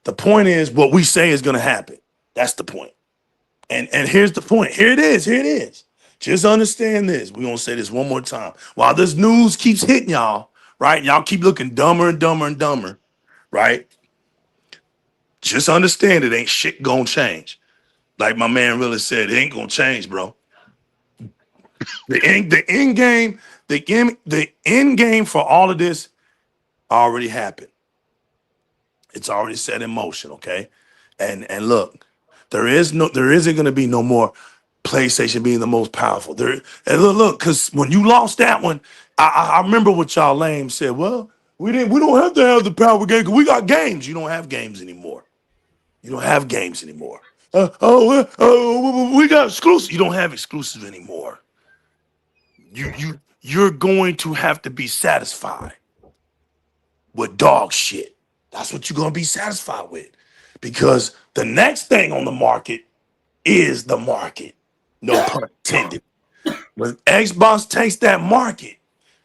The point is what we say is going to happen. That's the point. And here's the point. Here it is. Here it is. Just understand this. We're going to say this one more time. While this news keeps hitting y'all, right? Y'all keep looking dumber and dumber and dumber, right? Just understand it ain't shit going to change. Like my man really said, it ain't going to change, bro. The end game for all of this already happened. It's already set in motion, okay? And look, there isn't going to be no more PlayStation being the most powerful. And look, because when you lost that one, I remember what y'all lame said. Well, we don't have to have the power game because we got games. You don't have games anymore. You don't have games anymore. We got exclusives. You don't have exclusives anymore. You're going to have to be satisfied with dog shit. That's what you're going to be satisfied with. Because the next thing on the market is the market. No pun intended. When Xbox takes that market,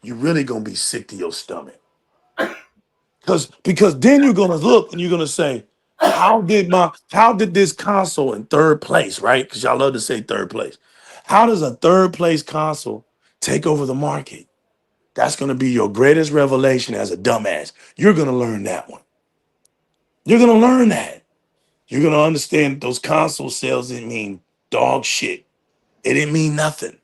you're really going to be sick to your stomach. Because then you're going to look and you're going to say, how did this console in third place, right? Because y'all love to say third place. How does a third place console take over the market? That's going to be your greatest revelation as a dumbass. You're going to learn that one. You're going to learn that. You're going to understand those console sales didn't mean dog shit. It didn't mean nothing.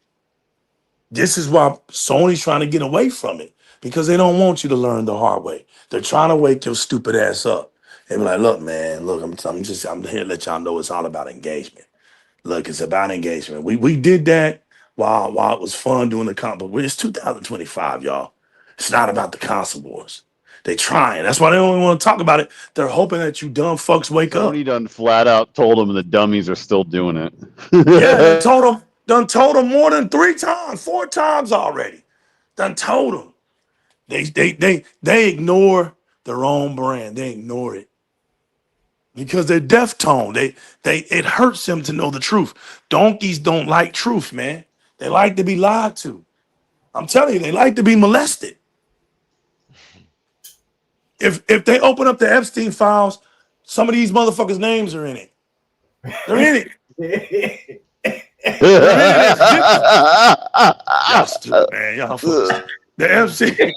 This is why Sony's trying to get away from it, because they don't want you to learn the hard way. They're trying to wake your stupid ass up. They be like, look, man, look, I'm here to let y'all know it's all about engagement. Look, it's about engagement. We did that while it was fun doing the comp, but it's 2025, y'all. It's not about the console wars. They trying. That's why they don't want to talk about it. They're hoping that you dumb fucks wake up. Sony done flat out told them the dummies are still doing it. Yeah, done told them more than 3 times, 4 times already. Done told them. They ignore their own brand. They ignore it. Because they're deaf tone. It hurts them to know the truth. Donkeys don't like truth, man. They like to be lied to. I'm telling you, they like to be molested. If they open up the Epstein files, some of these motherfuckers' names are in it. They're in it. Y'all stupid, man. Y'all fucking the Epstein.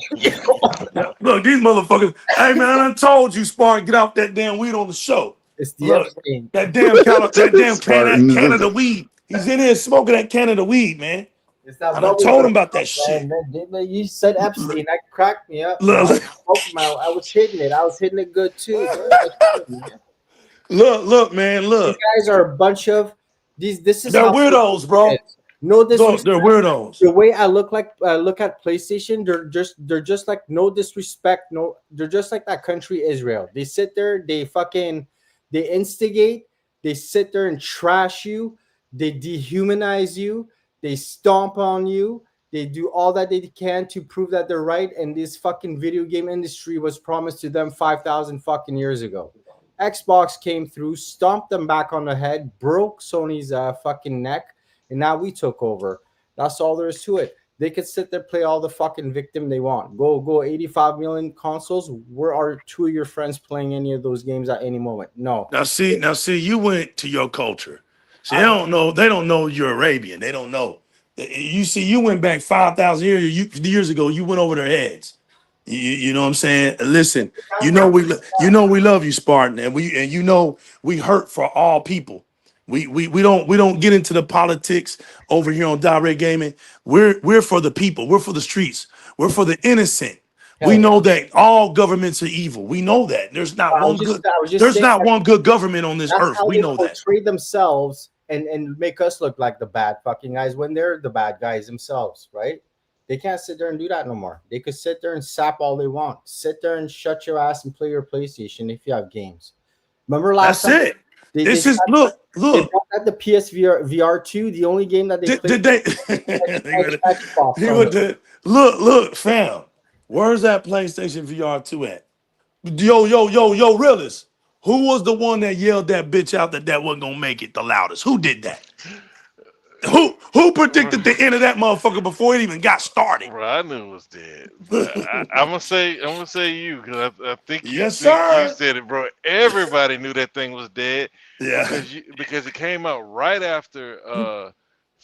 Look, these motherfuckers. Hey, man, I done told you, Spartan, get off that damn weed on the show. It's the Look, Epstein. that damn Spartans. Canada weed. He's in here smoking that Canada weed, man. It's that I done told him about that shit. Man, you said Epstein. That cracked me up. Look. I was hitting it. I was hitting it good too. Look, man, look. These guys are a bunch of they're weirdos, bro. No disrespect. They're weirdos. The way I look at PlayStation, they're just like no disrespect. No, they're just like that country Israel. They sit there, they instigate, they sit there and trash you, they dehumanize you, they stomp on you, they do all that they can to prove that they're right. And this fucking video game industry was promised to them 5,000 fucking years ago. Xbox came through, stomped them back on the head, broke Sony's fucking neck. And now we took over. That's all there is to it. They could sit there, play all the fucking victim they want. Go 85 million consoles. Where are 2 of your friends playing any of those games at any moment? No. Now see, you went to your culture. See, they don't know you're Arabian. They don't know. You went back 5,000 years ago. You went over their heads. You know what I'm saying? Listen, we love you, Spartan, and we hurt for all people. We don't get into the politics over here on Di-RRec Gaming. We're for the people. We're for the streets. We're for the innocent. We know that all governments are evil. We know that. There's not one good government on this earth. We know that. Portray themselves and make us look like the bad fucking guys when they're the bad guys themselves, right? They can't sit there and do that no more. They could sit there and sap all they want. Sit there and shut your ass and play your PlayStation if you have games. Remember last That's time it. they This is they look. brought out the PSVR VR2. The only game that they Did played they? Xbox He on would it. look, fam. Where's that PlayStation VR 2 at? Yo, realist. Who was the one that yelled that bitch out that wasn't gonna make it the loudest? Who did that? Who predicted the end of that motherfucker before it even got started? Bro, I knew it was dead. But I'm gonna say you because I think you Yes, sir. said it, bro. Everybody knew that thing was dead Yeah. because it came out right after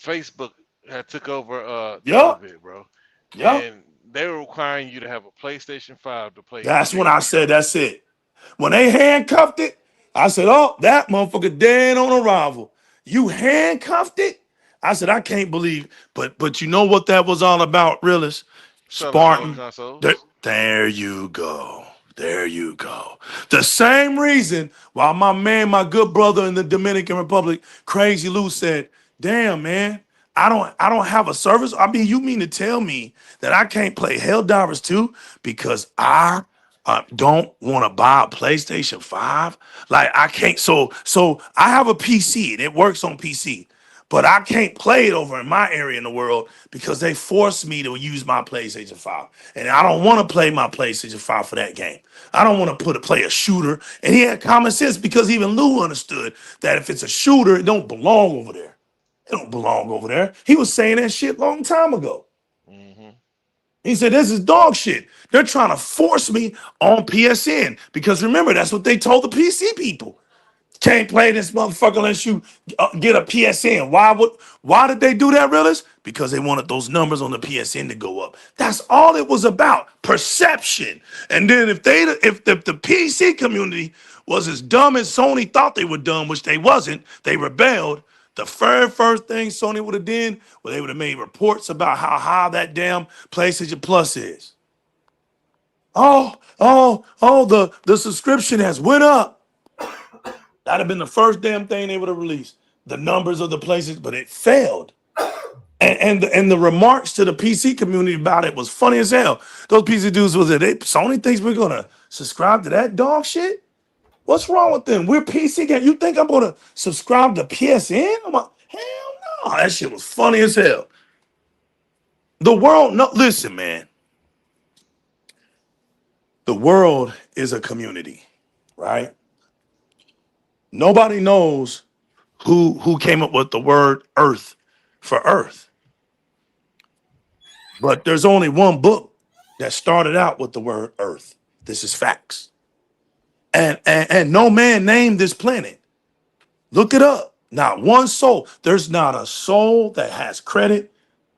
Facebook had took over Yup. Telebit, bro, Yup. and they were requiring you to have a PlayStation 5 to play That's when I VR, said bro. that's it. When they handcuffed it, I said, oh, that motherfucker dead on arrival. You handcuffed it? I said, I can't believe. But you know what that was all about, realist? Selling more Spartan. consoles. There you go. There you go. The same reason why my man, my good brother in the Dominican Republic, Crazy Lou, said, damn, man, I don't have a service. I mean, you mean to tell me that I can't play Helldivers 2 because I don't want to buy a PlayStation 5? Like I can't. So I have a PC and it works on PC. But I can't play it over in my area in the world because they forced me to use my PlayStation 5. And I don't want to play my PlayStation 5 for that game. I don't want to play a shooter. And he had common sense because even Lou understood that if it's a shooter, it don't belong over there. It don't belong over there. He was saying that shit long time ago. Hmm. He said, this is dog shit. They're trying to force me on PSN. Because remember, that's what they told the PC people. Can't play this motherfucker unless you get a PSN. Why did they do that, realist? Because they wanted those numbers on the PSN to go up. That's all it was about. Perception. And then if the PC community was as dumb as Sony thought they were dumb, which they wasn't, they rebelled. The very first thing Sony would have done was they would have made reports about how high that damn PlayStation Plus is. The subscription has went up. That'd have been the first damn thing they would have released. The numbers of the places, but it failed. And the remarks to the PC community about it was funny as hell. Those PC dudes was it. Sony thinks we're gonna subscribe to that dog shit? What's wrong with them? We're PC game. You think I'm gonna subscribe to PSN? Hell no. That shit was funny as hell. The world, no, listen, man. The world is a community, right? Nobody knows who came up with the word earth for earth. But there's only one book that started out with the word earth. This is facts. And no man named this planet. Look it up. Not one soul. There's not a soul that has credit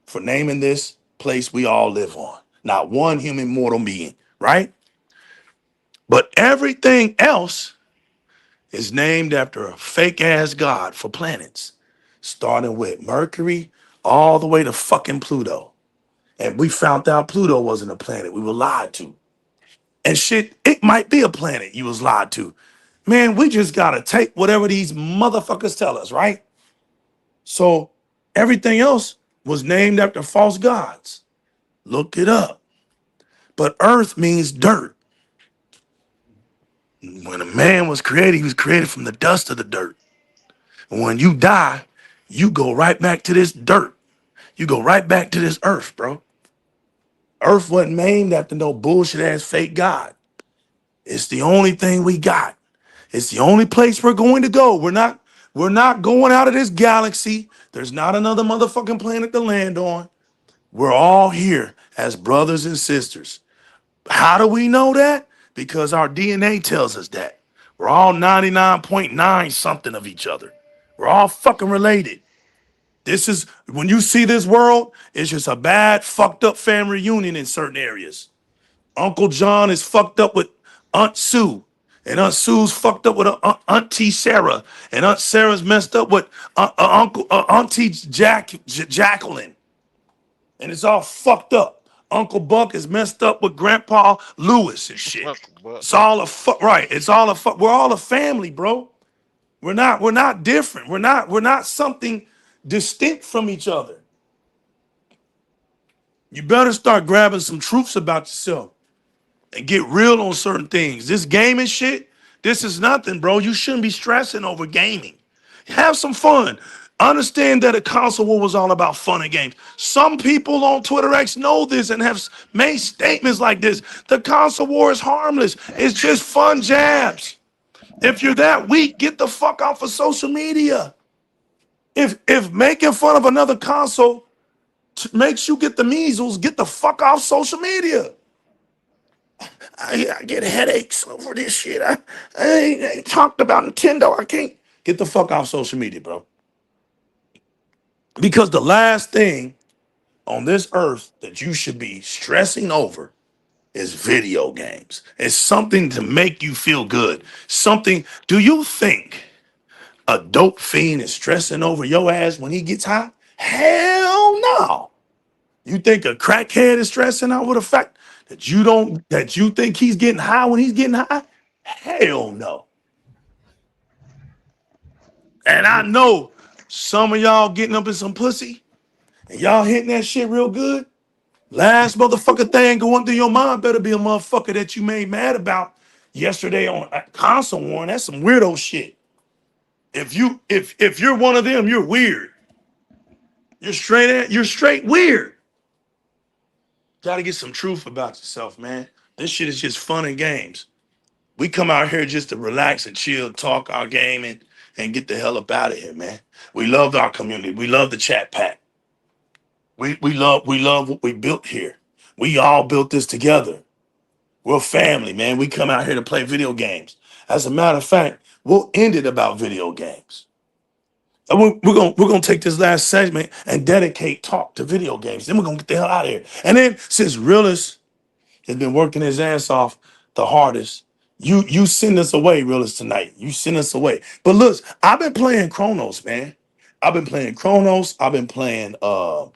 for naming this place we all live on. Not one human mortal being, right? But everything else is named after a fake ass god for planets, starting with Mercury all the way to fucking Pluto. And we found out Pluto wasn't a planet. We were lied to. And shit, it might be a planet you was lied to. Man, we just gotta take whatever these motherfuckers tell us, right? So everything else was named after false gods. Look it up. But earth means dirt. When a man was created, he was created from the dust of the dirt. And when you die, you go right back to this dirt. You go right back to this earth, bro. Earth wasn't named after no bullshit ass fake god. It's the only thing we got. It's the only place we're going to go. We're not going out of this galaxy. There's not another motherfucking planet to land on. We're all here as brothers and sisters. How do we know that? Because our DNA tells us that. We're all 99.9 something of each other. We're all fucking related. This is, when you see this world, it's just a bad, fucked up family reunion in certain areas. Uncle John is fucked up with Aunt Sue. And Aunt Sue's fucked up with Auntie Sarah. And Aunt Sarah's messed up with Auntie Jacqueline. And it's all fucked up. Uncle Buck is messed up with Grandpa Lewis and shit. Uncle Buck. It's all a fuck, right? It's all a fuck. We're all a family, bro. We're not different. We're not something distinct from each other. You better start grabbing some truths about yourself and get real on certain things. This gaming shit, this is nothing, bro. You shouldn't be stressing over gaming. Have some fun. Understand that a console war was all about fun and games. Some people on Twitter X know this and have made statements like this. The console war is harmless. It's just fun jabs. If you're that weak, get the fuck off of social media. If making fun of another console makes you get the measles, get the fuck off social media. I get headaches over this shit. I ain't talked about Nintendo. I can't. Get the fuck off social media, bro. Because the last thing on this earth that you should be stressing over is video games. It's something to make you feel good. Something, do you think a dope fiend is stressing over your ass when he gets high? Hell no. You think a crackhead is stressing out with the fact that you think he's getting high when he's getting high? Hell no. And I know some of y'all getting up in some pussy and y'all hitting that shit real good. Last motherfucker thing going through your mind better be a motherfucker that you made mad about yesterday on console war. That's some weirdo shit. If you're one of them, you're weird. You're straight weird. Gotta get some truth about yourself, man. This shit is just fun and games. We come out here just to relax and chill, talk our game, and get the hell up out of here, man. We love our community. We love the chat pack. We love what we built here. We all built this together. We're family, man. We come out here to play video games. As a matter of fact, we'll end it about video games. And we're gonna take this last segment and dedicate talk to video games. Then we're gonna get the hell out of here. And then since Realist has been working his ass off the hardest, you send us away, Realist, tonight. You send us away. But look, I've been playing Chronos, man. I've been playing Chronos. I've been playing I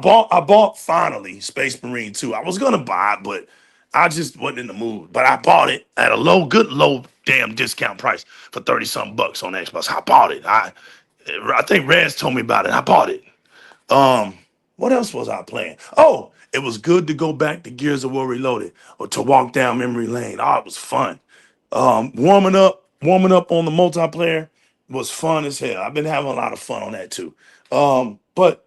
bought finally Space Marine 2. I was gonna buy it, but I just wasn't in the mood. But I bought it at a good low damn discount price for 30 something bucks on Xbox. I bought it. I think Rez told me about it. I bought it. What else was I playing? Oh, it was good to go back to Gears of War Reloaded or to walk down memory lane. Oh, it was fun. Warming up on the multiplayer was fun as hell. I've been having a lot of fun on that too. But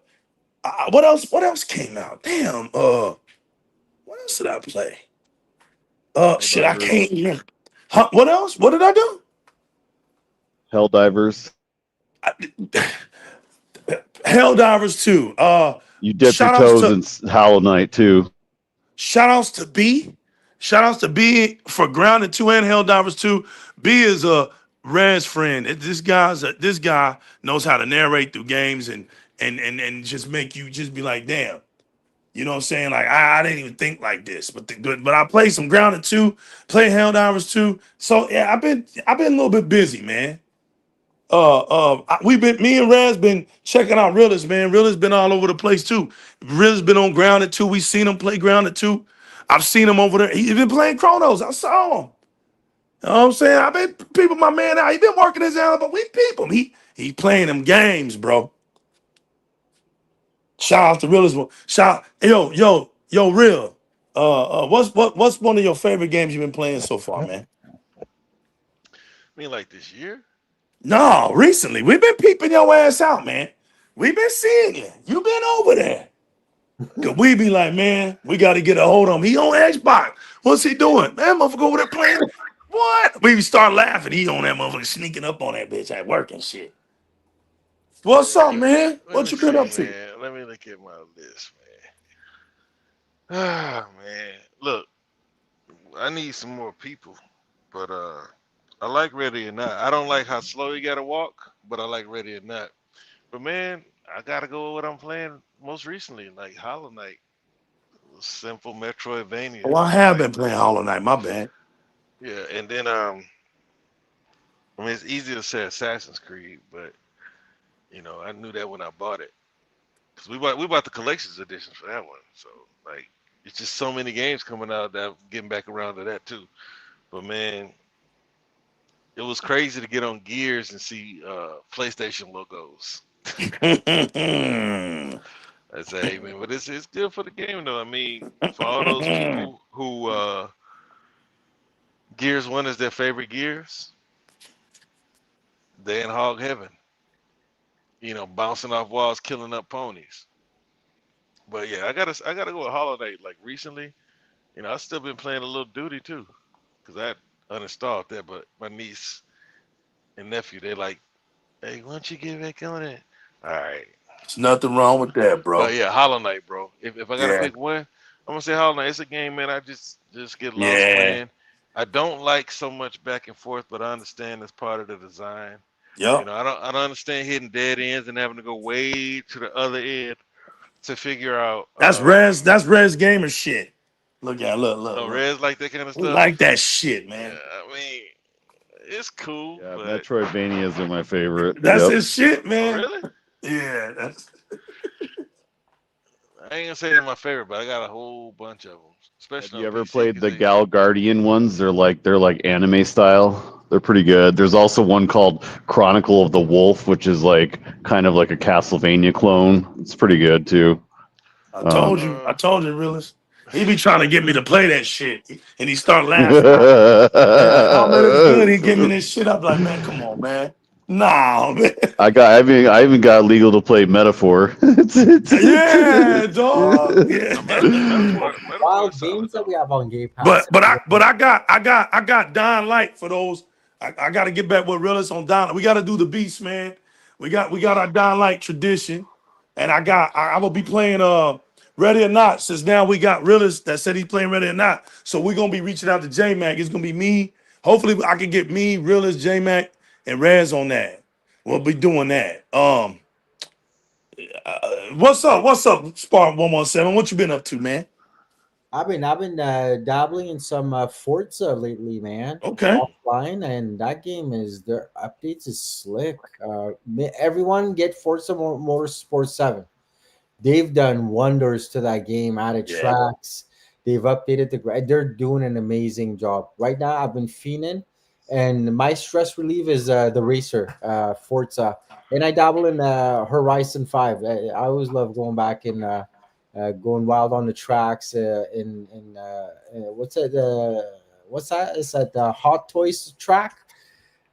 what else came out? Damn. What else did I play? Shit, I can't remember. Huh, what else? What did I do? Helldivers. Helldivers 2. You dip your shout outs toes in Hollow Knight too. Shout outs to B. Shout outs to B for Grounded 2 and Helldivers 2. B is a Rez friend. This guy knows how to narrate through games and just make you just be like, damn. You know what I'm saying? Like I didn't even think like this, but I played some Grounded 2, played Helldivers 2. So yeah, I've been a little bit busy, man. Me and Raz been checking out Realist, man. Realist been all over the place too. Realist been on Grounded 2. We seen him play Grounded 2. I've seen him over there. He's been playing Chronos. I saw him. You know what I'm saying? I've been people my man out. He been working his ass, but we peep him. He playing them games, bro. Shout out to Realist. Shout yo, Real. What's one of your favorite games you've been playing so far, man? I mean, like this year? No, recently. We've been peeping your ass out, man. We've been seeing you. You've been over there. Cause we be like, man, we got to get a hold of him. He on Xbox. What's he doing? Man, motherfucker over there playing. What? We start laughing. He on that motherfucker sneaking up on that bitch at work and shit. What's up, man? What you been up to? Man. Let me look at my list, man. Ah, man. Look, I need some more people, but I like Ready or Not. I don't like how slow you gotta walk, but I like Ready or Not. But man, I gotta go with what I'm playing most recently, like Hollow Knight, simple Metroidvania. Oh, I have been playing Hollow Knight. My bad. Yeah, and then I mean it's easy to say Assassin's Creed, but you know I knew that when I bought it because we bought the collector's edition for that one. So like it's just so many games coming out that I'm getting back around to that too. But man, it was crazy to get on Gears and see PlayStation logos. I say, hey man, but it's good for the game though. I mean, for all those people who Gears 1 is their favorite Gears, they're in hog heaven. You know, bouncing off walls, killing up ponies. But yeah, I gotta go with Hollow Knight. Like recently, you know, I've still been playing a little Duty too, cause I uninstalled that. But my niece and nephew, they like, hey, why don't you get back on it? All right. There's nothing wrong with that, bro. But yeah, Hollow Knight, bro. If I gotta Yeah. pick one, I'm gonna say Hollow Knight. It's a game, man. I just get lost Yeah. playing. I don't like so much back and forth, but I understand it's part of the design. You Yep. know, I don't understand hitting dead ends and having to go way to the other end to figure out. That's Res gamer shit. Look. No res like that kind of We stuff. like that shit, Yeah, man. I mean, it's cool. Yeah, but Metroidvanias are my favorite. That's Yep. his shit, oh, man. really? Yeah, that's I ain't gonna say they're my favorite, but I got a whole bunch of them. Have Especially you on ever PC, played 'cause the they- Gal Guardian ones? They're like anime style. They're pretty good. There's also one called Chronicle of the Wolf, which is like kind of like a Castlevania clone. It's pretty good too. I told you, realist. He be trying to get me to play that shit, and he start laughing. Oh man, it's good. He give me this shit. I'm like, man, come on, man. Nah, man. I even got legal to play Metaphor. Yeah, dog. Yeah. Metaphor Wild is games solid, that we have on Game Pass. But I got Dying Light for those. I got to get back with realist on Dying. We got to do the beast, man. We got our Dying Light tradition, and I will be playing Ready or Not, since now we got realist that said he's playing Ready or Not. So we're gonna be reaching out to J Mac. It's gonna be me. Hopefully I can get me, realist, J Mac, and Rez on that. We'll be doing that. What's up? Spark 117? What you been up to, man? I've been dabbling in some Forza lately, man. Okay. Offline, and that game is their updates is slick. Everyone get Forza Motorsport 7. They've done wonders to that game, added Yeah. tracks. They've updated they're doing an amazing job. Right now, I've been fiending, and my stress relief is the racer, Forza. And I dabble in Horizon 5. I always love going back and going wild on the tracks. What's that? What's that? Is that the Hot Toys track?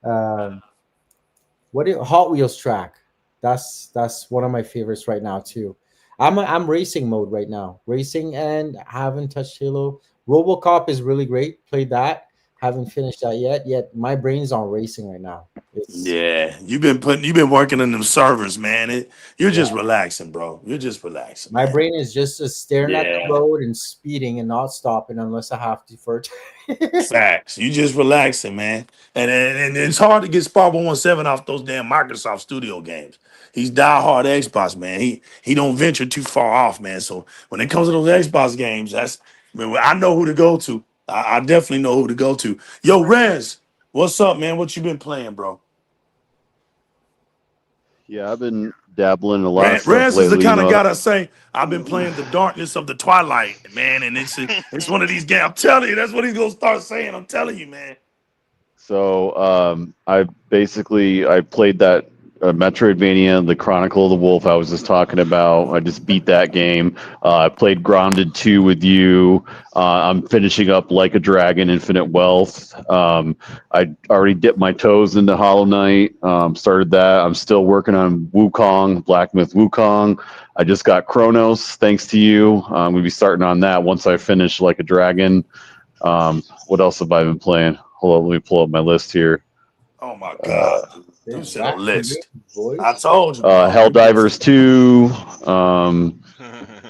Um, Hot Wheels track? That's one of my favorites right now too. I'm racing mode right now, racing, and haven't touched Halo. RoboCop is really great. Played that. Haven't finished that yet. Yet my brain's on racing right now. Yeah, you've been working in them servers, man. You're just relaxing, bro. You're just relaxing. My man. brain is just staring at Yeah. the road and speeding and not stopping unless I have to for it. Facts. You just relaxing, man. And it's hard to get Spark 117 off those damn Microsoft Studio games. He's diehard Xbox, man. He don't venture too far off, man. So when it comes to those Xbox games, I know who to go to. I definitely know who to go to. Yo, Rez, what's up, man? What you been playing, bro? Yeah, I've been dabbling in a lot of Rez stuff is lately. the kind of you know. guy that say, I've been playing the darkness of the twilight, man. And it's one of these games. I'm telling you, that's what he's gonna start saying. I'm telling you, man. So I played that Metroidvania, the Chronicle of the Wolf I was just talking about. I just beat that game. I played Grounded 2 with you. I'm finishing up Like a Dragon, Infinite Wealth. I already dipped my toes into Hollow Knight. Started that. I'm still working on Wukong, Black Myth Wukong. I just got Chronos, thanks to you. I'm going to be starting on that once I finish Like a Dragon. What else have I been playing? Hold on, let me pull up my list here. Oh my God. You said a list. Boys. I told you. Helldivers 2.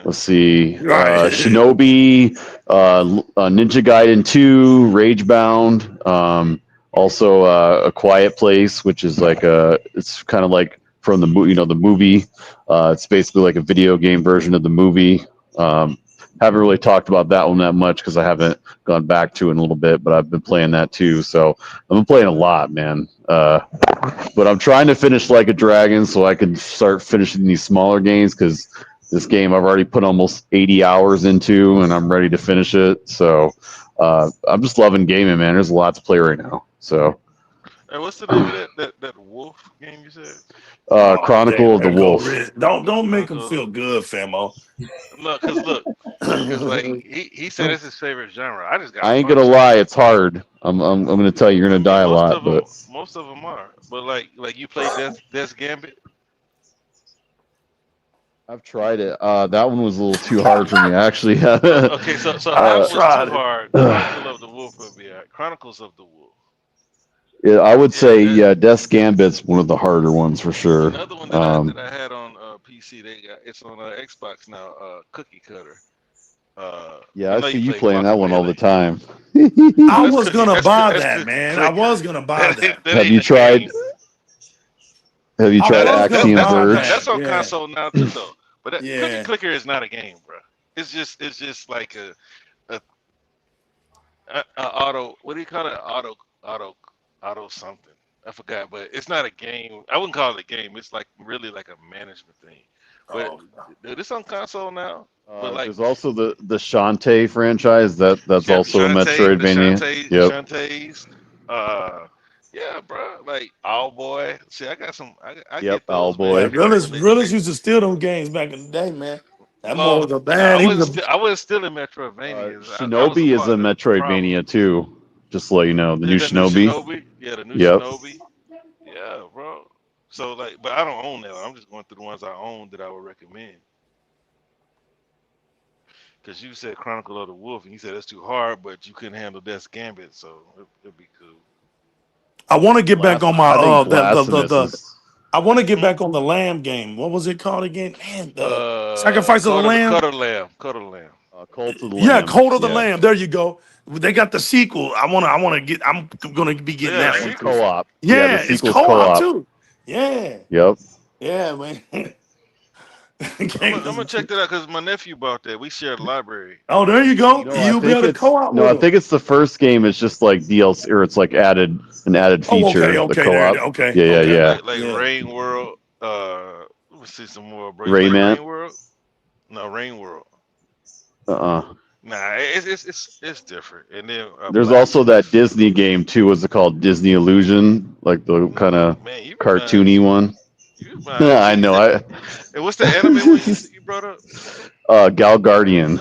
Let's see. Right. Shinobi, Ninja Gaiden 2, Ragebound. Also, A Quiet Place, which is like it's kind of like from the movie. It's basically like a video game version of the movie. Haven't really talked about that one that much because I haven't gone back to it in a little bit, but I've been playing that too. So I've been playing a lot, man. But I'm trying to finish Like a Dragon so I can start finishing these smaller games because this game I've already put almost 80 hours into and I'm ready to finish it. So I'm just loving gaming, man. There's a lot to play right now. So Hey, what's the name of that wolf game you said? Chronicle of the there go Wolf. Riz. Don't make him Chronicle. feel good, famo. Look, cause like he said it's his favorite genre. I just got I ain't gonna punched. lie, it's hard. I'm gonna tell you, you're gonna die a lot, but most of them are. But like you play Death Gambit. I've tried it. That one was a little too hard for me, actually. Okay, so if that was tried too it. hard, Chronicle of the Wolf would be alright. Chronicles of the Wolf. Yeah, I would Yeah, say, that, yeah, Death's Gambit's one of the harder ones for sure. another one that I had on PC. It's on Xbox now. Cookie Cutter. Yeah, I I know see you you play playing that one all the Guacamelee. time. I That's was cookie. gonna That's buy that's that, man. I was gonna buy that. that Have ain't you a tried? game. Have you I tried was gonna Axiom buy Verge? that. That's on Yeah, console now too, though. But Cookie yeah. Clicker is not a game, bro. It's just like a auto. What do you call it? Auto something. I forgot, but it's not a game. I wouldn't call it a game. It's like really like a management thing. But Oh, dude, it's on console now. But like There's also the Shantae franchise that's also a The Metroidvania. Yep. Shantae's. Uh, yeah, bro. Like Boy. See, I got some. I Yep. get those, yeah. Owlboy. man. Realist used to steal them games back in the day, man. That boy Well, was a bad. He was a I wasn't still in Metroidvania. I was a Shinobi is part a of the problem. Metroidvania too. Just to let you know, the new Is that new Shinobi. Shinobi? Yeah, the new Yep. Shinobi. Yeah, bro. So like, but I don't own that. I'm just going through the ones I own that I would recommend. Because you said Chronicle of the Wolf, and you said it's too hard, but you couldn't handle Death's Gambit, so it'd be cool. I want to get back on my I think the Blasphemous is I want to get Hmm? back on the lamb game. What was it called again? Man, the sacrifice of the lamb. Cutter Lamb. Cult of the Yeah, Lamb. Code of the Yeah. Lamb. There you go. They got the sequel. I wanna get. I'm gonna be getting Yeah, the that That one one's too. sequel. co-op. Yeah, the Yeah, it's sequel's co-op co-op. too. Yeah, Yep. yeah, man. I'm gonna check that out because my nephew bought that. We share the library. Oh, there you go. No, I You'll be think able to it's co-op no, with I them. think it's the first game. It's just like DLC, or it's like an added Oh, feature. The there. co-op. Okay, Yeah, okay. yeah. Like Yeah. Rain World. Let's see some more, bro. You play Rayman. Rain World? No, Rain World. Uh-uh. Nah, it's different. And then There's also Blacksmith. that Disney game too. What's it called? Disney Illusion, like the kind of Man, you be buying cartoony one. you be buying I know. and what's the anime one you brought up? Gal Guardian.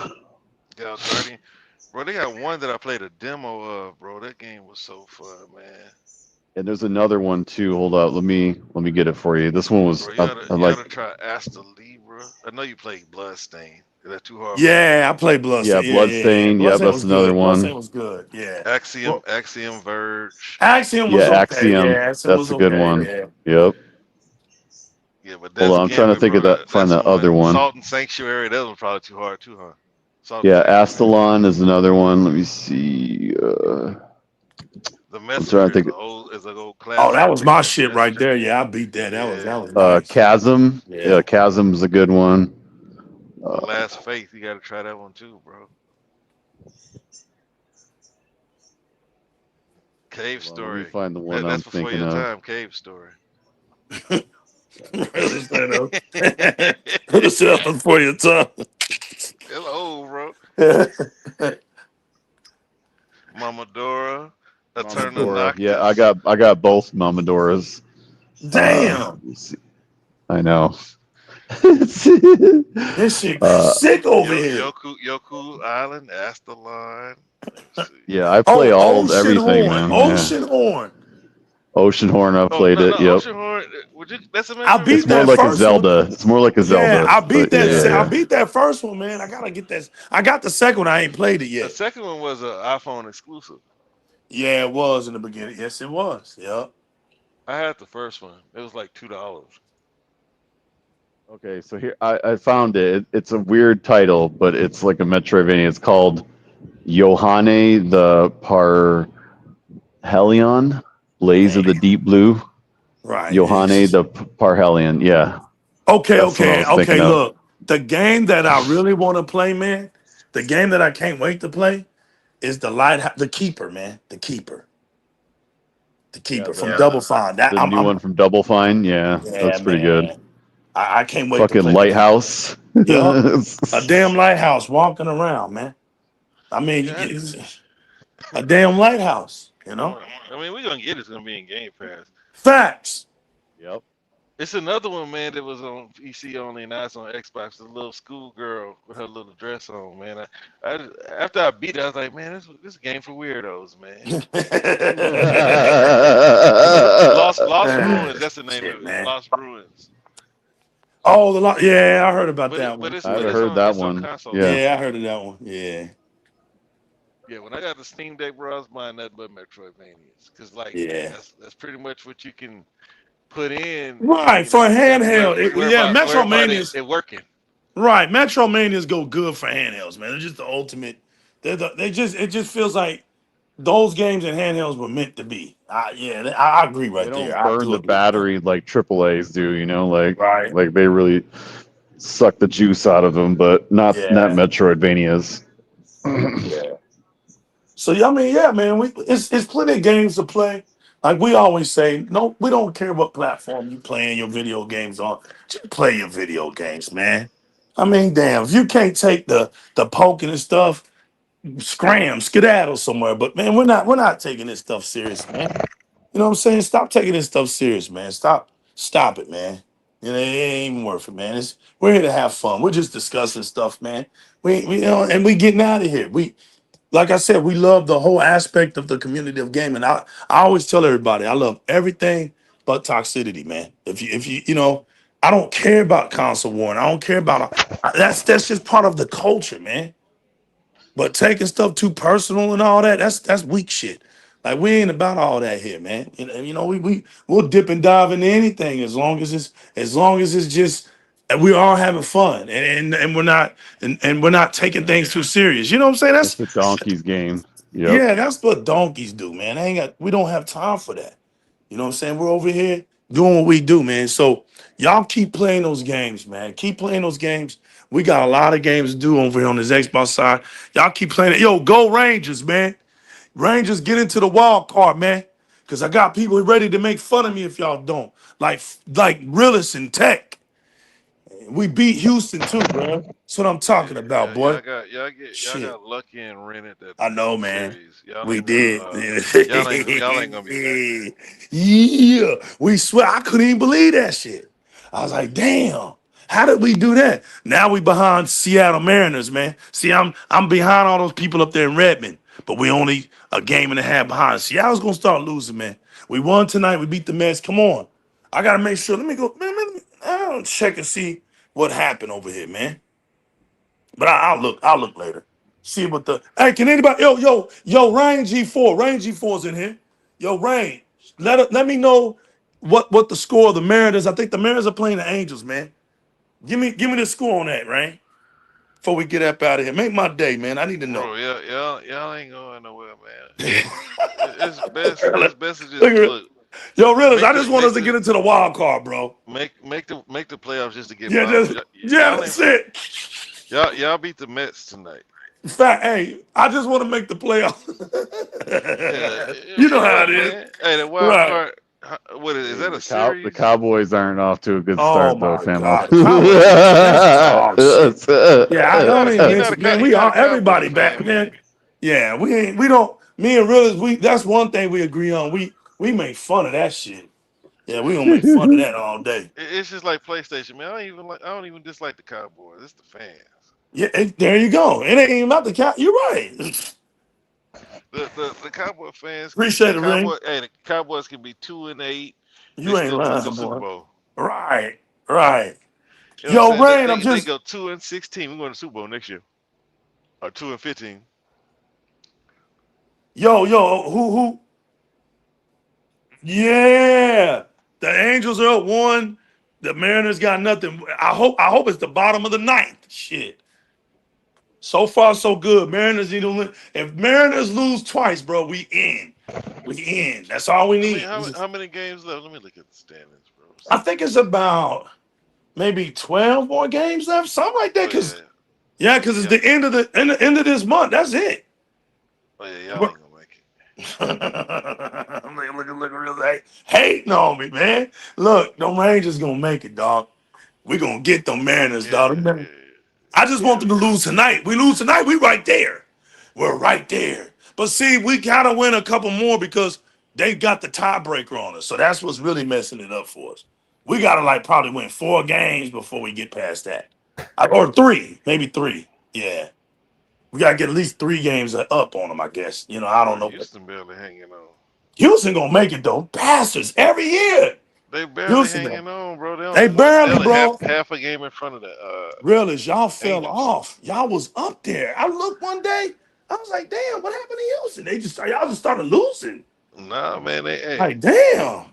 Gal Guardian. Bro, they got one that I played a demo of, bro. That game was so fun, man. And there's another one too. Hold up, let me get it for you. This one was Bro, I you like. gotta try Asta Libra. I know you played Bloodstain. Is that too hard for you? Yeah, I played Yeah, Bloodstain. Yeah. Bloodstain. Yep, Bloodstain that's was another good. Bloodstain one. was good. Yeah. Axiom Well, Axiom Verge. Axiom Yeah, was okay. Axiom. Yeah, Axiom That's was a good okay. one. Yeah. Yep. Yeah, but Hold that's on, I'm trying to Gambit, think bro. of that. Find That's the other one. one. Salt and Sanctuary, that was probably too hard too, huh? Salt and Yeah, Sanctuary. Astalon is another one. Let me see. The I'm trying to Messenger think. is an old Oh, classic. that was my The shit right Messenger. there. Yeah, I beat that. Yeah. That was nice. Chasm. Yeah. Yeah, Chasm's a good one. The Last Faith, you gotta try that one too, bro. Cave Hold on, let me Story. find the one I'm That's before thinking your of. time. Cave Story. Put yourself before your time. It's old, bro. Mama Dora, Eternal Mamadora. Yeah, Noctis. I got both Mamadoras. Damn, Let me see. I know. this shit sick over here. Yoku Island, Astalon. Let's see. Yeah, I play Oh, all Ocean everything, Horn. man. Yeah. Ocean Horn. Ocean Horn, I Oh played no, it. no, Yep. Ocean Horn. That's a I beat It's more that Metroidvania. like a first one. Zelda. It's more like a Yeah, Zelda. I beat But that. I yeah. beat that first one, man. I gotta get that. I got the second one. I ain't played it The yet. second one was an iPhone exclusive. Yeah, it was in the beginning. Yes, it was. Yep. I had the first one. It was like $2. Okay, so here I found it. It's a weird title, but it's like a Metroidvania. It's called Yohane the Parhelion, Blaze of the Deep Blue. Right. Yohane the Parhelion. Yeah, Okay, that's what I was thinking of. Look, the game that I really want to play, man, the game that I can't wait to play is the Keeper, man, the Keeper from Double Fine. That The new one from Double Fine. Yeah, yeah, that's pretty good. man. I can't wait to Fucking play Lighthouse. Yup, a damn lighthouse walking around, man. I mean, Yeah, it's a damn lighthouse. You know, I mean, we're gonna get it's gonna be in Game Pass. facts. Yep. It's another one, man, that was on PC only, and now it's on Xbox. The little schoolgirl with her little dress on, man. After I beat it, I was like, man, this a game for weirdos, man. Lost Ruins, that's the name Shit, of it. man. Lost Ruins. Oh, yeah, I heard about But that one. I've Yeah, heard that it's on one. console Yeah. too. yeah, I heard of that one. Yeah, Yeah, when I got the Steam Deck, bro, I was buying nothing but Metroidvanias, cause like yeah. that's pretty much what you can put in, Right, for a handheld. Yeah, worry about Metromania's it working. right. Metromania's go good for handhelds, man. They're just the ultimate. It just feels like those games and handhelds were meant to be. I agree They right there. don't I burn do the agree with that. battery like AAA's do, you know, Right. like they really suck the juice out of them, but not Yeah. Metroidvanias. Yeah. So yeah, I mean, yeah, man, it's plenty of games to play. Like we always say, no, we don't care what platform you playing your video games on. Just play your video games, man. I mean, damn, if you can't take the poking and stuff, skedaddle somewhere. But man, we're not taking this stuff serious, man. You know what I'm saying? Stop taking this stuff serious, man. Stop it, man. You know, it ain't even worth it, man. We're here to have fun. We're just discussing stuff, man. And we getting out of here. Like I said, we love the whole aspect of the community of gaming. I always tell everybody, I love everything but toxicity, man. If you I don't care about console war, and I don't care about that's just part of the culture, man. But taking stuff too personal and all that's weak shit. Like we ain't about all that here, man. We'll dip and dive into anything as long as it's just and we are having fun and we're not taking things too serious. You know what I'm saying? It's the donkey's game. Yep. Yeah, that's what donkeys do, man. We don't have time for that. You know what I'm saying? We're over here doing what we do, man. So y'all keep playing those games, man. Keep playing those games. We got a lot of games to do over here on this Xbox side. Y'all keep playing it. Yo, go Rangers, man. Rangers, get into the wild card, man. Cause I got people ready to make fun of me if y'all don't. Like Realist and Tech. We beat Houston too, bro. That's what I'm talking about, Yeah, boy. y'all Shit. got lucky and rented that I know, man. series. Y'all We ain't gonna did. y'all ain't gonna be back. Yeah. We swear I couldn't even believe that shit. I was like, damn. How did we do that? Now we behind Seattle Mariners, man. See, I'm behind all those people up there in Redmond, but we only a game and a half behind. Seattle's gonna start losing, man. We won tonight. We beat the Mets. Come on. I gotta make sure. Let me go. Man, I'll check and see what happened over here, man. But I'll look. I'll look later. See what the. Hey, can anybody? Yo, Rain G4. Rain G4's in here. Yo, Rain. Let me know what the score of the Mariners. I think the Mariners are playing the Angels, man. Give me the score on that, Rain. Before we get up out of here, make my day, man. I need to know. Bro, y'all ain't going nowhere, man. It's best to Look just at look. Yo, Realist, Make I the just want make us to the get into the wild card, bro. make the playoffs just to get Yeah, by. yeah, Y'all ain't that's it. y'all beat the Mets tonight. In fact, hey, I just want to make the playoffs. Yeah, You know how yeah, it is, man. Hey, the wild right? card. What is that a The series? Cowboys aren't off to a good Oh start though, my famo. God, the Cowboys, that's dog shit. Yeah, I He don't not a even he not a mention, man. he We not a are everybody Cowboys back, fan, man. man. Yeah, we don't. Me and Realist, that's one thing we agree on. We make fun of that shit. Yeah, we gonna make fun of that all day. It's just like PlayStation, man. I don't even dislike the Cowboys. It's the fans. Yeah, there you go. It ain't even about the cow. You're right. The Cowboy fans Appreciate it, Ring. the Cowboys can be 2-8. They You ain't still lose the lying, Super boy. Bowl. Right, right. You know what Yo, I'm saying? Rain, I'm They just go 2-16. We're going to Super Bowl next year. Or 2-15. yo, who? Yeah, the Angels are up one. The Mariners got nothing. I hope it's the bottom of the ninth. Shit. So far, so good. Mariners need to win. If Mariners lose twice, bro, we in. We in. That's all we I mean, need. how many games left? Let me look at the standings, bro. I think it's about maybe 12 more games left, something like that. Oh yeah, Because it's the end of this month. That's it. oh yeah, y'all ain't gonna make it. look, real like hating on me, man. Look, them Rangers gonna make it, dog. We gonna get them Mariners, Yeah, dog. yeah, I just want them to lose tonight. We lose tonight, we right there. We're right there. But see, we gotta win a couple more because they got the tiebreaker on us. So that's what's really messing it up for us. We gotta like probably win 4 games before we get past that, or 3, maybe 3. Yeah, we gotta get at least 3 games up on them. I guess. You know, I don't Bro, know. Houston barely hanging on. Houston gonna make it though. Bastards every year. They barely Houston, hanging on, bro. they They barely, only half bro. half a game in front of the Realists, y'all fell Angels. off. Y'all was up there. I looked one day. I was like, damn, what happened to Houston? Y'all just started losing. Nah, man. Like, damn.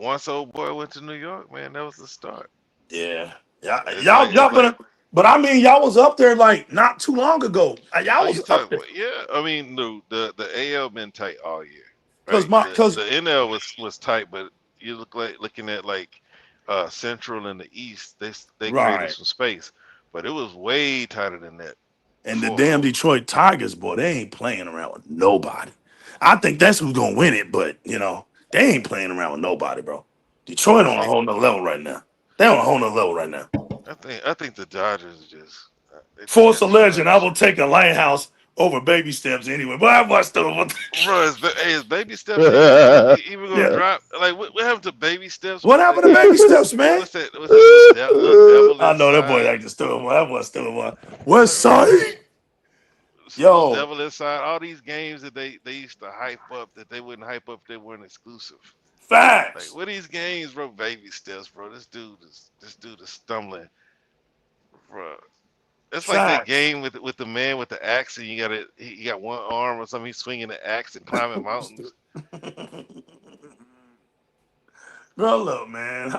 Once old boy went to New York, man, that was the start. Yeah. It's Y'all like but I mean, y'all was up there like not too long ago. Y'all oh, was you up talking there. about? Yeah, I mean, no, the AL been tight all year, Cause right? cause The NL was tight, but you looking at like Central and the East, they created right. some space, but it was way tighter than that And the damn for Detroit Tigers, boy, they ain't playing around with nobody. I think that's who's gonna win it, but you know, they ain't playing around with nobody, bro. Detroit I on a think whole nother level right now. They on a whole nother level right now. I think the Dodgers just they just Force got a too legend, I much. will take a lighthouse over baby steps anyway. But I watched them. Bro, is baby steps even gonna Yeah. drop? Like what happened to baby steps? What happened to baby steps, man? What's that little devil I know that boy inside? acting stupid. That boy stupid boy. West side? Little Yo, devil inside. All these games that they used to hype up that they wouldn't hype up if they weren't exclusive. Like facts. what these games, bro? Baby steps, bro. This dude is stumbling, bro. It's like that Facts. game with the man with the axe and he got one arm or something. He's swinging the axe and climbing mountains. Bro, look, man.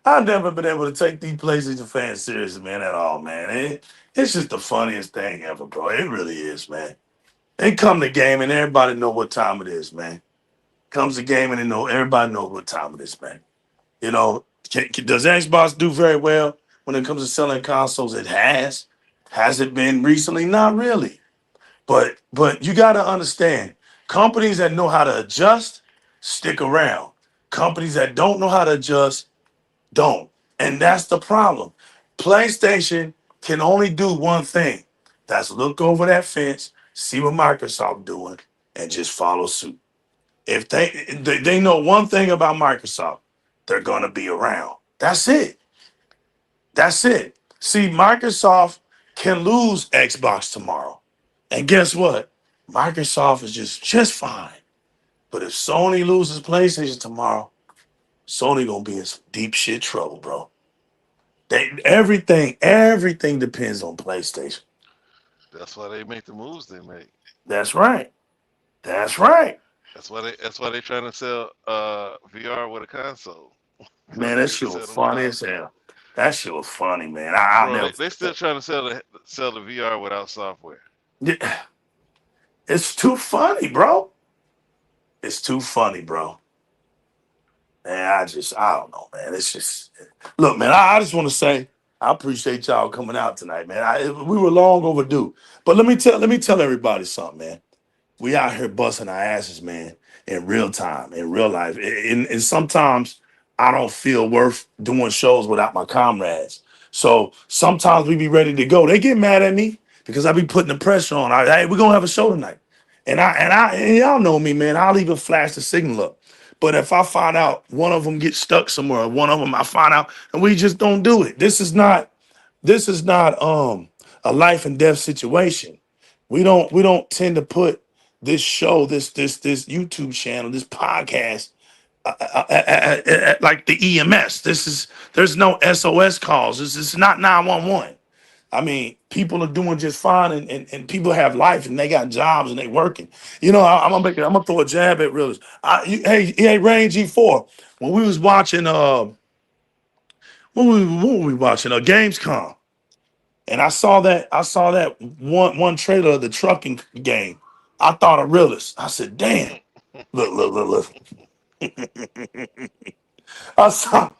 I've never been able to take these PlayStation fans seriously, man, at all, man. It's just the funniest thing ever, bro. It really is, man. They come to game and everybody know what time it is, man. Comes to game and everybody knows what time it is, man. You know, does Xbox do very well when it comes to selling consoles? It has. Has it been recently? Not really. But you got to understand, companies that know how to adjust stick around. Companies that don't know how to adjust don't. And that's the problem. PlayStation can only do one thing. That's look over that fence, see what Microsoft doing, and just follow suit. If they know one thing about Microsoft, they're gonna be around. That's it. That's it. See, Microsoft can lose Xbox tomorrow. And guess what? Microsoft is just fine. But if Sony loses PlayStation tomorrow, Sony gonna be in some deep shit trouble, bro. Everything depends on PlayStation. That's why they make the moves they make. That's right. That's right. That's why they trying to sell VR with a console. Man, Because that they can shit was sell them funny as consoles. hell. That shit was funny, man. I'll Bro, never they forget still trying to sell the VR without software. that. Yeah, it's too funny, bro. It's too funny, bro. Man, I don't know, man. It's just, look, man, I just want to say, I appreciate y'all coming out tonight, man. We were long overdue. But let me tell everybody something, man. We out here busting our asses, man, in real time, in real life. And sometimes I don't feel worth doing shows without my comrades. So sometimes we be ready to go. They get mad at me because I be putting the pressure on. Hey, we're gonna have a show tonight. And y'all know me, man. I'll even flash the signal up. But if I find out one of them gets stuck somewhere, one of them I find out, and we just don't do it. This is not a life and death situation. We don't tend to put this show, this YouTube channel, this podcast, like the EMS. There's no SOS calls. This is not 911. I mean, people are doing just fine, and people have life, and they got jobs, and they working. You know, I'm gonna throw a jab at realists. Hey, Rain G4. When we was watching, what were we watching? Gamescom, and I saw that one trailer of the trucking game. I thought a realist. I said, damn. Look. I saw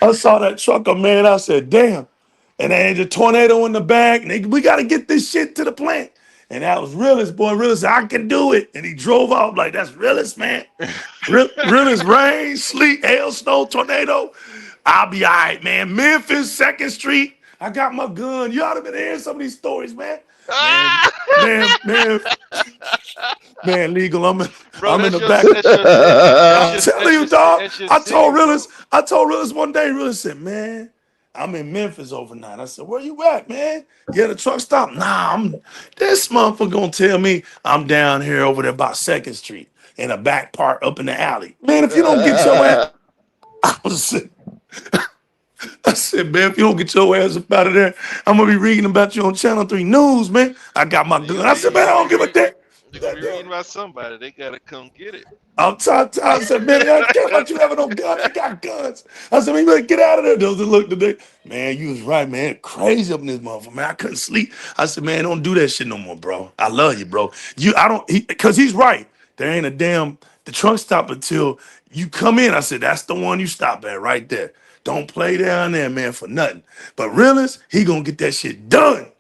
I saw that trucker, man. I said, damn. And they had a tornado in the back. And we got to get this shit to the plant. And that was realist, boy. Realist, I can do it. And he drove off like, that's realist, man. Realist, rain, sleet, hail, snow, tornado. I'll be all right, man. Memphis, 2nd Street. I got my gun. You ought to been hearing some of these stories, man. man, man, legal. Bro, I'm in that's the your back. that's your city. I'm telling you, dog. That's your I city, told bro. Realist one day. Realist said, "Man, I'm in Memphis overnight." I said, "Where you at, man? You at a truck stop?" Nah, this motherfucker gonna tell me I'm down here over there by Second Street in a back part up in the alley. Man, if you don't get your ass, I said, man, if you don't get your ass up out of there, I'm gonna be reading about you on Channel 3 News, man. I got my gun. I said, man, I don't give a damn. You're gonna be reading about somebody. They gotta come get it. I'm tired. I said, man, I can't about you having no gun. I got guns. I said, man, you better get out of there. Those that look today. Man, you was right, man. Crazy up in this motherfucker, man. I couldn't sleep. I said, man, don't do that shit no more, bro. I love you, bro. Because he's right. There ain't the trunk stop until you come in. I said, that's the one you stop at right there. Don't play down there, man, for nothing. But Realist, he gonna get that shit done.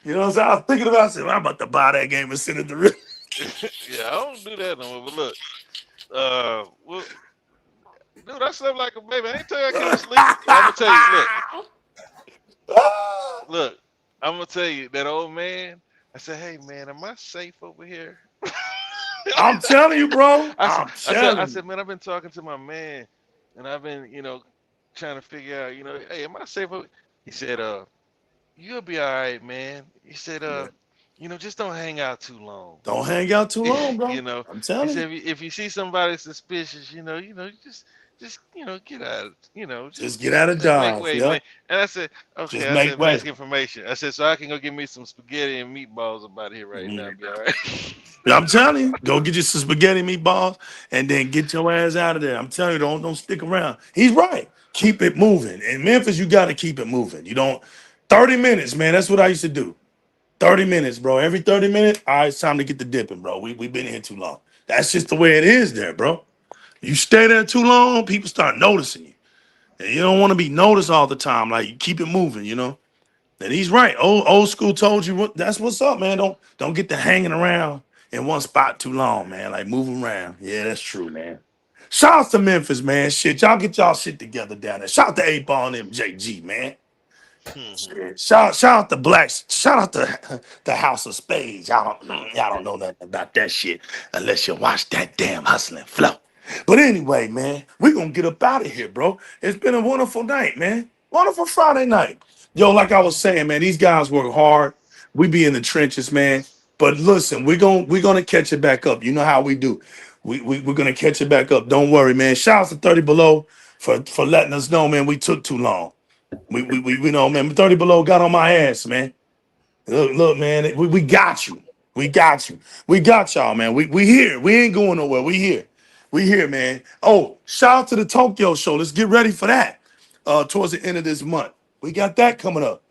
You know what I'm saying? I was thinking about it. I said, I'm about to buy that game and send it to Realist. Yeah, I don't do that no more. But look, well, dude, I slept like a baby. I ain't tell you I couldn't sleep. I'm gonna tell you, look. I'm gonna tell you that old man. I said, hey man, am I safe over here? I'm telling you, bro. I said, man, I've been talking to my man, and I've been, trying to figure out, hey, am I safe? He said, you'll be all right, man. He said, just don't hang out too long. Don't hang out too long, bro. You know, I'm he telling said, you. if you see somebody suspicious, just get out, Just get out of make Dodge. way, Yeah. man. And I said, Just okay, I make said, way. basic information. I said, so I can go get me some spaghetti and meatballs about here right now. Be all right. I'm telling you, go get you some spaghetti meatballs and then get your ass out of there. I'm telling you, don't stick around. He's right. Keep it moving. In Memphis, you got to keep it moving. You don't 30 minutes, man. That's what I used to do. 30 minutes, bro. Every 30 minutes, all right, it's time to get the dipping, bro. We've been here too long. That's just the way it is there, bro. You stay there too long, people start noticing you. And you don't want to be noticed all the time. Like, you keep it moving, And he's right. Old school told you that's what's up, man. Don't get to hanging around in one spot too long, man. Like move around. Yeah, that's true, man. Shout out to Memphis, man. Shit, y'all get y'all shit together down there. Shout out to 8 Ball and MJG, man. Mhm. Shout out to Blacks. Shout out to the House of Spades. Y'all don't know nothing about that shit unless you watch that damn Hustling Flow. But anyway, man, we gonna get up out of here, bro. It's been a wonderful night, man. Wonderful Friday night. Yo, like I was saying, man, these guys work hard. We be in the trenches, man. But listen, we're gonna catch it back up. You know how we do. We're gonna catch it back up. Don't worry, man. Shout out to 30 Below for letting us know, man, we took too long. We know, man. 30 Below got on my ass, man. Look, man. We got you. We got you. We got y'all, man. We here. We ain't going nowhere. We here. We here, man. Oh, shout out to the Tokyo show. Let's get ready for that. Towards the end of this month. We got that coming up.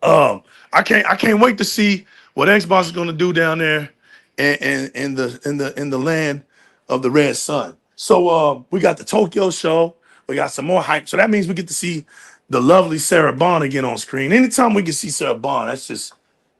I can't wait to see what Xbox is gonna do down there in the land of the Red Sun. So we got the Tokyo show. We got some more hype. So that means we get to see the lovely Sarah Bond again on screen. Anytime we can see Sarah Bond, that's just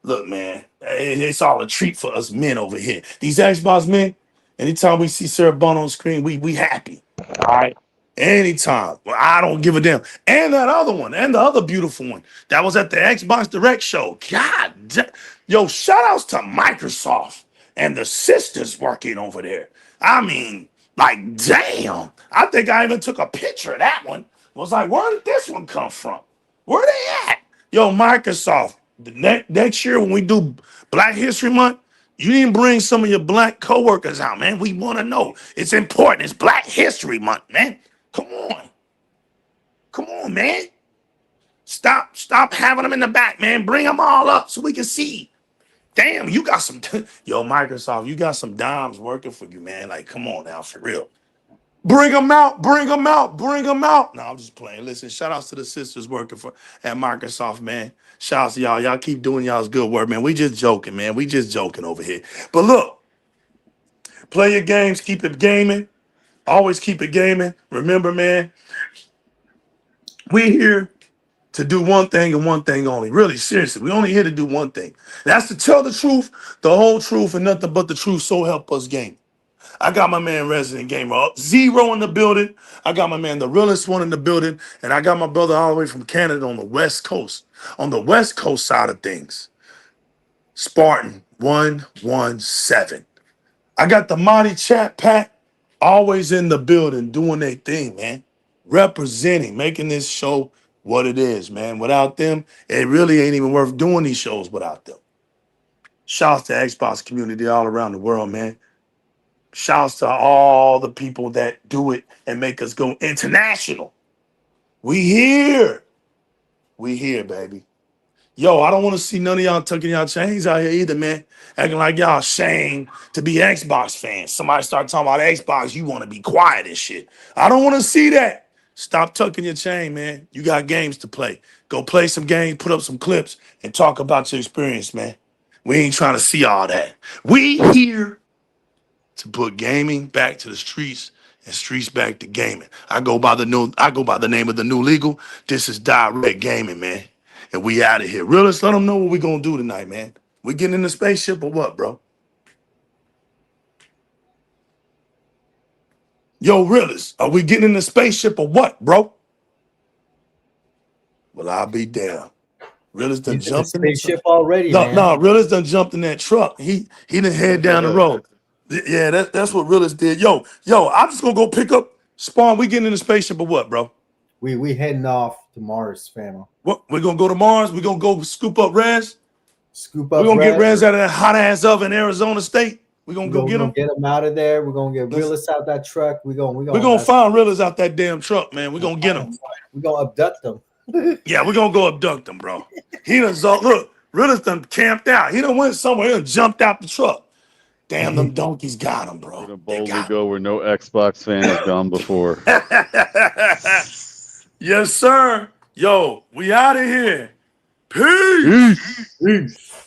look, man. It's all a treat for us men over here. These Xbox men. Anytime we see Sarah Bond on screen, we happy. All right. Anytime. Well, I don't give a damn. And that other one, and the other beautiful one that was at the Xbox Direct show. God damn. Yo, shout outs to Microsoft and the sisters working over there. I mean, like, damn. I think I even took a picture of that one. Was like, where did this one come from? Where they at? Yo, Microsoft, next year when we do Black History Month, you didn't bring some of your black coworkers out, man. We want to know. It's important. It's Black History Month, man. Come on. Come on, man. Stop having them in the back, man. Bring them all up so we can see. Damn, you got some yo, Microsoft, you got some dimes working for you, man. Like, come on now, for real. Bring them out, bring them out, bring them out. No, I'm just playing. Listen, shout outs to the sisters working for at Microsoft, man. Shout outs to y'all. Y'all keep doing y'all's good work, man. We just joking, man. We just joking over here. But look, play your games, keep it gaming. Always keep it gaming. Remember, man, we here to do one thing and one thing only. Really, seriously, we only here to do one thing. That's to tell the truth, the whole truth, and nothing but the truth. So help us game. I got my man Resident Gamer up, Zero in the building. I got my man the realest one in the building, and I got my brother all the way from Canada on the West Coast. On the West Coast side of things, Spartan 117. I got the Monty Chat Pack always in the building doing their thing, man. Representing, making this show what it is, man. Without them, it really ain't even worth doing these shows without them. Shouts to Xbox community all around the world, man. Shouts to all the people that do it and make us go international. We here. We here, baby. Yo, I don't want to see none of y'all tucking y'all chains out here either, man. Acting like y'all ashamed to be Xbox fans. Somebody start talking about Xbox, you want to be quiet and shit. I don't want to see that. Stop tucking your chain, man. You got games to play. Go play some games, put up some clips, and talk about your experience, man. We ain't trying to see all that. We here to put gaming back to the streets and streets back to gaming. I go by the name of the new legal. This is DIRREC Gaming, man. And we out of here. Realist, let them know what we gonna do tonight, man. We getting in the spaceship or what, bro? Yo, realist, are we getting in the spaceship or what, bro? Well, I'll be damn. Realist done He's in the jumped in the spaceship truck. already, man. No, realist done jumped in that truck. He done head down the road. Yeah, that's what realist did. Yo, I'm just gonna go pick up Spawn. We getting in the spaceship or what, bro? We heading off to Mars, fam. What? We're gonna go to Mars. We're gonna go scoop up Rez. Scoop up. We're gonna get Rez Rez out of that hot ass oven in Arizona State. We're gonna go get him. Get him out of there. We're gonna get Willis out that truck. We're gonna find Realers out that damn truck, man. We're gonna get him. We're gonna abduct them. Yeah, we're gonna go abduct him, bro. He done look, Realers done camped out. He done went somewhere and jumped out the truck. Damn, them donkeys got him, bro. We're gonna boldly go where no Xbox fan has gone before. Yes, sir. Yo, we out of here. Peace. Peace.